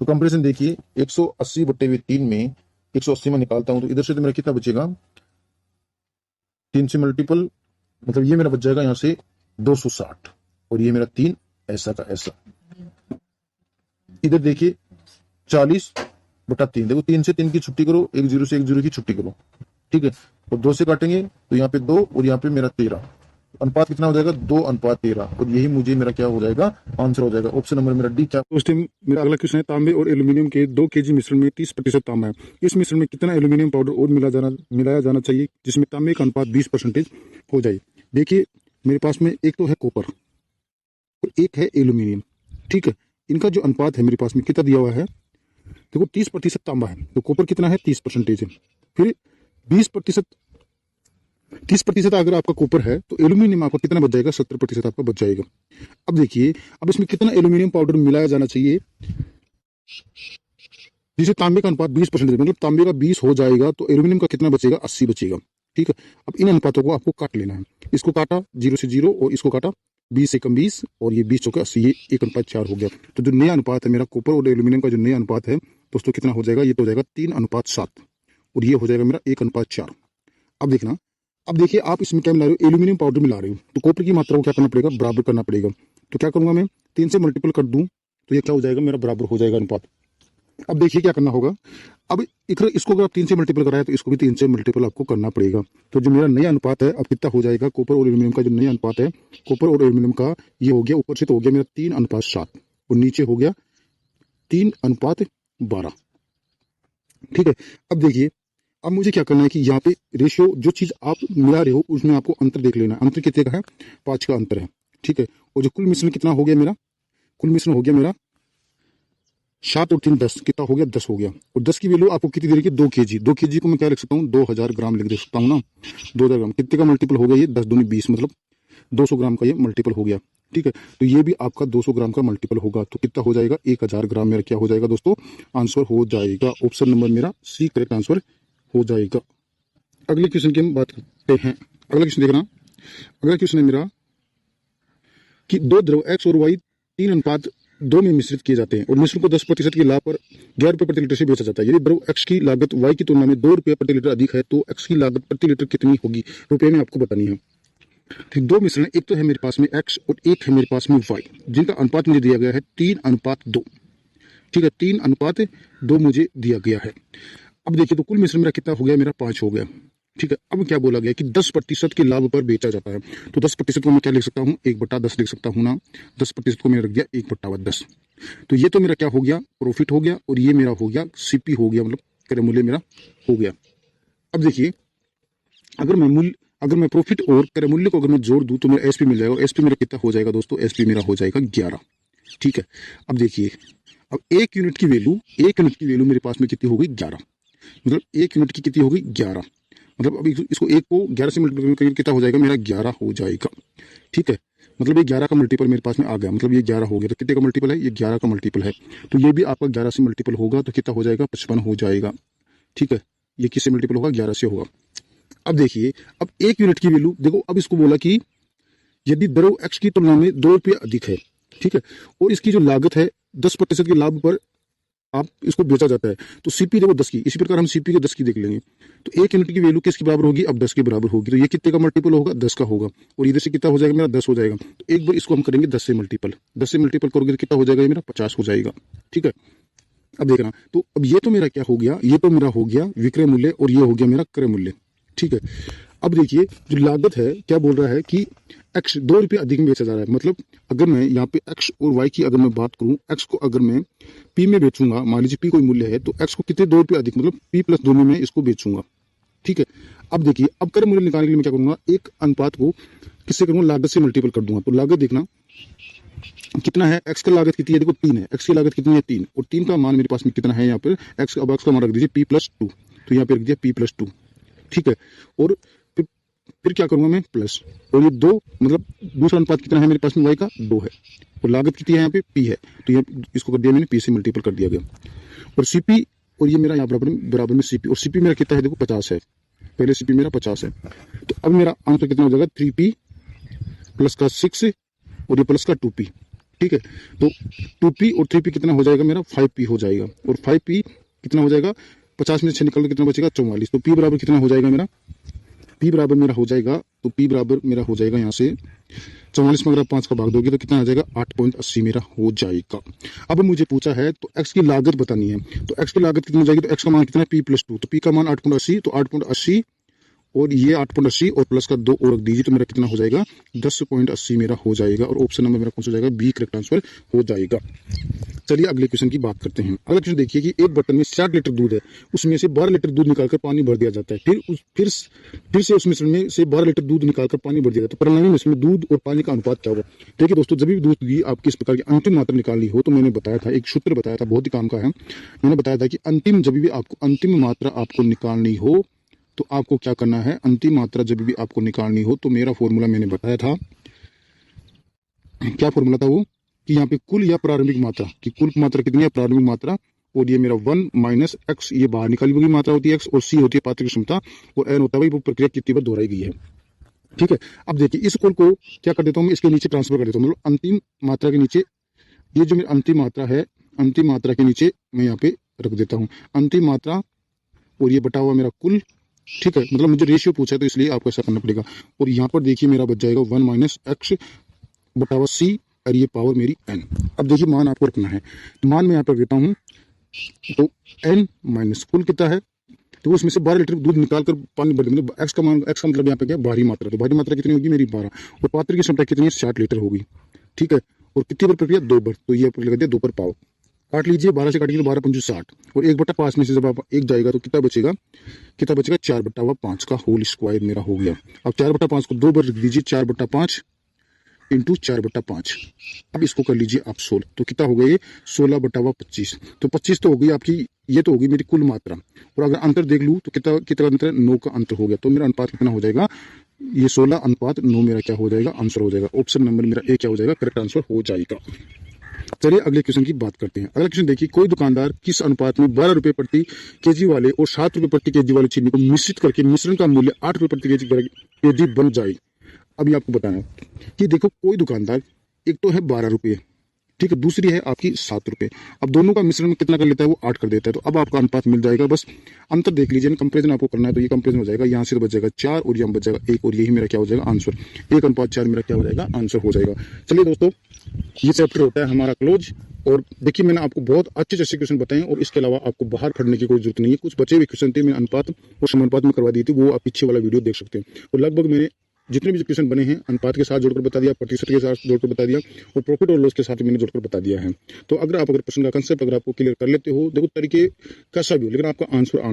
तो कंपेरिजन देखिए 180 बटे 3 में 180 में निकालता हूं तो इधर से तो मेरा कितना बचेगा, 3 से मल्टीपल, मतलब ये मेरा बच जाएगा यहाँ से 260, और ये मेरा 3 ऐसा का ऐसा। इधर देखिए 40/3, देखो 3 से 3 की छुट्टी करो, 1 0 से 1 0 की छुट्टी करो, ठीक है। और 2 से काटेंगे तो यहाँ पे 2 और यहाँ पे मेरा 13, अनुपात कितना हो जाएगा, 2:13, और यही मुझे मेरा क्या हो जाएगा, आंसर हो जाएगा। ऑप्शन नंबर मेरा डी। क्या दोस्तों, मेरा अगला क्वेश्चन है, तांबे और एल्यूमिनियम के 2 kg मिश्रण में 30% तांबा है, इस मिश्रण में कितना एल्यूमिनियम पाउडर और मिलाया जाना चाहिए जिसमें तांबे का अनुपात 20% हो जाए। देखिए मेरे पास में एक तो है कॉपर और एक है एल्यूमिनियम, ठीक है। इनका जो अनुपात है मेरे पास में कितना दिया हुआ है, देखो 30% तांबा है तो कॉपर कितना है, 30% है। फिर 30% अगर आपका कॉपर है तो एल्यूमिनियम आपका कितना बच जाएगा, 70% आपका बच जाएगा। अब देखिए, अब इसमें कितना एल्यूमिनियम पाउडर मिलाया जाना चाहिए जिसे तांबे का अनुपात 20%, मतलब तांबे का 20 हो जाएगा तो एल्यूमिनियम का कितना बचेगा, 80 बचेगा, ठीक है। अब इन अनुपातों को आपको काट लेना है, इसको काटा 0 से 0 और इसको काटा 20 से कम 20 और ये 20 चौके 80, ये 1:4 हो गया। तो जो नया अनुपात है मेरा कॉपर और एल्यूमिनियम का जो नया अनुपात है दोस्तों कितना हो जाएगा, ये तो हो जाएगा 3:7 और ये हो जाएगा मेरा 1:4। अब देखना, अब देखिए आप इसमें क्या मिला रहे हो, एल्यूमिनियम पाउडर मिला रहे हो तो कॉपर की मात्रा को क्या करना पड़ेगा, बराबर करना पड़ेगा। तो क्या करूंगा मैं, 3 से मल्टीपल कर दूं तो ये क्या हो जाएगा, मेरा बराबर हो जाएगा अनुपात। अब देखिए क्या करना होगा, अब इधर इसको अगर आप 3 से मल्टीपल कराया तो इसको भी 3 से मल्टीपल आपको करना पड़ेगा। तो जो मेरा नया अनुपात है अब कितना हो जाएगा, कॉपर और एल्यूमिनियम का जो नया अनुपात है कॉपर और एल्यूमिनियम का, ये हो गया ऊपर से तो हो गया मेरा 3:7 और नीचे हो गया 3:12, ठीक है। अब देखिए, अब मुझे क्या करना है कि यहाँ पे रेशियो जो चीज आप मिला रहे हो उसमें आपको अंतर देख लेना है, अंतर कितने का है, 5 का अंतर है, ठीक है। और जो कुल मिश्रण कितना हो गया मेरा, कुल मिश्रण हो गया मेरा 7 और 3 10, कितना हो गया, 10 हो गया। और 10 की वैल्यू आपको कितनी दे रही है, 2 kg, 2 kg को मैं क्या लिख सकता हूँ, 2000 ग्राम लिख दे सकता हूँ ना, 2000 ग्राम कितने का मल्टीपल हो गया, ये 10 दूनी 20, मतलब 200 ग्राम का ये मल्टीपल हो गया, ठीक है। तो ये भी आपका 200 ग्राम का मल्टीपल होगा तो कितना हो जाएगा, 1000 ग्राम मेरा क्या हो जाएगा दोस्तों, आंसर हो जाएगा। ऑप्शन नंबर मेरा सी करेक्ट आंसर हो जाएगा। अगले क्वेश्चन की हम बात करते हैं। अगला क्वेश्चन देखना, अगला क्वेश्चन है मेरा कि 2 द्रव एक्स और वाई 3:2 में मिश्रित किए जाते हैं और मिश्रण को 10% की लाभ पर 11 रुपये प्रति लीटर से बेचा जाता है। यदि द्रव एक्स की लागत वाई की तुलना में 2 रुपये प्रति लीटर अधिक है तो एक्स की लागत प्रति लीटर कितनी होगी, रुपये में आपको बतानी है। ठीक, 2 मिश्रण, एक तो है मेरे पास में एक्स और एक है मेरे पास में वाई, जिनका अनुपात मुझे दिया गया है 3:2, ठीक है, 3:2 मुझे दिया गया है। अब देखिए तो कुल मिश्रण मेरा कितना हो गया, मेरा 5 हो गया, ठीक है। अब क्या बोला गया कि 10% के लाभ पर बेचा जाता है, तो 10% को मैं क्या लिख सकता हूँ, 1/10 लिख सकता हूँ ना, 10% को मैंने रख दिया 1/10। तो ये तो मेरा क्या हो गया, प्रॉफिट हो गया, और ये मेरा हो गया सीपी हो गया, मतलब क्रय मूल्य मेरा हो गया। अब देखिए, अगर मैं प्रॉफिट और क्रय मूल्य को अगर मैं जोड़ दूं तो मेरा एसपी मिल जाएगा, और एसपी मेरा कितना हो जाएगा दोस्तों, एसपी मेरा हो जाएगा 11, ठीक है। अब देखिए, अब 1 यूनिट की वैल्यू मेरे पास में कितनी हो गई, 11, मतलब 1 यूनिट की कितनी हो गई, 11, मतलब अभी इसको 1 को 11 से मल्टीपल करके कितना हो जाएगा, मेरा 11 हो जाएगा, ठीक है। मतलब ये 11 का मल्टीपल मेरे पास में आ गया, मतलब ये 11 हो गया, तो कितने का मल्टीपल है, ये 11 का मल्टीपल है, तो ये भी आपका 11 से मल्टीपल होगा तो कितना हो जाएगा, 55 हो जाएगा, ठीक है। ये किससे मल्टीपल होगा, 11 से होगा। अब देखिए, अब 1 यूनिट की वैल्यू देखो, अब इसको बोला कि यदि द्रव एक्स की तुलना में 2 रुपये अधिक है, ठीक है, और इसकी जो लागत है 10% के लाभ पर आप इसको बेचा जाता है, तो सीपी देखो 10 की, इसी प्रकार हम सीपी को 10 की देख लेंगे, तो 1 यूनिट की वैल्यू किसके बराबर होगी, अब 10 के बराबर होगी, तो ये कितने का मल्टीपल होगा, 10 का होगा, और इधर से कितना हो जाएगा, मेरा 10 हो जाएगा। तो एक बार इसको हम करेंगे 10 से मल्टीपल, 10 से मल्टीपल करोगे तो कितना हो जाएगा, ये मेरा 50 हो जाएगा, ठीक है। अब देखना, तो अब ये तो मेरा क्या हो गया, ये तो मेरा हो गया विक्रय मूल्य और ये हो गया मेरा क्रय मूल्य, ठीक है। अब देखिए, जो लागत है क्या बोल रहा है कि एक्स 2 रुपये अधिक में बेचा जा रहा है, मतलब अगर मैं यहाँ पे एक्स और वाई की अगर मैं बात करूँ, एक्स को अगर मैं पी में बेचूंगा, मान लीजिए पी कोई मूल्य है, तो एक्स को कितने 2 रुपये अधिक, मतलब पी प्लस 2 में मैं इसको बेचूंगा, ठीक है। अब देखिए, अब क्रय मूल्य निकालने के लिए मैं क्या करूंगा, एक अनुपात को किससे करूंगा, लागत से मल्टीपल कर दूंगा। तो लागत देखना कितना है, एक्स का लागत कितनी है, देखो 3 है, एक्स की लागत कितनी है 3, और 3 का मान मेरे पास में कितना है यहाँ पर, एक्स, अब एक्स का मान रख दीजिए p+2, तो यहाँ पे रख दिया p+2, ठीक है। और फिर क्या करूंगा मैं, प्लस, और ये 2, मतलब दूसरा अनुपात कितना है मेरे पास में, वाई का 2 है, और लागत कितनी है यहाँ पे p है, तो ये इसको कर दिया मैंने p से मल्टीपल कर दिया गया, और cp, और ये मेरा यहाँ बराबर में cp, और cp मेरा कितना है, देखो 50 है, पहले cp मेरा 50 है, तो अब मेरा आंसर कितना हो जाएगा, 3p प्लस का 6 और ये प्लस का 2p, ठीक है। तो 2p और 3p कितना हो जाएगा, मेरा 5p हो जाएगा, और 5p कितना हो जाएगा, 50 में से 6 निकाल तो कितना बचेगा 44। तो P बराबर कितना हो जाएगा मेरा, P बराबर मेरा हो जाएगा, तो P बराबर मेरा हो जाएगा यहाँ से 44 में अगर आप 5 का भाग दोगे तो कितना आ जाएगा 8.80 मेरा हो जाएगा। अब मुझे पूछा है तो x की लागत बतानी है, तो x की लागत कितनी हो जाएगी, तो x का मान कितना है P+2, तो P का मान 8.80, तो 8.80 और ये 8.80 और प्लस का 2 और रख दीजिए तो मेरा कितना हो जाएगा 10.80 मेरा हो जाएगा। और ऑप्शन नंबर मेरा कौन सा हो जाएगा, बी करेक्ट आंसर हो जाएगा। चलिए अगले क्वेश्चन की बात करते हैं। अगला क्वेश्चन देखिए कि एक बर्तन में 60 लीटर दूध है, उसमें से 12 लीटर दूध निकालकर पानी भर दिया जाता है, फिर से उस मिश्रण में से 12 लीटर दूध निकालकर पानी भर दिया जाता है, परिणामी मिश्रण में दूध और पानी का अनुपात क्या होगा। देखिए दोस्तों, जब भी दूध की आपकी इस प्रकार की अंतिम मात्रा निकालनी हो तो मैंने बताया था, एक सूत्र बताया था, बहुत ही काम का है। मैंने बताया था कि जब भी आपको अंतिम मात्रा आपको निकालनी हो तो आपको क्या करना है, अंतिम मात्रा जब भी आपको निकालनी हो तो मेरा फॉर्मूला मैंने बताया था, क्या फॉर्मूला था वो, कि यहाँ पे कुल या प्रारंभिक मात्रा, कि कुल मात्रा कितनी है, प्रारंभिक मात्रा, और ये मेरा 1 माइनस x, ये बाहर निकाली हुई मात्रा होती है x, और c होती है पात्र की क्षमता, और n होता है वो प्रक्रिया कितनी बार दोहराई गई है। ठीक है, अब देखिए इस कुल को क्या कर देता हूँ मैं, इसके नीचे ट्रांसफर कर देता हूँ, मतलब अंतिम मात्रा के नीचे, ये जो मेरी अंतिम मात्रा है, अंतिम मात्रा के नीचे मैं यहाँ पे रख देता हूँ अंतिम मात्रा, और ये बटा हुआ मेरा कुल। ठीक है, मतलब मुझे रेशियो पूछा है तो इसलिए आपको ऐसा करना पड़ेगा। और यहाँ पर देखिए मेरा बच जाएगा 1 माइनस x बटा हुआ c, और ये पावर मेरी n। अब देखिए मान आपको रखना है, तो मान मैं यहाँ पर देता हूँ, तो n माइनस कुल कितना है, तो उसमें से 12 लीटर दूध निकालकर पानी भर देंगे, x का मान, x का मतलब यहाँ पे क्या, भारी मात्रा, तो भारी मात्रा कितनी होगी मेरी 12, और पात्र की क्षमता कितनी है 60 लीटर होगी। ठीक है, और कितनी बार प्रक्रिया, 2 बार, तो ये लगा दिया 2 पर पावर, काट लीजिए, 12 से काटिए तो 12 पंचू 60, और 1/5 में से जब आप 1 जाएगा तो कितना बचेगा, 4/5 का होल स्क्वायर मेरा हो गया। अब 4/5 को 2 बार लिख दीजिए, 4/5 इंटू 4/5। अब इसको कर लीजिए आप 16, तो कितना हो गया ये 16/25, तो 25 तो हो गई आपकी, ये तो होगी मेरी कुल मात्रा, और अगर अंतर देख लूँ तो कितना अंतर, 9 का अंतर हो गया, तो मेरा अनुपात कितना हो जाएगा, ये 16:9 मेरा क्या हो जाएगा, आंसर हो जाएगा। ऑप्शन नंबर मेरा ए क्या हो जाएगा, करेक्ट आंसर हो जाएगा। चलिए अगले क्वेश्चन की बात करते हैं। अगला क्वेश्चन देखिए, कोई दुकानदार किस अनुपात में 12 रुपए प्रति केजी वाले और 7 रुपए प्रति केजी वाली चीनी को मिश्रित करके मिश्रण का मूल्य 8 रुपए प्रति केजी बन जाए। अभी आपको बताना है कि देखो, कोई दुकानदार, एक तो है 12 रुपये, ठीक है, दूसरी है आपकी 7 रुपये, अब दोनों का मिश्रण में कितना कर लेता है, वो 8 कर देता है, तो अब आपका अनुपात मिल जाएगा। बस अंतर देख लीजिए, कंपेरिजन आपको करना है, तो ये कंपेरिजन हो जाएगा, यहाँ से बच जाएगा 4 और यहाँ बच जाएगा 1, और यही मेरा क्या हो जाएगा आंसर, 1:4 मेरा क्या हो जाएगा आंसर हो जाएगा। चलिए दोस्तों, ये चैप्टर होता है हमारा क्लोज। और देखिए मैंने आपको बहुत अच्छे क्वेश्चन बताए, और इसके अलावा आपको बाहर पढ़ने की कोई जरूरत नहीं है। कुछ बचे हुए क्वेश्चन थे, मैंने अनुपात और समानुपात में करवा दी थी, वो आप पीछे वाला वीडियो देख सकते हैं। और लगभग मैंने जितने भी क्वेश्चन बने हैं अनुपात के साथ जोड़कर बता दिया, प्रतिशत के साथ जोड़कर बता दिया, और प्रॉफिट और लॉस के साथ मैंने जोड़कर बता दिया है। तो अगर प्रश्न का कंसेप्ट अगर आपको क्लियर कर लेते हो, देखो तरीके कैसा भी हो, लेकिन आपका आंसर